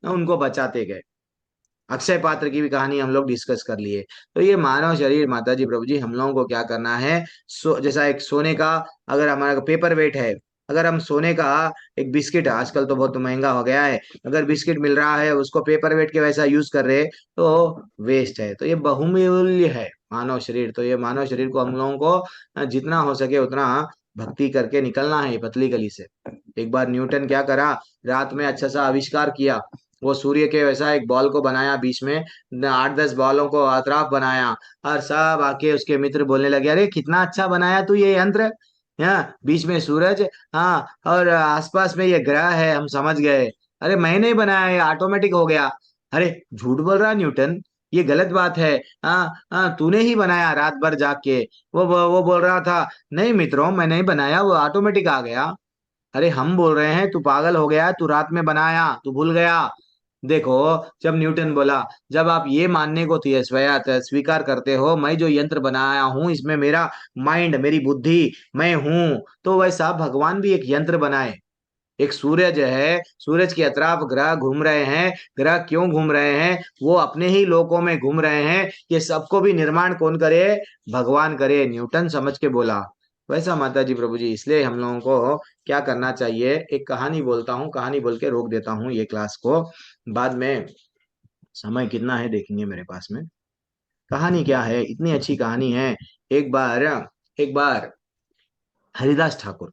उनको बचाते गए। अक्षय पात्र की भी कहानी हम लोग डिस्कस कर लिए। तो ये मानव शरीर, माता जी प्रभु जी, हम लोगों को क्या करना है, जैसा एक सोने का, अगर हमारा पेपर वेट है, अगर हम सोने का एक बिस्किट, आजकल तो बहुत महंगा हो गया है, अगर बिस्किट मिल रहा है उसको पेपर वेट के वैसा यूज कर रहे तो वेस्ट है। तो ये बहुमूल्य है मानव शरीर। तो ये मानव शरीर को हम लोगों को जितना हो सके उतना भक्ति करके निकलना है पतली गली से। एक बार न्यूटन क्या करा, रात में अच्छा सा आविष्कार किया, वो सूर्य के वैसा एक बॉल को बनाया, बीच में 8-10 बॉलों को अतराफ बनाया, और सब आके उसके मित्र बोलने लगे, अरे कितना अच्छा बनाया तू ये यंत्र, यहाँ बीच में सूरज, हाँ और आसपास में ये ग्रह है, हम समझ गए। अरे मैंने ही बनाया, ये ऑटोमेटिक हो गया। अरे झूठ बोल रहा न्यूटन, ये गलत बात है। हाँ हाँ, तूने ही बनाया रात भर जाग के। वो बोल रहा था, नहीं मित्रों मैं नहीं बनाया, वो ऑटोमेटिक आ गया। अरे हम बोल रहे हैं तू पागल हो गया, तू रात में बनाया, तू भूल गया। देखो, जब न्यूटन बोला, जब आप ये मानने को स्वीकार करते हो, मैं जो यंत्र बनाया हूं इसमें मेरा माइंड, मेरी बुद्धि, मैं हूं, तो वैसा भगवान भी एक यंत्र बनाए। एक सूरज है, सूरज के अतराफ ग्रह घूम रहे हैं, ग्रह क्यों घूम रहे हैं, वो अपने ही लोकों में घूम रहे हैं। ये सबको भी निर्माण कौन करे, भगवान करे, न्यूटन समझ के बोला। वैसा माता जी प्रभु जी, इसलिए हम लोगों को क्या करना चाहिए, एक कहानी बोलता हूँ, कहानी बोल के रोक देता हूँ ये क्लास को, बाद में समय कितना है देखेंगे मेरे पास में। कहानी क्या है, इतनी अच्छी कहानी है। एक बार हरिदास ठाकुर,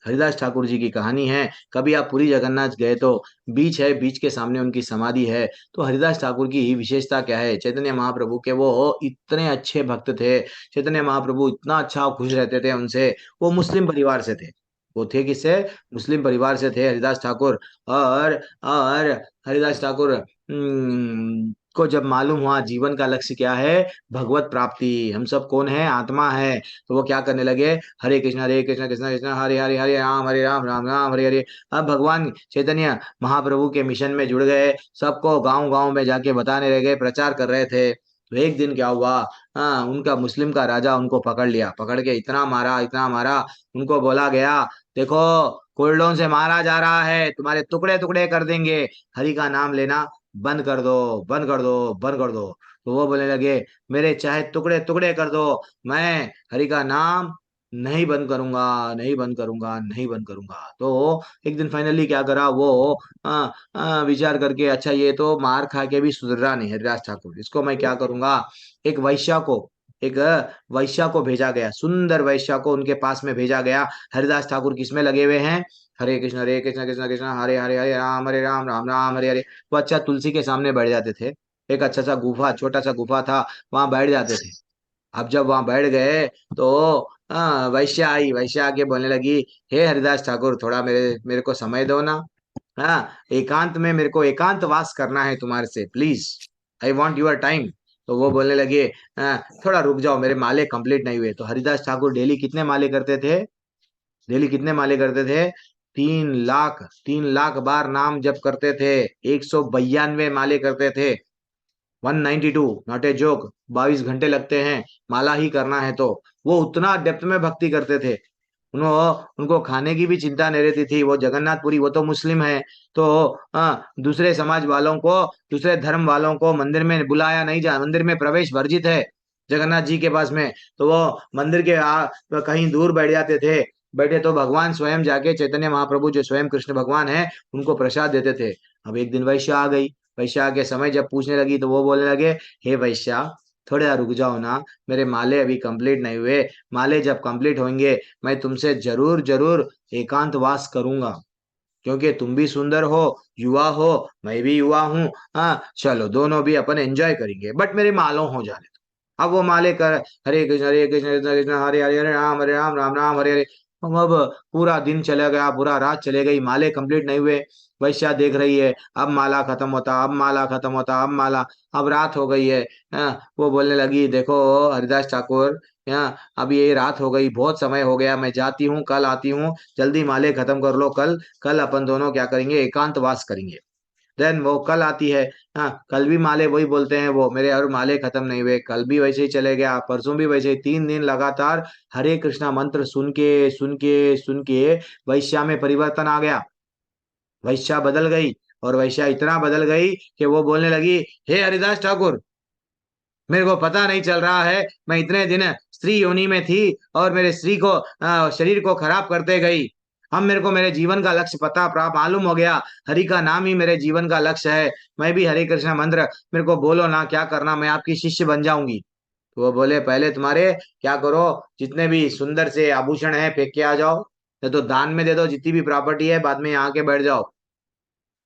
हरिदास ठाकुर जी की कहानी है। कभी आप पुरी जगन्नाथ गए तो बीच है, बीच के सामने उनकी समाधि है। तो हरिदास ठाकुर की विशेषता क्या है, चैतन्य महाप्रभु के वो इतने अच्छे भक्त थे, चैतन्य महाप्रभु इतना अच्छा खुश रहते थे उनसे। वो मुस्लिम परिवार से थे, वो थे किससे, मुस्लिम परिवार से थे हरिदास ठाकुर। और हरिदास ठाकुर को जब मालूम हुआ जीवन का लक्ष्य क्या है, भगवत प्राप्ति, हम सब कौन है, आत्मा है, तो वो क्या करने लगे, हरे कृष्ण कृष्ण कृष्ण हरे हरे, हरे राम राम राम हरे हरे। अब भगवान चैतन्य महाप्रभु के मिशन में जुड़ गए, सबको गांव गांव में जाके बताने लगे, प्रचार कर रहे थे। तो एक दिन क्या हुआ, हाँ, उनका मुस्लिम का राजा उनको पकड़ लिया, पकड़ के इतना मारा, इतना मारा। उनको बोला गया, देखो, कोल्डों से मारा जा रहा है, तुम्हारे टुकड़े टुकड़े कर देंगे, हरि का नाम लेना बंद कर दो, बंद कर दो, बंद कर दो। तो वो बोलने लगे, मेरे चाहे टुकड़े टुकड़े कर दो, मैं हरि का नाम नहीं बंद करूंगा, नहीं बंद करूंगा, नहीं बंद करूंगा। तो एक दिन फाइनली क्या करा वो, विचार करके, अच्छा ये तो मार खा के भी सुधर रहा नहीं हरिदास ठाकुर, इसको मैं क्या करूंगा। एक वैश्या को, एक वैश्या को भेजा गया, सुंदर वैश्या को उनके पास में भेजा गया। हरिदास ठाकुर किसमें लगे हुए हैं, हरे कृष्ण कृष्ण कृष्ण हरे हरे, हरे राम राम राम हरे हरे। वो अच्छा तुलसी के सामने बैठ जाते थे, एक अच्छा सा गुफा, छोटा सा गुफा था, वहां बैठ जाते थे। अब जब वहां बैठ गए तो वैश्या आई, वैश्या आके बोलने लगी, हे हरिदास ठाकुर, थोड़ा मेरे मेरे को समय दो ना। हाँ, एकांत में मेरे को एकांत वास करना है तुम्हारे से, please, I want your time. तो वो बोलने लगे, हाँ, थोड़ा रुक जाओ, मेरे माले कंप्लीट नहीं हुए। तो हरिदास ठाकुर डेली कितने माले करते थे, डेली कितने माले करते थे, 3 लाख, 3 लाख बार नाम जप करते थे, 192 माले करते थे, 192, नॉट ए जोक, 22 घंटे लगते हैं माला ही करना है तो। वो उतना डेप्थ में भक्ति करते थे। उनको खाने की भी चिंता नहीं रहती थी। वो जगन्नाथपुरी, वो तो मुस्लिम है, तो दूसरे समाज वालों को, दूसरे धर्म वालों को मंदिर में बुलाया नहीं जा, मंदिर में प्रवेश वर्जित है जगन्नाथ जी के पास में। तो वो मंदिर के कहीं दूर बैठ जाते थे, बैठे तो भगवान स्वयं जाके, चैतन्य महाप्रभु जो स्वयं कृष्ण भगवान है, उनको प्रसाद देते थे। अब एक दिन वैश्या आ गई, वैश्या के समय जब पूछने लगी तो वो बोलने लगे, हे वैश्या, थोड़ा रुक जाओ ना, मेरे माले अभी कंप्लीट नहीं हुए, माले जब कंप्लीट होंगे मैं तुमसे जरूर जरूर एकांतवास करूंगा, क्योंकि तुम भी सुंदर हो, युवा हो, मैं भी युवा हूँ। हाँ, चलो दोनों भी अपन एंजॉय करेंगे, बट मेरे मालों हो जाने दो। अब वो माले कर, हरे कृष्ण कृष्ण कृष्ण हरे हरे, हरे राम राम राम हरे हरे। अब पूरा दिन चला गया, पूरा रात चले गई, माले कंप्लीट नहीं हुए। वैश्या देख रही है, अब माला खत्म होता, अब माला खत्म होता, अब माला, अब रात हो गई है। वो बोलने लगी, देखो हरिदास ठाकुर, अब ये रात हो गई, बहुत समय हो गया, मैं जाती हूँ, कल आती हूँ, जल्दी माले खत्म कर लो, कल कल अपन दोनों क्या करेंगे, एकांतवास करेंगे। देन वो कल आती है, हाँ, कल भी माले वही बोलते हैं, वो मेरे और माले खत्म नहीं हुए, कल भी वैसे ही चले गया, परसों भी वैसे ही, 3 दिन लगातार हरे कृष्णा मंत्र सुन के सुन के सुन के वैश्या में परिवर्तन आ गया। वैश्या बदल गई, और वैश्या इतना बदल गई कि वो बोलने लगी, हे हरिदास ठाकुर, मेरे को पता नहीं चल रहा है, मैं इतने दिन स्त्री योनि में थी और मेरे स्त्री को, शरीर को खराब करते गई। अब मेरे को मेरे जीवन का लक्ष्य पता प्राप्त मालूम हो गया, हरि का नाम ही मेरे जीवन का लक्ष्य है। मैं भी हरे कृष्ण मंत्र, मेरे को बोलो ना क्या करना, मैं आपकी शिष्य बन जाऊंगी। तो वो बोले, पहले तुम्हारे क्या करो, जितने भी सुंदर से आभूषण है फेंक के आ जाओ, नहीं तो दान में दे दो, जितनी भी प्रॉपर्टी है, बाद में यहाँ के बैठ जाओ।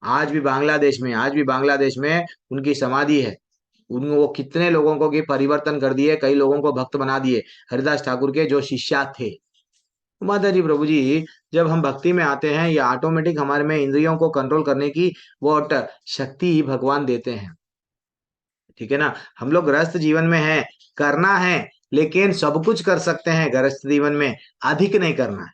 आज भी बांग्लादेश में उनकी समाधि है। उन वो कितने लोगों को की परिवर्तन कर दिए, कई लोगों को भक्त बना दिए, हरिदास ठाकुर के जो शिष्या थे। माता जी, प्रभु जी, जब हम भक्ति में आते हैं, ये ऑटोमेटिक हमारे में इंद्रियों को कंट्रोल करने की वो शक्ति भगवान देते हैं। ठीक है ना, हम लोग गृहस्थ जीवन में हैं, करना है, लेकिन सब कुछ कर सकते हैं गृहस्थ जीवन में, अधिक नहीं करना है,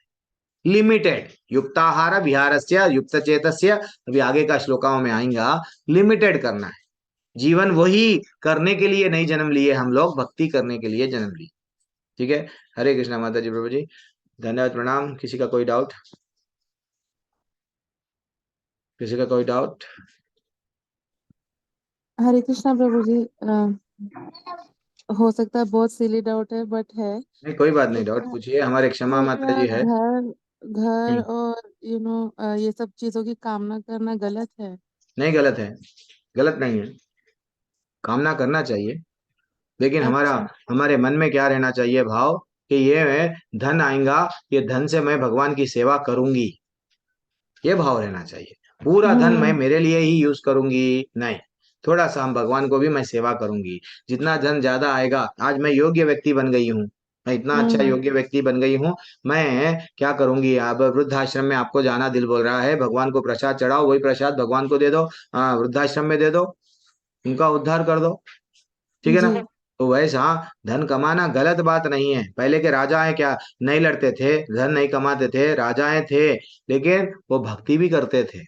लिमिटेड, युक्ताहार विहारस्य युक्त चेतस्य, अभी आगे का श्लोकाओं में आएगा, लिमिटेड करना है। जीवन वही करने के लिए नहीं जन्म लिए हम लोग, भक्ति करने के लिए जन्म लिए। ठीक है, हरे कृष्णा माता जी, प्रभु जी, धन्यवाद, प्रणाम। किसी का कोई डाउट, किसी का कोई डाउट? हरे कृष्णा प्रभु जी, हो सकता है बहुत सिली डाउट है, बट है नहीं, कोई बात नहीं, कि डाउट पूछिए, हमारे क्षमा माता क्या जी है। घर घर हम्म, और ये सब चीजों की कामना करना गलत है? नहीं, गलत है, गलत नहीं है, कामना करना चाहिए, लेकिन अच्छा। हमारे मन में क्या रहना चाहिए भाव, कि ये धन आएगा, ये धन से मैं भगवान की सेवा करूंगी, ये भाव रहना चाहिए। पूरा धन मैं हम्म। मेरे लिए ही यूज करूंगी, नहीं, थोड़ा सा हम भगवान को भी मैं सेवा करूंगी। जितना धन ज्यादा आएगा, आज मैं योग्य व्यक्ति बन गई हूँ, मैं इतना अच्छा हम्म। योग्य व्यक्ति बन गई हूँ, मैं क्या करूंगी, अब वृद्धाश्रम में आपको जाना दिल बोल रहा है, भगवान को प्रसाद चढ़ाओ, वही प्रसाद भगवान को दे दो, वृद्धाश्रम में दे दो, उनका उद्धार कर दो। ठीक है ना। जी। तो वैसा धन कमाना गलत बात नहीं है। पहले के राजाएं क्या नहीं लड़ते थे, धन नहीं कमाते थे, राजाएं थे, लेकिन वो भक्ति भी करते थे।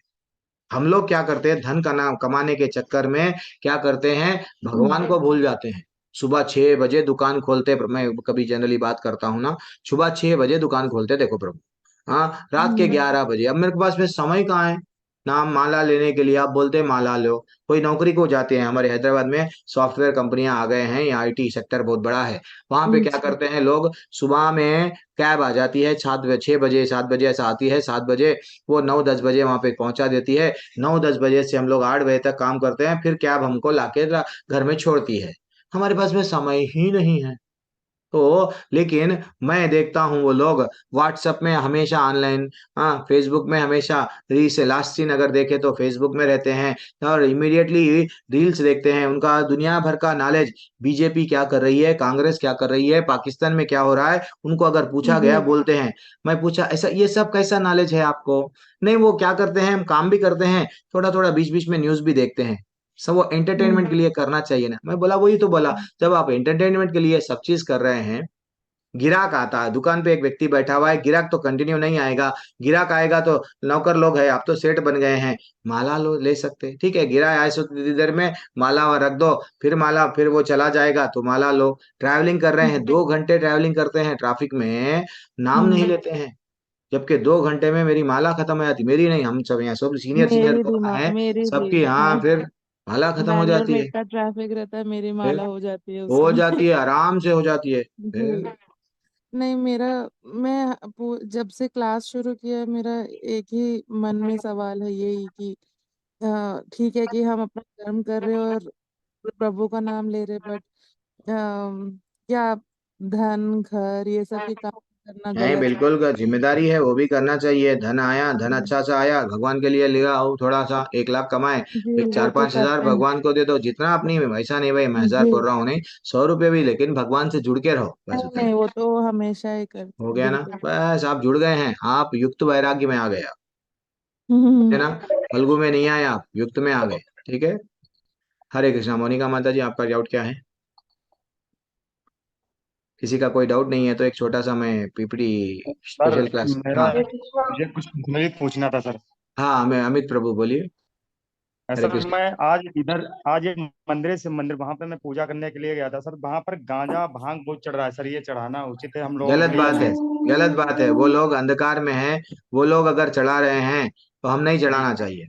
हम लोग क्या करते हैं, धन का नाम कमाने के चक्कर में क्या करते हैं, भगवान को भूल जाते हैं। सुबह 6 बजे दुकान खोलते, मैं कभी जनरली बात करता हूँ ना, सुबह 6 बजे दुकान खोलते देखो प्रभु। हाँ, रात के 11 बजे। अब मेरे पास में समय कहाँ है ना माला लेने के लिए। आप बोलते हैं माला लो, कोई नौकरी को जाते हैं, हमारे हैदराबाद में सॉफ्टवेयर कंपनियां आ गए हैं, यहाँ आईटी सेक्टर बहुत बड़ा है। वहां पे क्या करते हैं लोग, सुबह में कैब आ जाती है 6 बजे 7 बजे ऐसा आती है, 7 बजे वो 9-10 बजे वहां पे पहुंचा देती है। 9-10 बजे से हम लोग 8 बजे तक काम करते हैं, फिर कैब हमको लाके घर में छोड़ती है। हमारे पास में समय ही नहीं है। तो लेकिन मैं देखता हूँ वो लोग व्हाट्सएप में हमेशा ऑनलाइन, हाँ फेसबुक में हमेशा रील्स, लास्ट सीन अगर देखे तो फेसबुक में रहते हैं और इमीडिएटली रील्स देखते हैं। उनका दुनिया भर का नॉलेज, बीजेपी क्या कर रही है, कांग्रेस क्या कर रही है, पाकिस्तान में क्या हो रहा है, उनको अगर पूछा गया बोलते हैं। मैं पूछा ऐसा ये सब कैसा नॉलेज है आपको? नहीं, वो क्या करते हैं, हम काम भी करते हैं, थोड़ा थोड़ा बीच बीच में न्यूज भी देखते हैं। सब वो एंटरटेनमेंट के लिए करना चाहिए ना। मैं बोला वही तो बोला, जब आप एंटरटेनमेंट के लिए सब चीज कर रहे हैं, गिराक आता है दुकान पे, एक व्यक्ति बैठा हुआ है, गिराक तो कंटिन्यू नहीं आएगा। गिराक आएगा तो नौकर लोग है, आप तो सेठ बन गए हैं, माला लो ले सकते हैं। ठीक है, गिरा आए सो इतनी देर में माला वहाँ रख दो, फिर माला, फिर वो चला जाएगा तो माला लो। ट्रैवलिंग कर रहे हैं, 2 घंटे ट्रैवलिंग करते हैं ट्रैफिक में, नाम नहीं लेते हैं। जबकि 2 घंटे में मेरी माला खत्म हो जाती, मेरी नहीं, हम सब यहाँ सब सीनियर सीनियर मेरी भी लोग माँ, हैं मेरी भी। सबकी, हाँ हाँ, फिर माला खत्म हो बैंगलोर जाती में है। इतना ट्रैफिक रहता है, मेरी फिर माला हो जाती है हो उसमें। जाती है, आराम से हो जाती है जी। फिर। नहीं, मेरा, जब से क्लास शुरू किया है, मेरा एक ही मन में सवाल है यही कि ठीक है कि हम अपना कर्म कर रहे हैं और प्रभु का नाम ले रहे, बट क्या धन घर ये सब के काम करना नहीं, गलत है? बिल्कुल जिम्मेदारी है, वो भी करना चाहिए। धन आया, धन जी। अच्छा सा आया, भगवान के लिए ले आओ, थोड़ा सा 1 लाख कमाए, जी, एक वो चार तो पांच हजार करते हैं। भगवान को दे दो, जितना अपनी में। ऐसा नहीं भाई मैं 1000 जी। बोल रहा हूँ नहीं, 100 रुपये भी, लेकिन भगवान से जुड़ के रहो बस नहीं उतना ही। नहीं, वो तो हमेशा ही करते हो हैं, गया ना, बिल्कुल। बस आप जुड़ गए हैं, आप युक्त वैराग्य में आ गए आप, है हम्म। ना। फल्गु में नहीं आए आप, युक्त में आ गए। ठीक है। हरे कृष्णा। मोनिका माता जी, आपका डाउट क्या है? किसी का कोई डाउट नहीं है तो एक छोटा सा मैं पीपीटी सर स्पेशल क्लास, मेरा हाँ। मुझे कुछ पूछना ही पूछना था सर। हाँ, मैं अमित प्रभु, बोलिए। हरे सर कृष्ण। मैं आज एक मंदिर से मंदिर वहां पे मैं पूजा करने के लिए गया था सर। वहां पर गांजा भांग बहुत चढ़ रहा है सर। ये चढ़ाना उचित है हम लोगों के गलत लिए या बात है, नहीं? गलत बात है। वो लोग अंधकार में हैं, वो लोग अगर चढ़ा रहे हैं तो हम नहीं जी चढ़ाना चाहिए।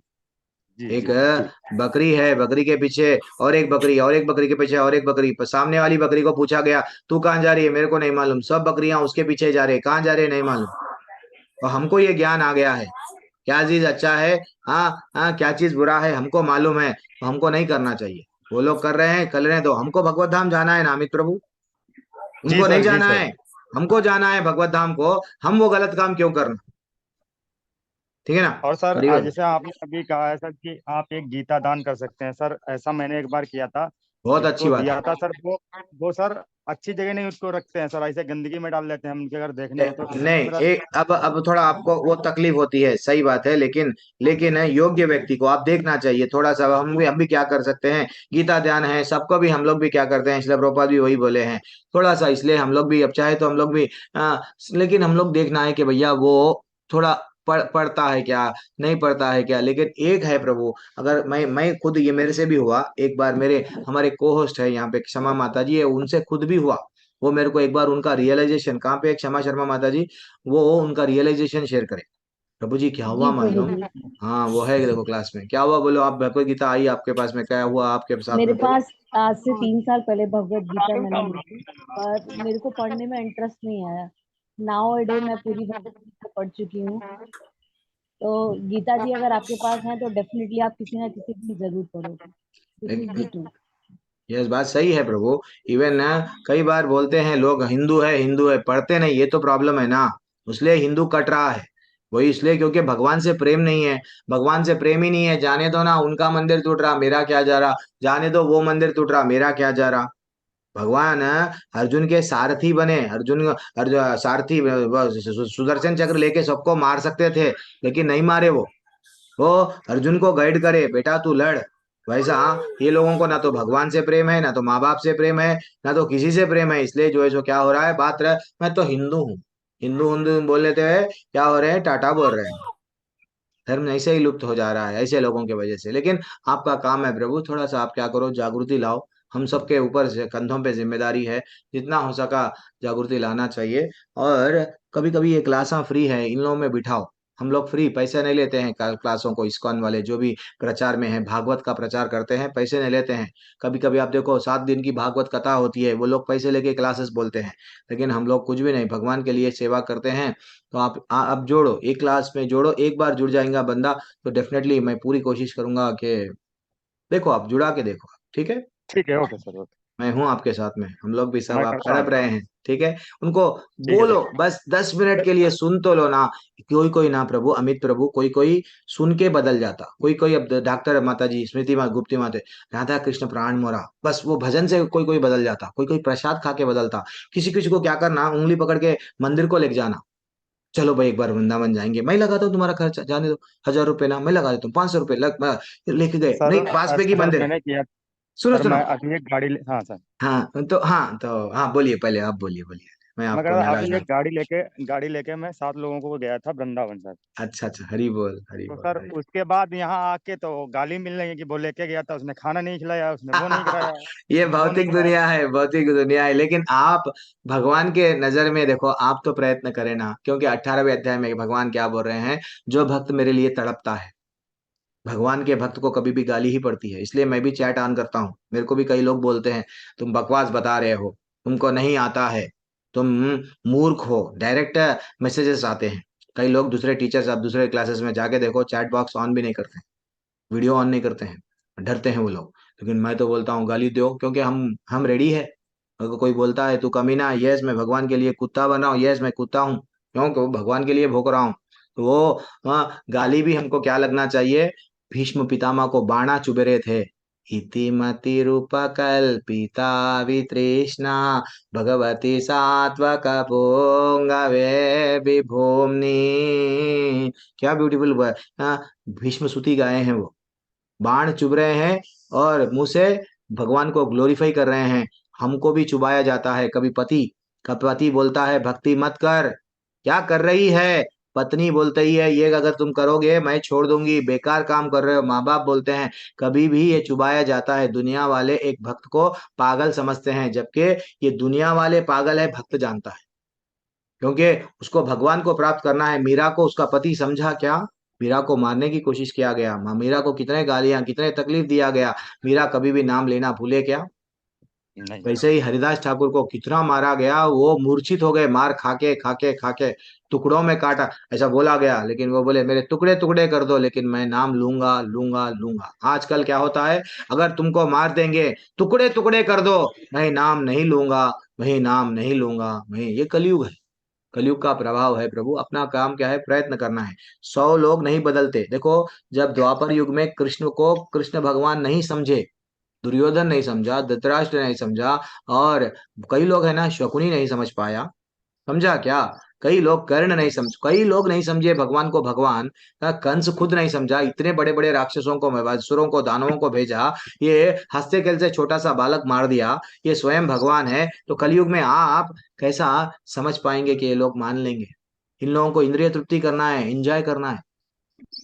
जी एक जी जी। बकरी है, बकरी के पीछे और एक बकरी, और एक बकरी के पीछे और एक बकरी, पर सामने वाली बकरी को पूछा गया तू कहाँ जा रही है, मेरे को नहीं मालूम, सब बकरियां उसके पीछे जा रही है, कहाँ जा रही है नहीं मालूम। और हमको ये ज्ञान आ गया है, क्या चीज अच्छा है, हाँ हाँ, क्या चीज बुरा है हमको मालूम है, तो हमको नहीं करना चाहिए। वो लोग कर रहे हैं, कर रहे हैं, तो हमको भगवत धाम जाना है ना अमित प्रभु, जी उनको नहीं सर जी जाना सर। है। हमको जाना है भगवत धाम को, हम वो गलत काम क्यों करना। ठीक है ना। और सर हरिओम। जैसे आपने अभी कहा है सर कि आप एक गीता दान कर सकते हैं सर। ऐसा मैंने एक बार किया था, बहुत अच्छी जिसको बात दिया है। था सर वो सर अच्छी जगह नहीं उसको रखते हैं सर। ऐसे गंदगी में डाल देते हैं हम उनके अगर देखने में तो इसलिए नहीं, मेरा। एक अब थोड़ा आपको वो तकलीफ होती है, सही बात है, लेकिन योग्य व्यक्ति को आप देखना चाहिए थोड़ा सा। हम भी क्या कर सकते हैं, गीता ध्यान है सबको भी, हम लोग भी क्या करते हैं, इसलिए प्रभुपाद भी वही बोले हैं थोड़ा सा, इसलिए हम लोग भी अब चाहे तो हम लोग भी लेकिन हम लोग देखना है कि भैया वो थोड़ा पढ़ता है क्या, नहीं पढ़ता है क्या। लेकिन एक है प्रभु, अगर मैं खुद, ये मेरे से भी हुआ एक बार, मेरे हमारे को होस्ट है यहाँ पे क्षमा माता जी है, उनसे खुद भी हुआ। वो मेरे को एक बार उनका रियलाइजेशन, कहाँ पे क्षमा शर्मा माता जी, वो उनका रियलाइजेशन शेयर करे। प्रभु जी क्या हुआ जी प्रभु मालूम। जी। हाँ, वो है देखो क्लास में, क्या हुआ बोलो आप, भगवत गीता आई आपके पास में, क्या हुआ आपके साथ मेरे में बोलो। पास आज से 3 साल पहले भगवत गीता मैंने ली थी, पर मेरे को पढ़ने में इंटरेस्ट नहीं आया। नाउ अ डे मैं पूरी भगवत गीता पढ़ चुकी हूँ। तो गीता जी अगर आपके पास है तो डेफिनेटली आप किसी ना किसी दिन जरूर पढ़ोगे। This is the truth. ये बात सही है प्रभु। इवन ना, कई बार बोलते हैं लोग हिंदू है हिंदू है, पढ़ते नहीं, ये तो प्रॉब्लम है ना। इसलिए हिंदू कट रहा है, वही इसलिए क्योंकि भगवान से प्रेम नहीं है। भगवान से प्रेम ही नहीं है, जाने दो ना, उनका मंदिर टूट रहा मेरा क्या जा रहा, जाने दो वो मंदिर टूट रहा मेरा क्या जा रहा। भगवान अर्जुन के सारथी बने, अर्जुन सारथी सुदर्शन चक्र लेके सबको मार सकते थे, लेकिन नहीं मारे वो अर्जुन को गाइड करे, बेटा तू लड़। वैसा ये लोगों को ना तो भगवान से प्रेम है, ना तो माँ बाप से प्रेम है, ना तो किसी से प्रेम है, इसलिए जो है सो क्या हो रहा है, बात रहा मैं तो हिंदू हूँ, हिंदू हिंदू बोल लेते हुए क्या हो रहे हैं, टाटा बोल रहे हैं। धर्म ऐसे ही लुप्त हो जा रहा है ऐसे लोगों की वजह से। लेकिन आपका काम है प्रभु, थोड़ा सा आप क्या करो, जागृति लाओ। हम सबके ऊपर से कंधों पे जिम्मेदारी है, जितना हो सका जागृति लाना चाहिए। और कभी कभी ये क्लासा फ्री है, इन लोगों में बिठाओ। हम लोग फ्री पैसे नहीं लेते हैं क्लासों को, इस्कॉन वाले जो भी प्रचार में है, भागवत का प्रचार करते हैं, पैसे नहीं लेते हैं। कभी कभी आप देखो 7 दिन की भागवत कथा होती है, वो लोग पैसे लेके क्लासेस बोलते हैं, लेकिन हम लोग कुछ भी नहीं, भगवान के लिए सेवा करते हैं। तो आप जोड़ो, एक क्लास में जोड़ो, एक बार जुड़ जाएगा बंदा तो डेफिनेटली मैं पूरी कोशिश करूंगा कि देखो, आप जुड़ा के देखो, ठीक है। ठीक है, ओके सर, ओके। मैं हूं आपके साथ में, हम लोग भी सब मैं आप करता हूँ। तड़प रहे हैं, ठीक है। उनको ठीक है बोलो, सर। बस 10 मिनट के लिए सुन तो लो ना। कोई कोई ना प्रभु, अमित प्रभु, कोई कोई सुन के बदल जाता, कोई कोई, अब डॉक्टर माता जी, स्मृति माँ, गुप्ती माते, राधा कृष्ण प्राण मोरा, बस वो भजन से कोई कोई बदल जाता, कोई कोई प्रसाद खा के बदलता। किसी किसी को क्या करना, उंगली पकड़ के मंदिर को लेके जाना, चलो भाई एक बार वृंदावन जाएंगे, मैं लगाता हूँ तुम्हारा खर्चा, जाने दो, 1000 रुपए ना, मैं लगा देता हूँ, 500 रुपए लेके गए, सर नहीं पास पे की ऐसा सर मंदिर। मैंने किया। सुनो सर सुनो, मैं अभी एक हाँ सर। हाँ बोलिए, पहले आप बोलिए, बोलिए, मैं मैं कह आपको रहा था, नाराज अभी नहीं। एक गाड़ी लेके मैं 7 लोगों को गया था वृंदावन सर। अच्छा अच्छा, हरी बोल, हरी तो बोल, सर हरी। उसके बाद यहाँ आके तो गाली मिल रही है कि वो लेके गया था, उसने खाना नहीं खिलाया, उसने वो नहीं कराया, ये वो नहीं भौतिक कराया। दुनिया है, भौतिक दुनिया है, लेकिन आप भगवान के नजर में देखो, आप तो प्रयत्न करें ना, क्योंकि 18वें अध्याय में भगवान क्या बोल रहे हैं, जो भक्त मेरे लिए तड़पता है। भगवान के भक्त को कभी भी गाली ही पड़ती है, इसलिए मैं भी चैट ऑन करता हूँ। मेरे को भी कई लोग बोलते हैं, तुम बकवास बता रहे हो, तुमको नहीं आता है, तुम मूर्ख हो, डायरेक्ट मैसेजेस आते हैं। कई लोग, दूसरे टीचर्स, आप दूसरे क्लासेस में जाके देखो, चैट बॉक्स ऑन भी नहीं करते, वीडियो ऑन नहीं करते हैं, डरते हैं वो लोग। लेकिन मैं तो बोलता हूँ गाली दो, क्योंकि हम रेडी है। अगर कोई बोलता है तू कमीना, यस मैं भगवान के लिए कुत्ता बना हूँ, यस मैं कुत्ता हूँ, क्योंकि वो भगवान के लिए भोग रहा हूँ। तो वो गाली भी हमको क्या लगना चाहिए, भीष्म पितामह को बाणा चुभे रहे थे, इति मति रूप कल्पिता वितृष्णा भगवती सात्वक पोंगवे विभूमनि। क्या ब्यूटीफुल भीष्म स्तुति गाए हैं वो, बाण चुभ रहे हैं और मुंह से भगवान को ग्लोरीफाई कर रहे हैं। हमको भी चुभाया जाता है कभी, पति का पति बोलता है भक्ति मत कर, क्या कर रही है, पत्नी बोलती ही है ये अगर तुम करोगे मैं छोड़ दूंगी, बेकार काम कर रहे हो, माँ बाप बोलते हैं, कभी भी ये चुभाया जाता है। दुनिया वाले एक भक्त को पागल समझते हैं, जबकि ये दुनिया वाले पागल है, भक्त जानता है, क्योंकि उसको भगवान को प्राप्त करना है। मीरा को उसका पति समझा क्या, मीरा को मारने की कोशिश किया गया, मीरा को कितने गालियां, कितने तकलीफ दिया गया, मीरा कभी भी नाम लेना भूले क्या। नहीं। वैसे ही हरिदास ठाकुर को कितना मारा गया, वो मूर्छित हो गए, मार खाके खाके खाके, टुकड़ों में काटा, ऐसा बोला गया, लेकिन वो बोले मेरे टुकड़े टुकड़े कर दो, लेकिन मैं नाम लूंगा लूंगा लूंगा। आजकल क्या होता है, अगर तुमको मार देंगे, टुकड़े टुकड़े कर दो, मैं नाम नहीं लूंगा, मैं नाम नहीं लूंगा, मैं, ये कलयुग है, कलयुग का प्रभाव है प्रभु। अपना काम क्या है, प्रयत्न करना है। 100 लोग नहीं बदलते। देखो, जब द्वापर युग में कृष्ण को कृष्ण भगवान नहीं समझे, दुर्योधन नहीं समझा, धृतराष्ट्र नहीं समझा, और कई लोग है ना, शकुनी नहीं समझ पाया, समझा क्या, कई लोग कर्ण नहीं समझ, कई लोग नहीं समझे भगवान को भगवान, कंस खुद नहीं समझा, इतने बड़े बड़े राक्षसों को, असुरों को, दानवों को भेजा, ये हंसते खेलते छोटा सा बालक मार दिया, ये स्वयं भगवान है। तो कलयुग में आप कैसा समझ पाएंगे कि ये लोग मान लेंगे। इन लोगों को इंद्रिय तृप्ति करना है, एंजॉय करना है।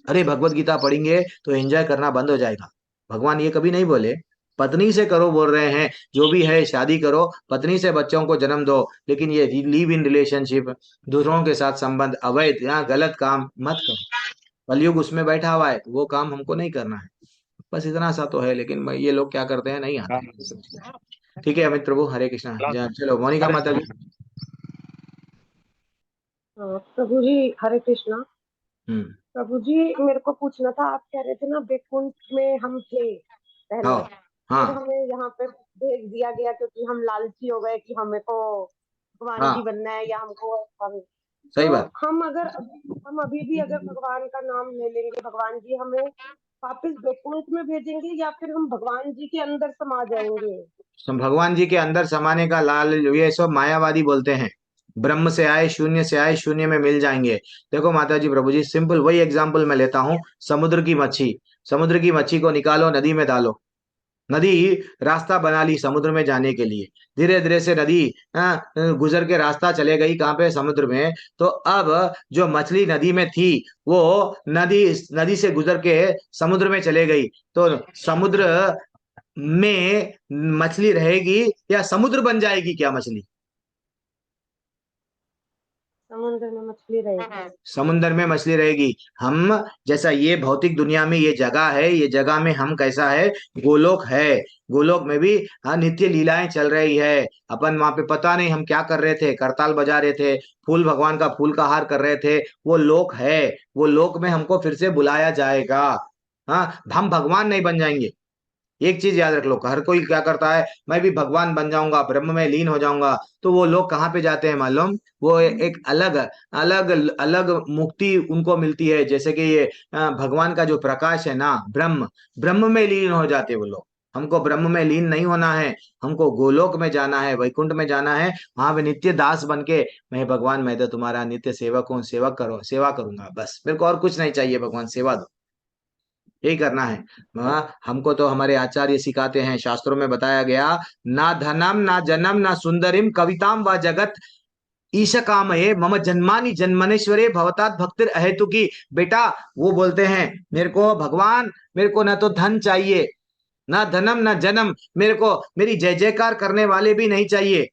अरे भगवत गीता पढ़ेंगे तो एंजॉय करना बंद हो जाएगा। भगवान ये कभी नहीं बोले पत्नी से करो, बोल रहे हैं जो भी है शादी करो, पत्नी से बच्चों को जन्म दो, लेकिन ये लिव इन रिलेशनशिप, दूसरों के साथ संबंध, अवैध या गलत काम मत करो। कलयुग उसमें बैठा हुआ है, तो वो काम हमको नहीं करना है। बस इतना सा तो है, लेकिन ये लोग क्या करते हैं, नहीं आते हाँ, हैं ये सब चीजें। ठीक है अमित प्रभु, हरे कृष्णा। चलो मोनिका हरे माता जी। प्रभु जी हरे कृष्णा। हम्म। प्रभु जी मेरे को पूछना था, आप कह रहे थे ना बैकुंठ में हम थे पहले, हाँ फिर हाँ हमें यहाँ पे भेज दिया गया क्योंकि हम लालची हो गए कि हमें को भगवान जी हाँ, बनना है या हमको सही तो बात। हम अभी भी अगर भगवान का नाम ले लेंगे, भगवान जी हमें वापस बैकुंठ में भेजेंगे या फिर हम भगवान जी के अंदर समा जाएंगे? भगवान जी के अंदर समाने का लाल, ये सब मायावादी बोलते हैं, ब्रह्म से आए, शून्य से आए, शून्य में मिल जाएंगे। देखो माता जी, प्रभु जी, सिंपल वही एग्जाम्पल मैं लेता हूँ, समुद्र की मच्छी, समुद्र की मच्छी को निकालो, नदी में डालो, नदी रास्ता बना ली समुद्र में जाने के लिए, धीरे धीरे से नदी गुजर के रास्ता चले गई कहाँ पे, समुद्र में। तो अब जो मछली नदी में थी, वो नदी नदी से गुजर के समुद्र में चले गई, तो समुद्र में मछली रहेगी या समुद्र बन जाएगी क्या मछली? समुद्र में मछली रहेगी। समुद्र में मछली रहेगी। हम जैसा ये भौतिक दुनिया में ये जगह है, ये जगह में हम कैसा है, गोलोक है। गोलोक में भी हाँ नित्य लीलाएं चल रही है। अपन वहां पे पता नहीं हम क्या कर रहे थे, करताल बजा रहे थे, फूल भगवान का फूल का हार कर रहे थे। वो लोक है, वो लोक में हमको फिर से बुलाया जाएगा। हाँ, हम भगवान नहीं बन जाएंगे। एक चीज याद रख लो, हर कोई क्या करता है, मैं भी भगवान बन जाऊंगा, ब्रह्म में लीन हो जाऊंगा। तो वो लोग कहाँ पे जाते हैं मालूम? वो एक अलग अलग अलग मुक्ति उनको मिलती है। जैसे कि ये भगवान का जो प्रकाश है ना, ब्रह्म, ब्रह्म में लीन हो जाते हैं वो लोग। हमको ब्रह्म में लीन नहीं होना है, हमको गोलोक में जाना है, वैकुंठ में जाना है। वहां पे नित्य दास बन के, मैं भगवान, मैं तो तुम्हारा नित्य सेवक हूँ, सेवक करो, सेवा करूंगा, बस मेरे को और कुछ नहीं चाहिए भगवान, सेवा दो, यही करना है। हमको तो हमारे आचार्य सिखाते हैं, शास्त्रों में बताया गया, ना धनम ना जन्म ना सुंदरिम कविताम व जगत ईश कामये मम जन्मानि जन्मनेश्वरे भवतात भक्तिर अहेतु की। बेटा वो बोलते हैं, मेरे को भगवान, मेरे को ना तो धन चाहिए, ना धनम ना जन्म, मेरे को मेरी जय जयकार करने वाले भी नहीं चाहिए,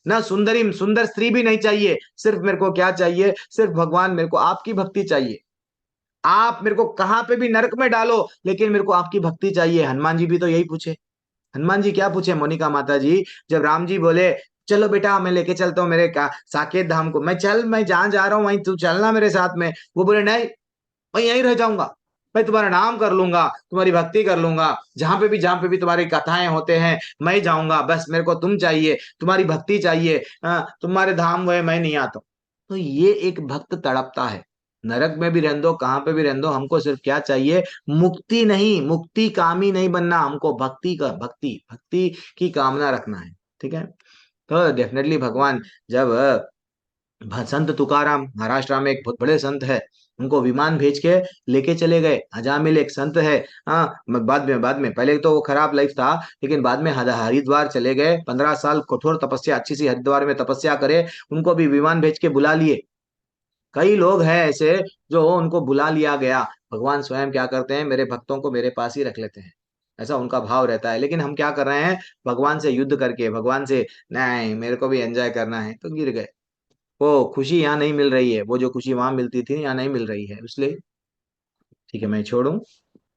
ना सुंदरिम सुंदर स्त्री भी नहीं चाहिए। सिर्फ मेरे को क्या चाहिए? सिर्फ भगवान, मेरे को आपकी भक्ति चाहिए। आप मेरे को कहाँ पे भी नरक में डालो, लेकिन मेरे को आपकी भक्ति चाहिए। हनुमान जी भी तो यही पूछे। हनुमान जी क्या पूछे मोनिका माता जी, जब राम जी बोले चलो बेटा मैं लेके चलता हूँ मेरे का साकेत धाम को, मैं जहां जा रहा हूँ वहीं तू चलना मेरे साथ में। वो बोले नहीं, मैं यहीं रह जाऊंगा, मैं तुम्हारा नाम कर लूंगा, तुम्हारी भक्ति कर लूंगा, जहां पे भी तुम्हारी कथाएं होते हैं मैं जाऊंगा, बस मेरे को तुम चाहिए, तुम्हारी भक्ति चाहिए। तुम्हारे धाम हुए मैं नहीं आता हूं। तो ये एक भक्त तड़पता है, नरक में भी रहने दो, कहाँ पे भी रहने दो, हमको सिर्फ क्या चाहिए? मुक्ति नहीं, मुक्ति कामी नहीं बनना, हमको भक्ति भक्ति की कामना रखना है। ठीक है, तो डेफिनेटली भगवान जब संत तुकाराम महाराष्ट्र में एक बहुत बड़े संत है, उनको विमान भेज के लेके चले गए। अजामिल एक संत है, हाँ, बाद में पहले तो वो खराब लाइफ था, लेकिन बाद में हरिद्वार चले गए, 15 साल कठोर तपस्या, अच्छी सी हरिद्वार में तपस्या करे, उनको भी विमान भेज के बुला लिए। कई लोग हैं ऐसे जो उनको बुला लिया गया, भगवान स्वयं क्या करते हैं, मेरे भक्तों को मेरे पास ही रख लेते हैं, ऐसा उनका भाव रहता है। लेकिन हम क्या कर रहे हैं, भगवान से युद्ध करके, भगवान से नहीं मेरे को भी एंजॉय करना है, तो गिर गए। वो खुशी यहाँ नहीं मिल रही है, वो जो खुशी वहां मिलती थी यहाँ नहीं मिल रही है, इसलिए ठीक है मैं छोड़ू,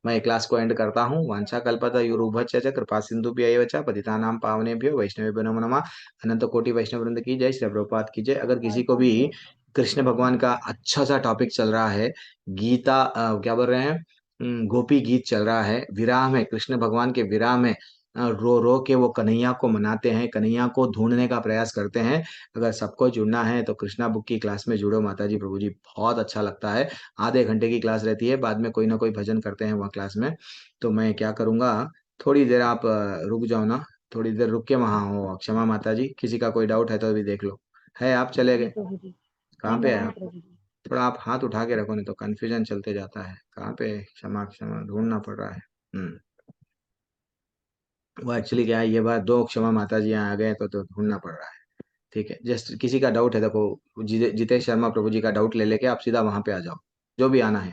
मैं क्लास को एंड करता हूँ। वांछा कल्पतरुभ्यश्च च कृपा सिंधुभ्यैव च पतितानां पावनेभ्यो वैष्णवेभ्यो नमो नमः। अनंत कोटि वैष्णव वृंद की जय, श्री प्रभुपाद की जय। अगर किसी को भी कृष्ण भगवान का अच्छा सा टॉपिक चल रहा है, गीता क्या बोल रहे हैं, गोपी गीत चल रहा है, विराह में, कृष्ण भगवान के विराह में रो रो के वो कन्हैया को मनाते हैं, कन्हैया को ढूंढने का प्रयास करते हैं। अगर सबको जुड़ना है तो कृष्णा बुक की क्लास में जुड़ो माता जी प्रभु जी, बहुत अच्छा लगता है। आधे घंटे की क्लास रहती है, बाद में कोई ना कोई भजन करते हैं वहाँ क्लास में। तो मैं क्या करूँगा, थोड़ी देर आप रुक जाओ ना, थोड़ी देर रुक के वहाँ हो। क्षमा माता जी, किसी का कोई डाउट है तो अभी देख लो। है आप चले नहीं गए? प्रभु जी, कहाँ नहीं पे मैं है हूँ आप? प्रभु जी। थोड़ा आप हाथ उठा के रखो, नहीं तो कंफ्यूजन चलते जाता है। कहाँ पे? क्षमा क्षमा ढूंढना पड़ रहा है। वो एक्चुअली क्या है, ये बात दो क्षमा माता जी यहाँ आ गए तो ढूंढना पड़ रहा है। ठीक है, जस्ट किसी का डाउट है, देखो जितेश शर्मा प्रभु जी का डाउट ले लेके आप सीधा वहां पे आ जाओ, जो भी आना है।